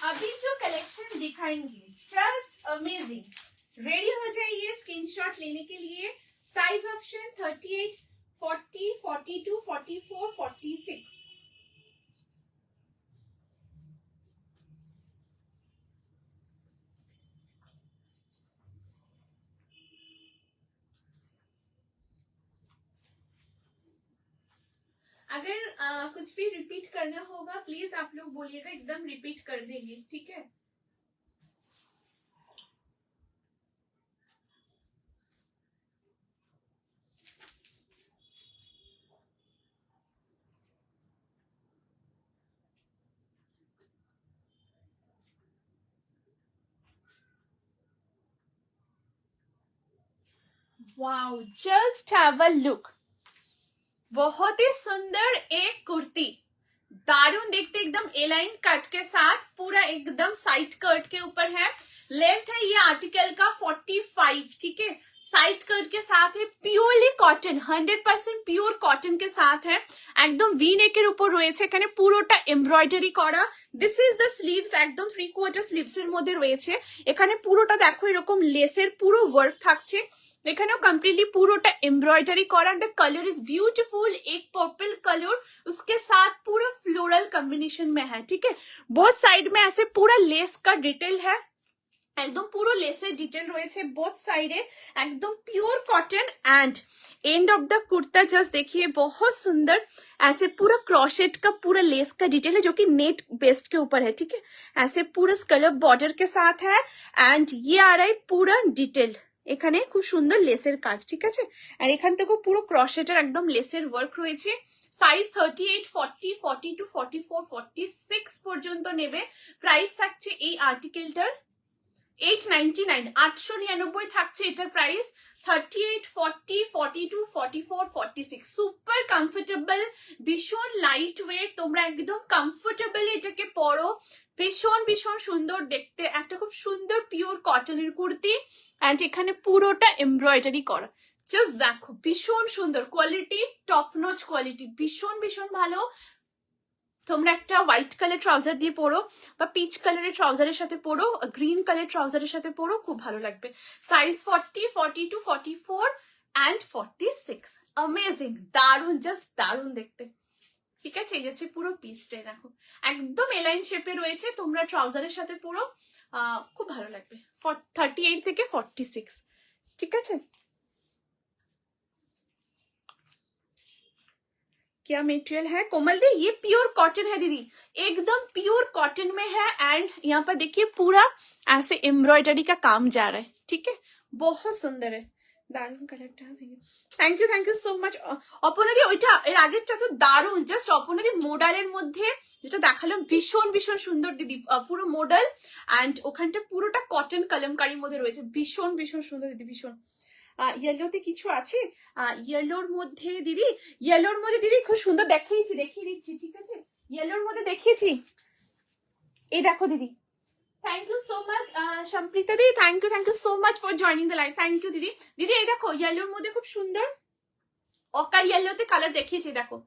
अभी जो कलेक्शन दिखाएंगे जस्ट अमेजिंग। रेडी हो जाइए स्क्रीनशॉट लेने के लिए। Size option 38, 40, 42, 44, 46। अगर कुछ भी रिपीट करना होगा प्लीज आप लोग बोलिएगा, एकदम रिपीट कर देंगे, ठीक है। Wow, just have a look, बहुत ही सुंदर एक कुर्ती, दारुण देखते, एकदम एलाइन कट के साथ, पूरा एकदम साइड कट के ऊपर है। लेंथ है ये आर्टिकल का 45, ठीक है। साइड कट के साथ है, পিওরলি কটন, 100% পিওর কটন के साथ है, একদম ভি নেকের উপর রয়েছে, এখানে পুরোটা এমব্রয়ডারি করা। দিস ইজ দ্য স্লিভস, একদম 3/4 স্লিভস এর মধ্যে রয়েছে। এখানে পুরোটা দেখো এরকম লেসের পুরো ওয়ার্ক থাকছে, এখানেও কমপ্লিটলি পুরোটা এমব্রয়ডারি করা। द कलर इज ब्यूटीफुल, एक पर्पल कलर उसके साथ पूरा फ्लोरल कॉम्बिनेशन में है, ठीक है। बोथ साइड में ऐसे पूरा लेस का डिटेल है, একদম পুরো লেসের ডিটেল রয়েছে বোথ সাইডে, একদম pure cotton. And end of the kurta just देखिए बहुत सुंदर, ऐसे पूरा क्रॉशेट का पूरा लेस का डिटेल है जो कि नेट बेस्ड के ऊपर है, ठीक है। ऐसे पूरा स्कलप बॉर्डर के साथ है, एंड ये आ रहा है पूरा डिटेल, এখানে খুব সুন্দর লেসের কাজ, ঠিক আছে। আর এখান থেকেও পুরো ক্রশেটের একদম লেসের ওয়ার্ক রয়েছে। সাইজ 38, 40, 42, 44, 46 পর্যন্ত নেবে। প্রাইস থাকছে এই আর্টিকেলটার 899, 899 থাকছে এটার প্রাইস। 38, 40, 42, 44, 46 সুপার কমফোর্টেবল, ভীষণ লাইট ওয়েট, তোমরা একদম কমফোর্টেবলি এটাকে পরো, ভীষণ ভীষণ সুন্দর দেখতে, একটা খুব সুন্দর পিওর কটনের কুর্তি। এন্ড এখানে পুরোটা এমব্রয়ডারি করা, জাস্ট দেখো ভীষণ সুন্দর কোয়ালিটি, টপ নচ কোয়ালিটি, ভীষণ ভীষণ ভালো। তোমরা একটা হোয়াইট কালার ট্রাউজার দিয়ে পরো, বা পিচ কালারের ট্রাউজারের সাথে পরো, গ্রিন কালার ট্রাউজারের সাথে পরো, খুব ভালো লাগবে। সাইজ 40, 42, 44 এন্ড 46, অ্যামেজিং, দারুন, জাস্ট দারুন দেখতে, ঠিক আছে। এই যাচ্ছে পুরো পিসটাই দেখো, একদম এলাইন শেপে রয়েছে, তোমরা ট্রাউজারের সাথে পরো, খুব ভালো লাগবে। 38 থেকে 46, ঠিক আছে। क्या मटेरियल है कोमल दी? ये प्योर कॉटन है दीदी, एकदम प्योर कॉटन में है। एंड यहाँ पर देखिए पूरा ऐसे एम्ब्रॉयडरी का काम जा रहा है, ठीक है, बहुत सुंदर है, দারুন কালারটা। থ্যাংক ইউ সো মাচ অপনাদি। ওইটা এর আগেরটা তো দারুন, জাস্ট অপনাদি মোডালের মধ্যে যেটা দেখালাম ভীষণ ভীষণ সুন্দর দিদি, পুরো মোডাল এন্ড ওখানটা পুরোটা কটন কলমকারির মধ্যে রয়েছে, ভীষণ ভীষণ সুন্দর দিদি, ভীষণ। ইয়েলোতে কিছু আছে, ইয়েলোর মধ্যে দিদি, ইয়েলোর মধ্যে দিদি খুব সুন্দর দেখিয়ে দিচ্ছি, ঠিক আছে। ইয়েলোর মধ্যে দেখিয়েছি, এই দেখো দিদি। Thank you so much Samprita দিদি, thank you so much for joining the live, thank you দিদি। দিদি এই দেখো ইয়েলোর মধ্যে খুব সুন্দর অকার ইয়েলোতে কালার দেখিয়েছি, দেখো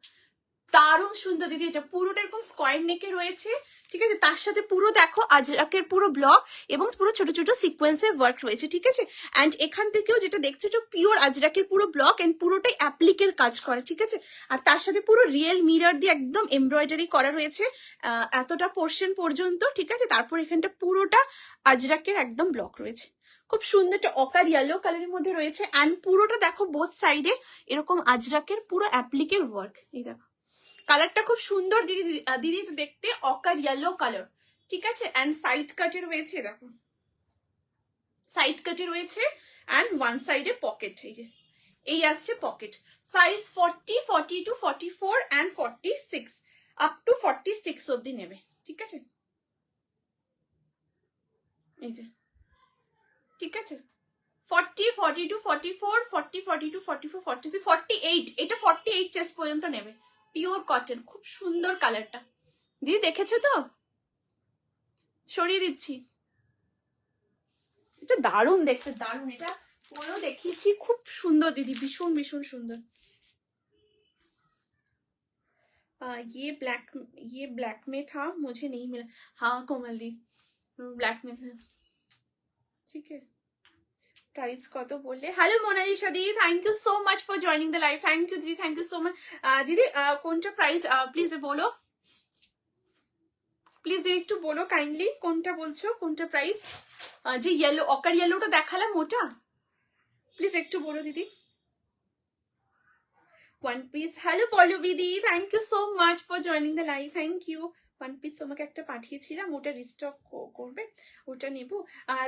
দারুণ সুন্দর দিদি, এটা পুরোটা এরকম স্কোয়ার নেকে রয়েছে, ঠিক আছে। তার সাথে পুরো দেখো আজরাকের পুরো ব্লক এবং পুরো ছোট ছোট সিকোয়েন্সের ওয়ার্ক রয়েছে, ঠিক আছে। এন্ড এখান থেকেও যেটা দেখছো এটা পিওর আজরাকের পুরো ব্লক এন্ড পুরোটাই অ্যাপ্লিকের কাজ করে, ঠিক আছে। আর তার সাথে পুরো রিয়েল মিরর দিয়ে একদম এমব্রয়ডারি করা রয়েছে এতটা পোর্শন পর্যন্ত, ঠিক আছে। তারপর এখানটা পুরোটা আজরাকের একদম ব্লক রয়েছে, খুব সুন্দর একটা অকার ইয়েলো কালারের মধ্যে রয়েছে। এন্ড পুরোটা দেখো বোথ সাইডে এরকম আজরাকের পুরো অ্যাপ্লিকের ওয়ার্ক, এই দেখো কালারটা খুব সুন্দর দিদি, দিদি দেখতে অকার ইয়েলো কালার, ঠিক আছে। এন্ড সাইড কাটে রয়েছে, দেখো সাইড কাটে রয়েছে এন্ড ওয়ান সাইডে পকেট, এই যে এই আসছে pocket. Size 40, 42, 44 and 46 up to 46 অবধি নেবে, ঠিক আছে, এই যে, ঠিক আছে। 40, 42, 44, 40, 42, 44, 46, 48, এটা 48 চেস্ট পর্যন্ত নেবে, পিওর কটন, খুব সুন্দর কালারটা দিদি, দেখেছো তো? সরিয়ে দিচ্ছি, এটা দারুণ দেখতে, দারুণ, এটা পরেও দেখিয়েছি, খুব সুন্দর দিদি, ভীষণ ভীষণ সুন্দর। ये ब्लैक में था, मुझे नहीं मिला। हाँ कोमल दी, ब्लैक में था, ठीक है। प्राइस কত বললে? হ্যালো মোনালিসা দি, thank you so much for joining the live, thank you দিদি, থ্যাংক ইউ সো মাচ। দিদি কোনটা প্রাইস প্লিজ বলো, প্লিজ দিদি একটু বলো কাইন্ডলি, কোনটা বলছো, কোনটা প্রাইস? যে ইয়েলো অকার ইয়েলোটা দেখালাম ওটা, প্লিজ একটু বলো দিদি। ওয়ান পিস, হ্যালো পল্লবীদি, thank you so much for joining the live, thank you. One piece তোমাকে একটা পাঠিয়েছিলাম, ওটা রিস্টক করবে, ওটা নেব।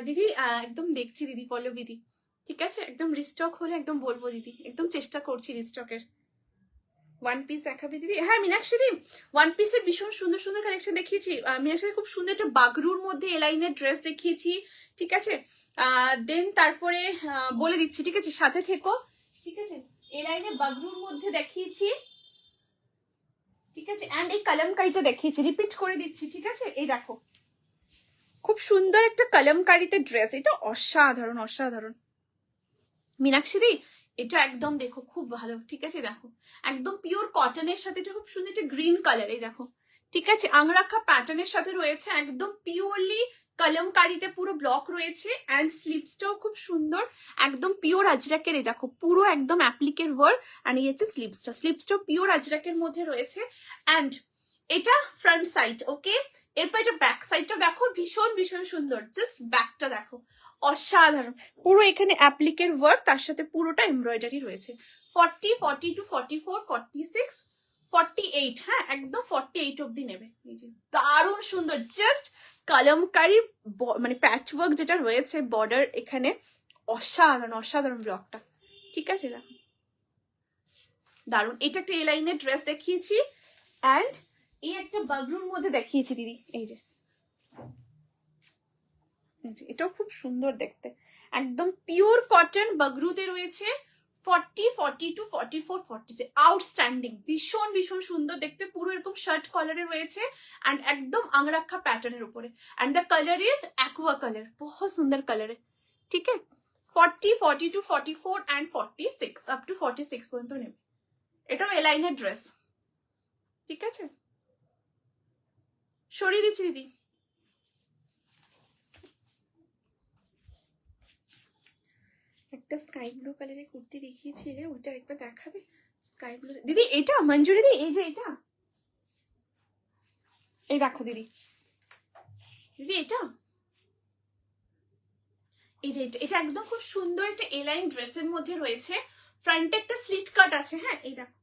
দিদি একদম দেখছি দিদি পল্লবীদি, ঠিক আছে, একদম রিস্টক হলে একদম বলবো দিদি, একদম চেষ্টা করছি রিস্টকের। ওয়ান পিস দেখাবে দিদি? হ্যাঁ মীনাক্ষী দি, ওয়ান পিসের ভীষণ সুন্দর সুন্দর কালেকশন দেখিয়েছি। মীনাক্ষী খুব সুন্দর একটা বাগরুর মধ্যে এলাইনের ড্রেস দেখিয়েছি, ঠিক আছে। দেন তারপরে বলে দিচ্ছি, ঠিক আছে, সাথে থেকো, ঠিক আছে। এলাইনে বাগরুর মধ্যে দেখিয়েছি, ঠিক আছে, অ্যান্ড এই কলমকারিটা দেখিয়েছি, রিপিট করে দিচ্ছি, ঠিক আছে। এই দেখো খুব সুন্দর একটা কলমকারিতে ড্রেস, এটা অসাধারণ অসাধারণ। মীনাক্ষী দি এটা একদম দেখো খুব ভালো, ঠিক আছে, দেখো একদম পিওর কটনের সাথে, এটা খুব সুন্দর একটা গ্রিন কালার, এই দেখো, ঠিক আছে, আংরাখা প্যাটার্নের সাথে রয়েছে, একদম পিওরলি কলমকারিতে পুরো ব্লক রয়েছে, অ্যান্ড স্লিভসটাও খুব সুন্দর, একদম পিওর আজরাকের, এই দেখো পুরো একদম অ্যাপ্লিকের ওয়ার্ক, অ্যান্ড এই হচ্ছে স্লিভসটাও পিওর আজরাকের মধ্যে রয়েছে, অ্যান্ড এটা ফ্রন্ট সাইড, ওকে। এরপর এটা ব্যাক সাইডটা দেখো, ভীষণ ভীষণ সুন্দর, জাস্ট ব্যাকটা দেখো অসাধারণ, পুরো এখানে অ্যাপ্লিকের ওয়ার্ক, তার সাথে পুরোটা এমব্রয়ডারি রয়েছে। 40, 42, 44, 46, 48, হ্যাঁ একদম 48 অব্দি নেবে। এই যে দারুণ সুন্দর, জাস্ট কলমকারি মানে প্যাচ ওয়ার্ক যেটা রয়েছে বর্ডার এখানে, অসাধারণ অসাধারণ ব্লকটা, ঠিক আছে, দেখো দারুণ। এটা একটা এ লাইনের ড্রেস দেখিয়েছি, অ্যান্ড এই একটা বাগরুর মধ্যে দেখিয়েছি দিদি, এই যে এটাও খুব সুন্দর দেখতে, একদম পিওর কটন বাগরুতে রয়েছে। 40, 42, 44, 46, আউটস্ট্যান্ডিং, ভীষণ ভীষণ সুন্দর দেখতে, পুরো এরকম শার্ট কালারে রয়েছে, অ্যান্ড একদম আংরাখা প্যাটার্নের উপরে, and the colour is aqua colour, বহুত সুন্দর কালারে, ঠিক আছে। 40, 42, 44 অ্যান্ড 46, আপ টু 46 পর্যন্ত নেবে। এটাও এ লাইনের ড্রেস, ঠিক আছে, সরিয়ে দিচ্ছি দিদি। একটা স্কাই ব্লু কালারের কুর্তি দেখিয়েছিলে, ওইটা একবার দেখাবে, স্কাই ব্লু দিদি। এটা মঞ্জুরি দি, এই যে এটা, এই দেখো দিদি, দিদি এটা, এই যে এটা একদম খুব সুন্দর একটা এ লাইন ড্রেসের মধ্যে রয়েছে, ফ্রন্টে একটা স্লিট কাট আছে, হ্যাঁ এই দেখো,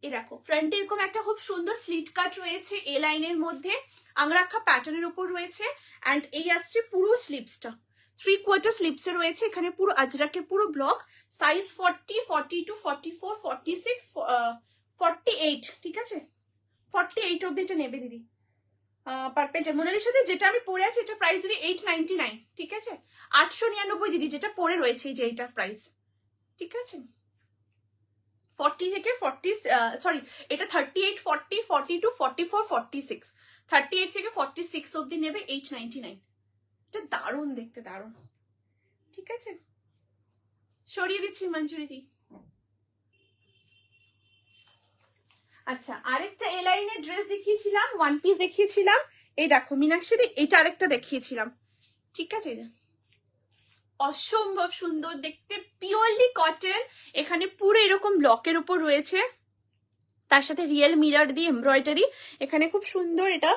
এই দেখো ফ্রন্টে এরকম একটা খুব সুন্দর স্লিট কাট রয়েছে এ লাইনের মধ্যে, আংরাখা প্যাটার্নের উপর রয়েছে, অ্যান্ড এই আসছে পুরো স্লিভসটা, 3/4 স্লিভসে রয়েছে, এখানে পুরো আজরাকের পুরো ব্লক, সাইজ 40, 42, 44, 46, 48, ঠিক আছে, 48 অব্দি এটা নেবে দিদি। পারপেন্টার মোনালির সাথে যেটা আমি পরে আছি, এটা প্রাইস দিদি 899, ঠিক আছে, 899 দিদি, যেটা পরে রয়েছে এই যে এইটার প্রাইস, ঠিক আছে। 40 থেকে 40, সরি এটা 38, 40, 42, 44, 46, 38 থেকে 46 অব্দি নেবে 899, এটা দারুণ দেখতে, দারুণ, ঠিক আছে, সরিয়ে দিচ্ছি মঞ্জুরি দি। আচ্ছা আরেকটা এ লাইনের ড্রেস দেখিয়েছিলাম, ওয়ান পিস দেখিয়েছিলাম, এই দেখো মীনাক্ষী দি, এটা আরেকটা দেখিয়েছিলাম, ঠিক আছে, অসম্ভব সুন্দর দেখতে, পিওরলি কটন, এখানে পুরো এরকম ব্লকের উপর রয়েছে, তার সাথে রিয়েল মিরর দিয়ে এমব্রয়ডারি, এখানে খুব সুন্দর এটা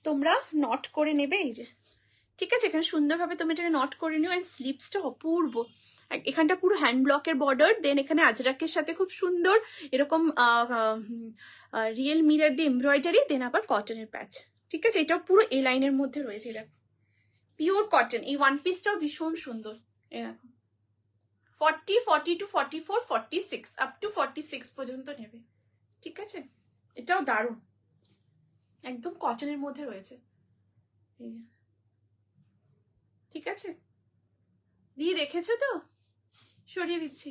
তোমরা নট করে নেবে, এই যে, ঠিক আছে, এখানে সুন্দরভাবে তুমি এটাকে নট করে নিও, অ্যান্ড স্লিভসটা অপূর্ব, এখানটা পুরো হ্যান্ড ব্লকের বর্ডার, দেন এখানে আজরাকের সাথে খুব সুন্দর এরকম রিয়েল মিরর দিয়ে এমব্রয়ডারি, দেন আবার কটনের প্যাচ, ঠিক আছে, এটাও পুরো এ লাইনের মধ্যে রয়েছে, দেখো পিওর কটন, এই ওয়ান পিসটাও ভীষণ সুন্দর, এই দেখো 40, 42, 44, 46, আপ টু 46 পর্যন্ত নেবে, ঠিক আছে, এটাও দারুণ, একদম কটনের মধ্যে রয়েছে, এই যে, ঠিক আছে দিয়ে দেখেছো তো, সরিয়ে দিচ্ছি।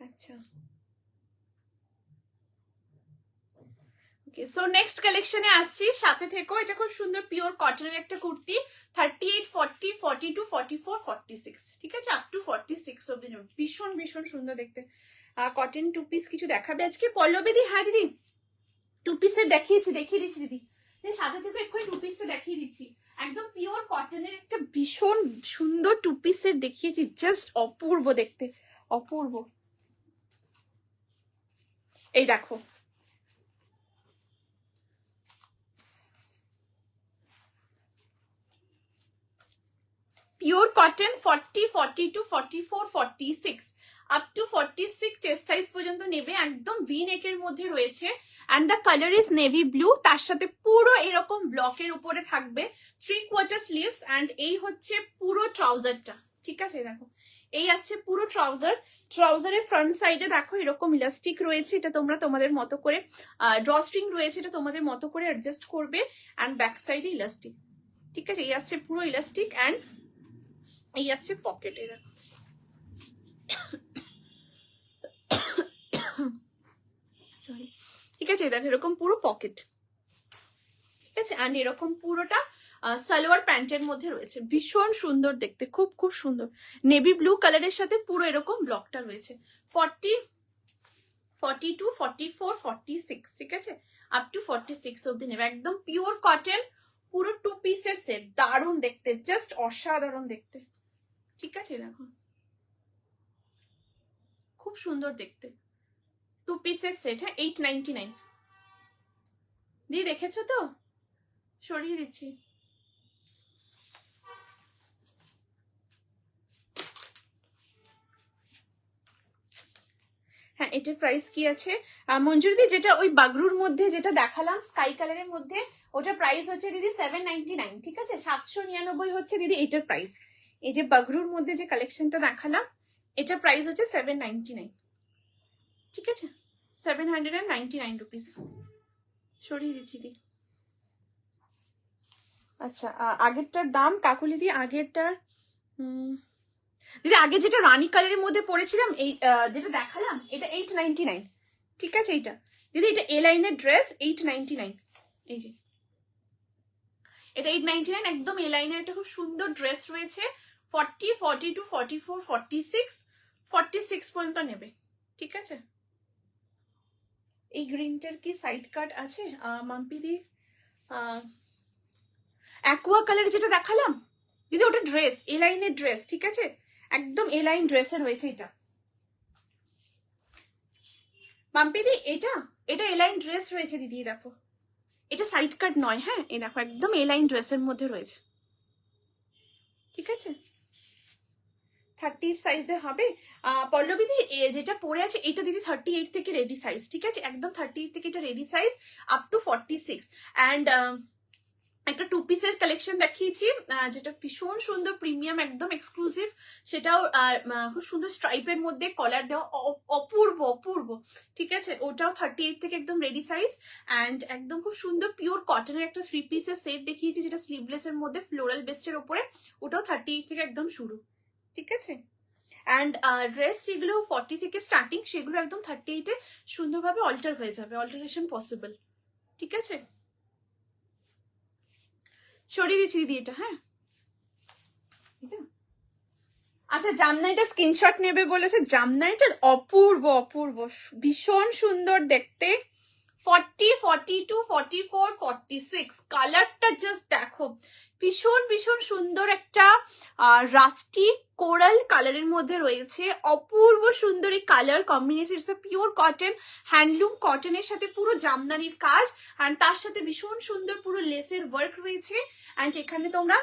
আচ্ছা ওকে, সো নেক্সট কালেকশনে আসছি, সাথে থেকো, এটা খুব সুন্দর পিওর কটনের একটা কুর্তি, 38, 40, 42, 44, 46, ঠিক আছে, আপ টু 46 অব্দি নেবে, ভীষণ ভীষণ সুন্দর দেখতে। কটন টু পিস কিছু দেখাবে আজকে পল্লবী দি? হ্যাঁ দিদি, টু পিসের দেখিয়ে দিচ্ছি দিদি, সাথে থেকে এক্ষুনি টু পিসটা দেখিয়ে দিচ্ছি, একদম পিওর কটনের একটা ভীষণ সুন্দর টু পিসের দেখিয়েছি, জাস্ট অপূর্ব দেখতে, অপূর্ব, এই দেখো pure cotton 40, 42, 44, 46 up to 46 chest size পর্যন্ত নেবে, একদম ভি নেকের মধ্যে রয়েছে। And the colour is navy blue, তার সাথে পুরো এরকম ব্লকের উপরে থাকবে 3/4 স্লিভস। অ্যান্ড এই হচ্ছে পুরো ট্রাউজারটা, ঠিক আছে? দেখো এই আসছে পুরো ট্রাউজারের ফ্রন্ট সাইডে দেখো এরকম ইলাস্টিক রয়েছে, এটা তোমরা তোমাদের মতো করে ড্রস্ট্রিং রয়েছে, এটা তোমাদের মতো করে অ্যাডজাস্ট করবে। অ্যান্ড ব্যাক সাইডে ইলাস্টিক, ঠিক আছে? এই আসছে পুরো ইলাস্টিক অ্যান্ড এই আসছে পকেটে, দেখো সরি, ঠিক আছে? দেখো এরকম পুরো পকেট, ঠিক আছে? অ্যান্ড এরকম পুরোটা সালোয়ার প্যান্টের মধ্যে রয়েছে, ভীষণ সুন্দর দেখতে, খুব খুব সুন্দর। নেভি ব্লু কালারের সাথে পুরো এরকম ব্লকটা রয়েছে। 40, 42, 44, 46, ঠিক আছে? আপ টু 46 অব্দি নেবে, একদম পিওর কটন, পুরো 2 পিসের সেট, দারুণ দেখতে, জাস্ট অসাধারণ দেখতে, ঠিক আছে? দেখো খুব সুন্দর দেখতে, 2 পিসের সেট। হ্যাঁ, 899 দিয়ে দেখেছো তো? সরিয়ে দিচ্ছি। হ্যাঁ, এটার প্রাইস কি আছে মঞ্জুরিদি? যেটা ওই বাগরুর মধ্যে যেটা দেখালাম স্কাই কালারের মধ্যে, ওটা প্রাইস হচ্ছে দিদি 799, ঠিক আছে? 799 হচ্ছে দিদি এটার প্রাইস। এই যে বাগরুর মধ্যে যে কালেকশনটা দেখালাম, এটা প্রাইস হচ্ছে 799, ঠিক আছে? 799 রুপিস। সরিয়ে দিচ্ছি দি। আচ্ছা, আগেরটার দাম কাকুলি দি, আগেরটার দিদি আগে যেটা রানী কালারের মধ্যে পরেছিলাম, এই যেটা দেখালাম, এটা 899, ঠিক আছে? এইটা দিদি, এটা এ লাইনের ড্রেস, 899, এই যে এটা 899, একদম এ লাইনের একটা খুব সুন্দর ড্রেস রয়েছে। 40, 42, 44, 46, 46 পর্যন্ত নেবে, ঠিক আছে? এই গ্রিনটার কি সাইড কাট আছে মাম্পি দি? অ্যাকোয়া কালার যেটা দেখালাম দিদি, ওটা ড্রেস, এ লাইনের ড্রেস, ঠিক আছে? একদম এ লাইন ড্রেসের রয়েছে এটা মাম্পিদি, এটা এ লাইন ড্রেস রয়েছে দিদি, দেখো এটা সাইড কাট নয়। হ্যাঁ, এই দেখো একদম এ লাইন ড্রেসের মধ্যে রয়েছে, ঠিক আছে? 30 সাইজে হবে। পল্লবীদি যেটা পরে আছে এটা দিদি 38 থেকে রেডি সাইজ, ঠিক আছে? একদম 38 থেকে এটা ready size up to 46। And একটা 2 পিসের কালেকশন দেখিয়েছি যেটা ভীষণ সুন্দর প্রিমিয়াম, একদম এক্সক্লুসিভ, সেটাও খুব সুন্দর স্ট্রাইপের মধ্যে কলার দেওয়া, অপূর্ব অপূর্ব, ঠিক আছে? ওটাও 38 থেকে একদম রেডি সাইজ। অ্যান্ড একদম খুব সুন্দর পিওর কটনের একটা 3 পিসের সেট দেখিয়েছি, যেটা স্লিভলেসের মধ্যে ফ্লোরাল বেস্টের ওপরে, ওটাও 38 থেকে একদম শুরু, ঠিক আছে? অ্যান্ড ড্রেস যেগুলো 40 থেকে স্টার্টিং, সেগুলো একদম 38-এ সুন্দরভাবে অল্টার হয়ে যাবে, অল্টারেশন পসিবল, ঠিক আছে? সরিয়ে দিচ্ছি দিদি এটা। হ্যাঁ, আচ্ছা, জামদানিটা স্ক্রিনশট নেবে বলেছে, জামদানিটা অপূর্ব অপূর্ব, ভীষণ সুন্দর দেখতে। 40, 42, 44, 46 কালারটা জাস্ট দেখো, ভীষণ ভীষণ সুন্দর একটা রাস্টি কোরাল কালারের মধ্যে রয়েছে, অপূর্ব সুন্দর এই colour combination. It's pure cotton, handloom কটনের সাথে পুরো জামদানির কাজ, অ্যান্ড তার সাথে ভীষণ সুন্দর পুরো লেসের ওয়ার্ক রয়েছে। অ্যান্ড এখানে তোমরা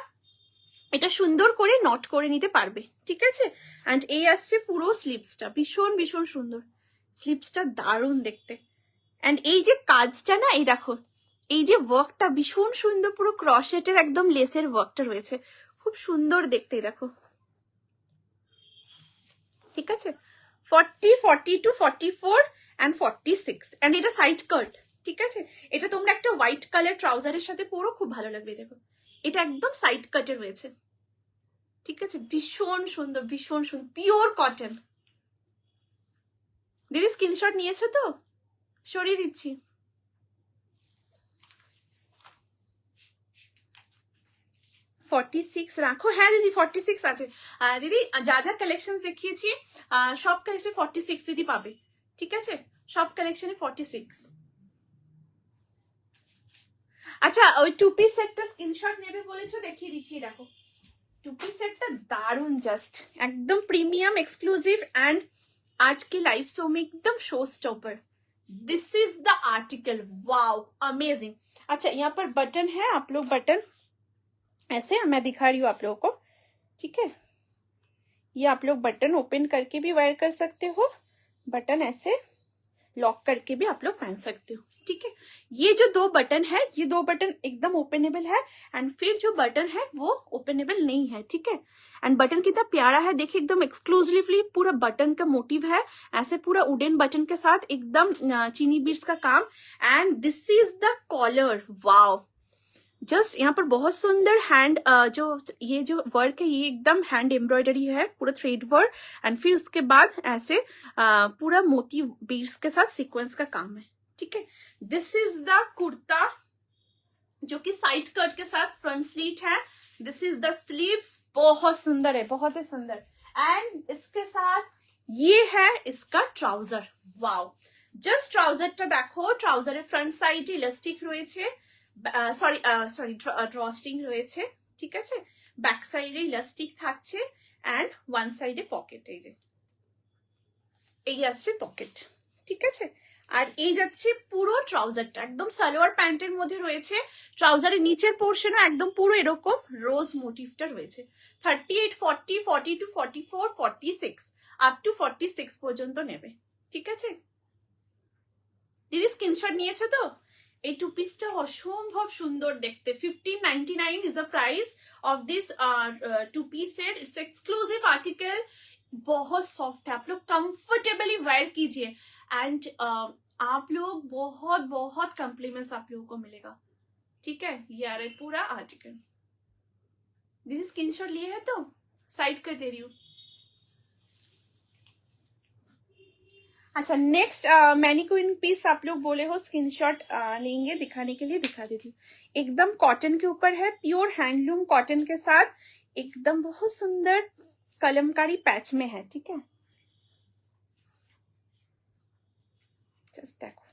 এটা সুন্দর করে নট করে নিতে পারবে, ঠিক আছে? অ্যান্ড এই আসছে পুরো স্লিভসটা, ভীষণ ভীষণ সুন্দর, স্লিভসটা দারুণ দেখতে। অ্যান্ড এই যে কাজটা না, এই দেখো এই যে ওয়ার্কটা ভীষণ সুন্দর, পুরো ক্রশেটের একদম লেসের ওয়ার্কটা রয়েছে, খুব সুন্দর দেখতে, দেখো, ঠিক আছে? 40, 42, 44 অ্যান্ড 46। অ্যান্ড এটা সাইড কাট, ঠিক আছে? এটা তোমরা একটা হোয়াইট কালার ট্রাউজারের সাথে পরো, খুব ভালো লাগবে। দেখো এটা একদম সাইড কাটে রয়েছে, ঠিক আছে? ভীষণ সুন্দর, ভীষণ সুন্দর, পিওর কটন। দিদি স্ক্রিনশট নিয়েছো তো? সরিয়ে দিচ্ছি। রাখো। হ্যাঁ দিদি 46 আছে দিদি, যা যা কালেকশন দেখিয়েছি সব কালেকশন 46 দিদি পাবে, ঠিক আছে? সব কালেকশনে 46। আচ্ছা, ওই 2 পিস সেটটা স্ক্রিনশট নেবে বলেছো, দেখিয়ে দিচ্ছি, দেখো 2 পিস সেটটা দারুন, জাস্ট একদম प्रीमियम एक्सक्लूसिव एंड आज के लाइव शो में एकदम show stopper. This is the article, wow amazing. अच्छा, यहाँ पर बटन है, आप लोग बटन ऐसे मैं दिखा रही हूँ आप लोगों को, ठीक है। ये आप लोग बटन ओपन करके भी वेयर कर सकते हो, बटन ऐसे लॉक करके भी आप लोग पहन सकते हो, ठीक है। ये जो 2 बटन है, ये 2 बटन एकदम ओपनेबल है, एंड फिर जो बटन है वो ओपनेबल नहीं है, ठीक है। एंड बटन कितना प्यारा है, देखिए एकदम एक्सक्लूसिवली पूरा बटन का मोटिव है, ऐसे पूरा वुडन बटन के साथ एकदम चीनी बीड्स का काम। And this is the collar, wow, just यहाँ पर बहुत सुंदर हैंड जो ये जो वर्क है ये एकदम हैंड एम्ब्रॉयडरी है, पूरा थ्रेड वर्क, एंड फिर उसके बाद ऐसे पूरा मोती बीड्स के साथ सीक्वेंस का काम है, ठीक है। दिस इज द कुर्ता जो कि साइड कट के साथ फ्रंट स्लीट है। दिस इज द स्लीव्स, बहुत सुंदर है, बहुत ही सुंदर। एंड इसके साथ ये है इसका ट्राउजर, वाव, জাস্ট ট্রাউজারটা দেখো, ট্রাউজারের ফ্রন্ট সাইডে ইলাস্টিক রয়েছে, সরি ড্রস্ট্রিং রয়েছে, ঠিক আছে। ব্যাক সাইডে ইলাস্টিক থাকছে, এন্ড ওয়ান সাইডে পকেট, এই যে এই আসছে পকেট, ঠিক আছে। আর এই যাচ্ছে পুরো ট্রাউজারটা একদম সালোয়ার প্যান্টের মধ্যে রয়েছে। ট্রাউজারের নিচের পোর্শনও একদম পুরো এরকম রোজ মোটিভটা রয়েছে। 38, 40, 42, 44, 46 আপ টু 46 পর্যন্ত নেবে, ঠিক আছে। দিদি স্ক্রিনশট নিয়েছো তো? এই টু পিসটা অসম্ভব সুন্দর দেখতে। 1599 is the price of this two piece set. It's exclusive article, बहुत सॉफ्ट है, आप लोग कंफर्टेबली वेयर कीजिए, एंड आप लोग बहुत बहुत कॉम्प्लीमेंट्स आप लोगों को मिलेगा, ठीक है। ये आ रहा है पूरा आर्टिकल। दीदी स्क्रीनशॉट लिए है तो साइड कर दे रही हूँ। अच्छा, नेक्स्ट मैनिक्विन पीस आप लोग बोले हो स्क्रीनशॉट लेंगे, दिखाने के लिए दिखा देती हूँ। एकदम कॉटन के ऊपर है, प्योर हैंडलूम कॉटन के साथ, एकदम बहुत सुंदर कलमकारी पैच में है, ठीक है। जस्ट देखो,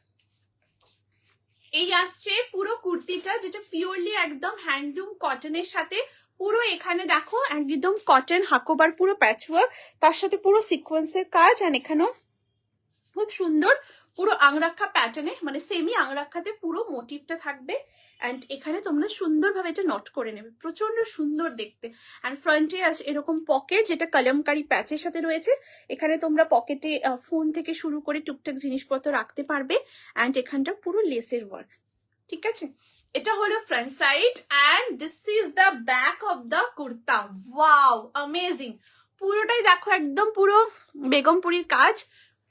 এই আসছে পুরো কুর্তিটা, যেটা পিওরলি একদম হ্যান্ডলুম কটনের সাথে, পুরো এখানে দেখো একদম কটন হাকোবার পুরো প্যাচওয়ার্ক, তার সাথে পুরো সিকোয়েন্সের কাজ, আর এখানেও খুব সুন্দর পুরো আংরাক্ষা প্যাটার্নে, মানে সেমি আংরাক্ষাতে পুরো মোটিভটা থাকবে, এন্ড এখানে তোমরা সুন্দরভাবে এটা নট করে নেবে, প্রচন্ড সুন্দর দেখতে। এন্ড ফ্রন্টে আছে এরকম পকেট, যেটা কলমকারি প্যাচের সাথে রয়েছে। এখানে তোমরা পকেটে ফোন থেকে শুরু করে টুকটাক জিনিসপত্র রাখতে পারবে, এন্ড এখানটা পুরো লেসের ওয়ার্ক, ঠিক আছে। এটা হলো front side, and this is the back of the kurta, wow amazing. পুরোটাই দেখো একদম পুরো বেগমপুরীর কাজ,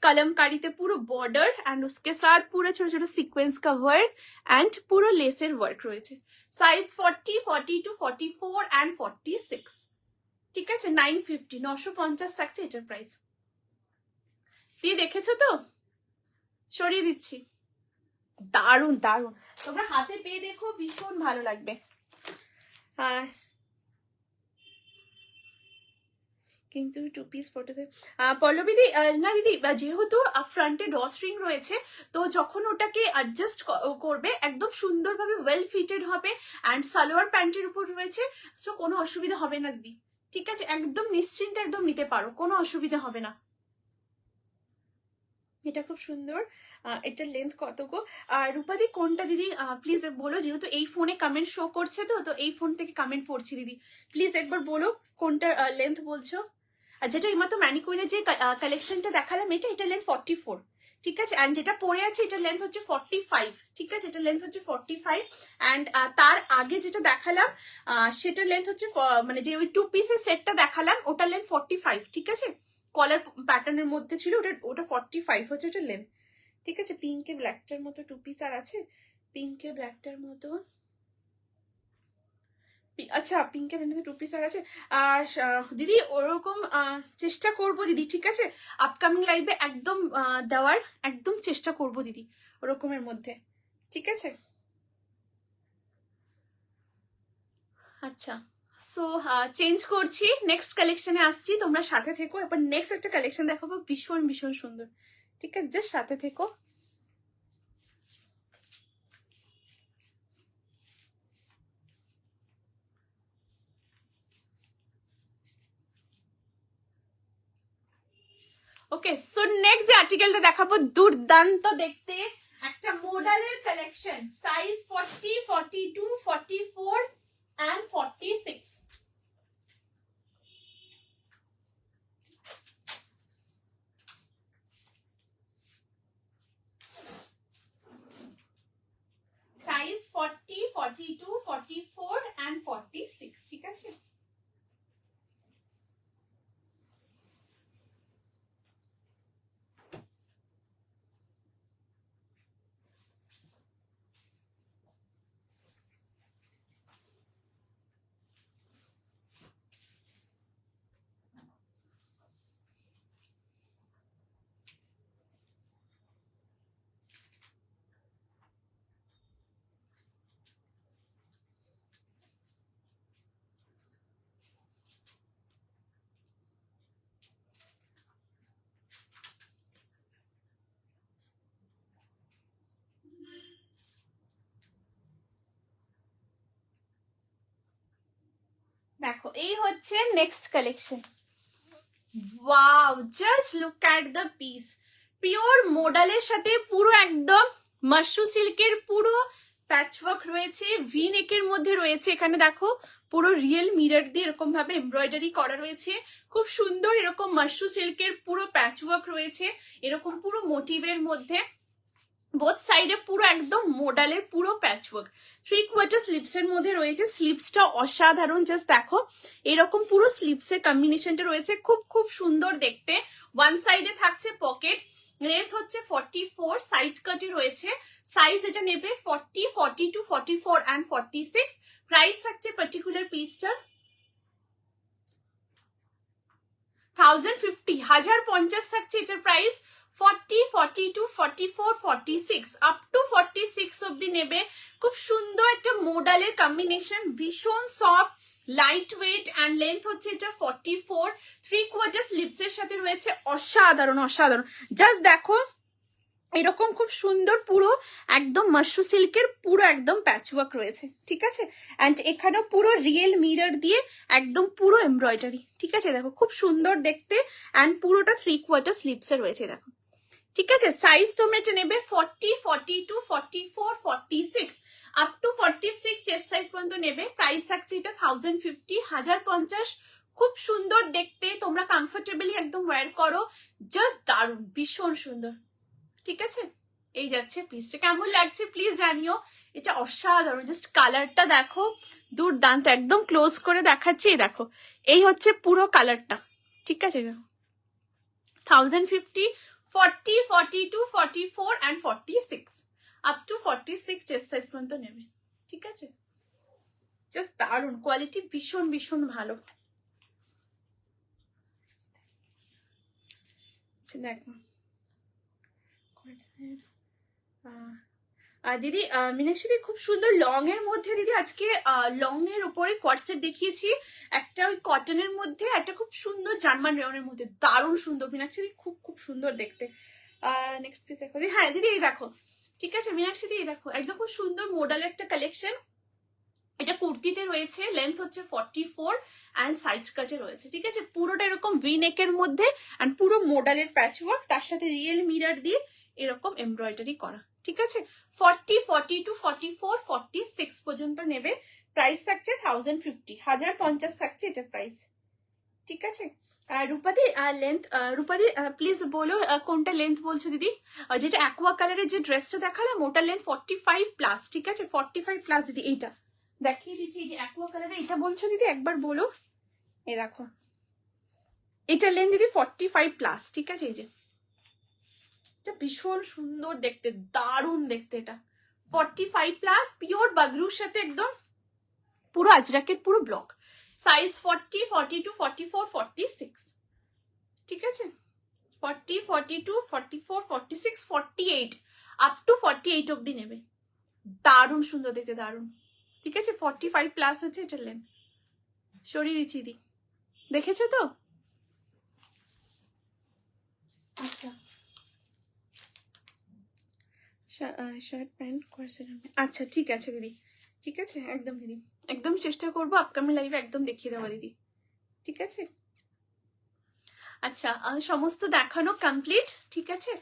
कलमकारीते पूरा बॉर्डर, एंड उसके साथ पूरा छोटा छोटा सीक्वेंस का वर्क, एंड पूरा लेसर वर्क রয়েছে। साइज 40, 42, 44 एंड 46, ঠিক আছে। 950, 950 থাকছে এটার প্রাইস। দিয়ে দেখেছো তো, সরিয়ে দিচ্ছি, দারুন দারুন, তোমরা হাতে পেয়ে দেখো, ভীষণ ভালো লাগবে। কিন্তু টু পিস ফটোতে পল্লবী দি, না দিদি, যেহেতু ফ্রন্টে ড্রস্ট্রিং রয়েছে, তো যখন ওটাকে অ্যাডজাস্ট করবে একদম সুন্দরভাবে ওয়েল ফিটেড হবে, অ্যান্ড সালোয়ার প্যান্টের উপর রয়েছে, সো কোনো অসুবিধা হবে না দিদি, ঠিক আছে। একদম নিশ্চিন্তে একদম নিতে পারো, কোনো অসুবিধা হবে না। এটা খুব সুন্দর। এটার লেন্থ কত গো? রূপাদি কোনটা দিদি প্লিজ বলো, যেহেতু এই ফোনে কমেন্ট শো করছে, তো এই ফোন থেকে কমেন্ট পড়ছি দিদি, প্লিজ একবার বলো কোনটা লেন্থ বলছো। আর যেটা এইমাত্র ম্যানিকুইনের যে কালেকশনটা দেখালাম, এটা লেন্থ 44, ঠিক আছে। অ্যান্ড যেটা পরে আছে এটার লেন্থ হচ্ছে 45, ঠিক আছে, এটার লেন্থ হচ্ছে 45। অ্যান্ড তার আগে যেটা দেখালাম সেটার লেন্থ হচ্ছে, মানে যে ওই টু পিসের সেটটা দেখালাম ওটার লেন্থ 45, ঠিক আছে। কলার প্যাটার্নের মধ্যে ছিল, ওটা 45 হচ্ছে ওটার লেন্থ, ঠিক আছে। পিঙ্কে ব্ল্যাকটার মতো টু পিস আর আছে, পিঙ্কে ব্ল্যাকটার মতো, আচ্ছা পিঙ্কে ব্ল্যাকটার টু পিস আর আছে। আর দিদি ওরকম চেষ্টা করবো দিদি, ঠিক আছে, আপকামিং লাইভে একদম দেওয়ার একদম চেষ্টা করবো দিদি ওরকমের মধ্যে, ঠিক আছে। আচ্ছা, সো চেঞ্জ করছি, নেক্সট কালেকশনে আসছি, তোমরা সাথে থেকো। এবার নেক্সট একটা কালেকশন দেখাবো, ভীষণ ভীষণ সুন্দর, ঠিক আছে, জাস্ট সাথে থেকো। ওকে, সো নেক্সট যে আর্টিকেলটা দেখাবো, দুর্দান্ত দেখতে একটা মডেলের কালেকশন, সাইজ 40, 42, 44 and 46, 40, 42, 44 and 46, ঠিক আছে? দেখো এই হচ্ছে next collection. Wow, just look at the piece. Pure মোডালের সাথে পুরো একদম মাশরু সিল্কের পুরো প্যাচওয়ার্ক রয়েছে, ভি নেকের মধ্যে রয়েছে। এখানে দেখো পুরো রিয়েল মিরর দিয়ে এরকম ভাবে এমব্রয়ডারি করা রয়েছে, খুব সুন্দর। এরকম মাশরু সিল্কের পুরো প্যাচওয়ার্ক রয়েছে, এরকম পুরো মোটিভের মধ্যে বোথ সাইডে পুরো একদম মোডালের পুরো প্যাচওয়ার্ক। 3/4 স্লিভস এর মধ্যে রয়েছে। স্লিভসটা অসাধারণ, জাস্ট দেখো এরকম পুরো স্লিভস এর কম্বিনেশনটা রয়েছে, খুব খুব সুন্দর দেখতে। ওয়ান সাইডে থাকছে পকেট, লেন্থ হচ্ছে 44, সাইড কাটে রয়েছে। সাইজ এটা নেবে 40, 42, 44 and 46। প্রাইস থাকছে পার্টিকুলার পিসটার 1050, 1050 থাকছে এটার প্রাইস। 40, 42, 44, 46 আপ টু 46 অব্দি নেবে। খুব সুন্দর একটা মোডালের কম্বিনেশন, ভীষণ soft, light weight and length হচ্ছে এটা 44। 3/4 স্লিভস এর সাথে রয়েছে। অসাধারণ অসাধারণ, জাস্ট দেখো এরকম খুব সুন্দর পুরো একদম মাশরু সিল্কের পুরো একদম প্যাচওয়ার্ক রয়েছে, ঠিক আছে? অ্যান্ড এখানেও পুরো রিয়েল মিরর দিয়ে একদম পুরো এমব্রয়ডারি, ঠিক আছে? দেখো খুব সুন্দর দেখতে। অ্যান্ড পুরোটা 3/4 স্লিভস এ রয়েছে, দেখো, ঠিক আছে? সাইজ তোমরা এটা নেবে 40, 42, 44, 46 আপ টু 46 চেস্ট সাইজ পর্যন্ত নেবে। প্রাইস থাকছে এটা 1050, 1050। খুব সুন্দর দেখতে, তোমরা কমফোর্টেবলি একদম ওয়্যার করো, জাস্ট দারুণ, ভীষণ সুন্দর, ঠিক আছে? এই যাচ্ছে পিসটা, কেমন লাগছে প্লিজ জানিও। এটা অসাধারণ, জাস্ট কালারটা দেখো, দুর্দান্ত। একদম ক্লোজ করে দেখাচ্ছি, দেখো এই হচ্ছে পুরো কালারটা, ঠিক আছে? দেখো 1050, 40, 42, 44 and 46 up to 46 chest size পর্যন্ত নেবে, ঠিক আছে? জাস্ট দারুণ, কোয়ালিটি ভীষণ ভীষণ ভালো। দেখো দিদি, মীনাক্ষী দিদি খুব সুন্দর লং এর মধ্যে, দিদি আজকে লং এর উপরে কোয়ার্সেট দেখিয়েছি, একটা ওই কটনের মধ্যে, একটা খুব সুন্দর জার্মান রেয়নের মধ্যে, দারুণ সুন্দর মীনাক্ষী দিদি, খুব খুব সুন্দর দেখতে। নেক্সট পিস দেখো। হ্যাঁ দিদি এই দেখো, ঠিক আছে মীনাক্ষী দিদি দেখো, একদম খুব সুন্দর মোডাল একটা কালেকশন। এটা কুর্তিতে রয়েছে, লেন্থ হচ্ছে 44 অ্যান্ড সাইড কাটে রয়েছে, ঠিক আছে? পুরোটা এরকম ভি নেকের মধ্যে অ্যান্ড পুরো মোডালের প্যাচওয়ার্ক, তার সাথে রিয়েল মিরর দিয়ে এরকম এমব্রয়ডারি করা, ঠিক আছে? 40, 42, 44, 46 পর্যন্ত নেবে। প্রাইস থাকছে 1050, 1050 থাকছে এটার প্রাইস, ঠিক আছে? রূপাদি লেন্থ, রূপাদি প্লিজ বলো কোনটা লেন্থ বলছো দিদি? যেটা অ্যাকোয়া কালারের যে ড্রেসটা দেখালাম ওটার লেন্থ 45+, ঠিক আছে? 45+ দিদি। এইটা দেখিয়ে দিচ্ছি, এই যে অ্যাকোয়া কালারে, এটা বলছো দিদি একবার বলো। এই দেখো এটা লেন্থ দিদি 45+, ঠিক আছে? এই যে এটা ভীষণ সুন্দর দেখতে, দারুণ দেখতে। এটা 45+, পিওর বাগরুর সাথে একদম পুরো আজরাকের পুরো ব্লক। সাইজ 40, 42, 44, 46, ঠিক আছে? 40, 42, 44, 46, 48 আপ টু 48 অব্দি নেবে। দারুণ সুন্দর দেখতে, দারুণ, ঠিক আছে? 45+ হচ্ছে এটার লেন্থ। সরিয়ে দিচ্ছি দিদি, দেখেছো তো? আচ্ছা, শার্ট প্যান্ট কোর্সেট, আচ্ছা ঠিক আছে দিদি, ঠিক আছে? একদম দিদি, একদম চেষ্টা করবো আপকামিং লাইভে একদম দেখিয়ে দেওয়া দিদি, ঠিক আছে? আচ্ছা সমস্ত দেখানো কমপ্লিট, ঠিক আছে?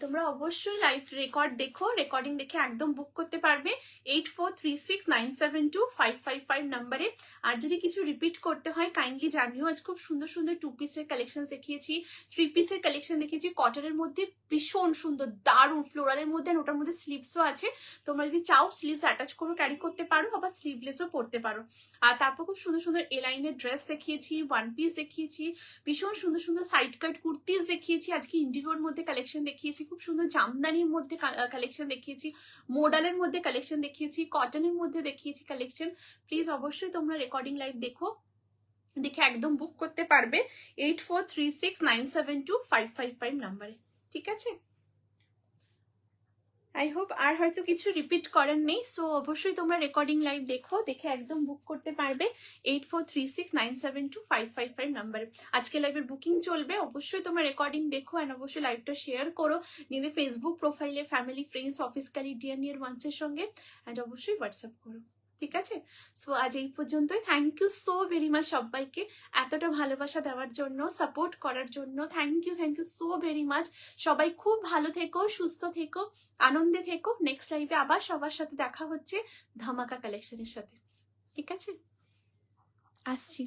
তোমরা অবশ্যই লাইভ রেকর্ড দেখো, রেকর্ডিং দেখে একদম বুক করতে পারবে 8436972555 নাম্বারে। আর যদি কিছু রিপিট করতে হয় কাইন্ডলি জানিও। আজ খুব সুন্দর সুন্দর 2 পিসের কালেকশন দেখিয়েছি, 3 পিসের কালেকশন দেখিয়েছি, কটনের মধ্যে ভীষণ সুন্দর দারুণ ফ্লোরালের মধ্যে, আর ওটার মধ্যে স্লিভসও আছে। তোমরা যদি চাও স্লিভস অ্যাটাচ করে ক্যারি করতে পারো, আবার স্লিভলেসও পরতে পারো। আর তারপর খুব সুন্দর সুন্দর এ লাইনের ড্রেস দেখিয়েছি, 1 পিস দেখিয়েছি, ভীষণ সুন্দর সুন্দর সাইড কাট কুর্তিস দেখিয়েছি। আজকে ইন্ডিগোর মধ্যে কালেকশন দেখিয়েছি, খুব সুন্দর জামদানির মধ্যে কালেকশন দেখিয়েছি, মোডালের মধ্যে কালেকশন দেখিয়েছি, কটনের মধ্যে দেখিয়েছি কালেকশন। প্লিজ অবশ্যই তোমরা রেকর্ডিং লাইভ দেখো, দেখে একদম বুক করতে পারবে 8436972555 নাম্বারে। ঠিক আছে, আই হোপ আর হয়তো কিছু রিপিট করার নেই। সো অবশ্যই তোমরা রেকর্ডিং লাইভ দেখো, দেখে একদম বুক করতে পারবে 8436972555 নাম্বারে। আজকে লাইভের বুকিং চলবে, অবশ্যই তোমরা রেকর্ডিং দেখো অ্যান্ড অবশ্যই লাইভটা শেয়ার করো নিজেদের ফেসবুক প্রোফাইলে, family, friends, office colleague, dear near ওয়ান্সের সঙ্গে, অ্যান্ড অবশ্যই হোয়াটসঅ্যাপ করো। ঠিক আছে, সো আজ এই পর্যন্তই। Thank you so very much সবাইকে এতটা ভালোবাসা দেওয়ার জন্য, সাপোর্ট করার জন্য। Thank you so very much. সবাই খুব ভালো থেকো, সুস্থ থেকো, আনন্দে থেকো। নেক্সট লাইভে আবার সবার সাথে দেখা হচ্ছে ধামাকা কালেকশনের সাথে। ঠিক আছে, আসছি।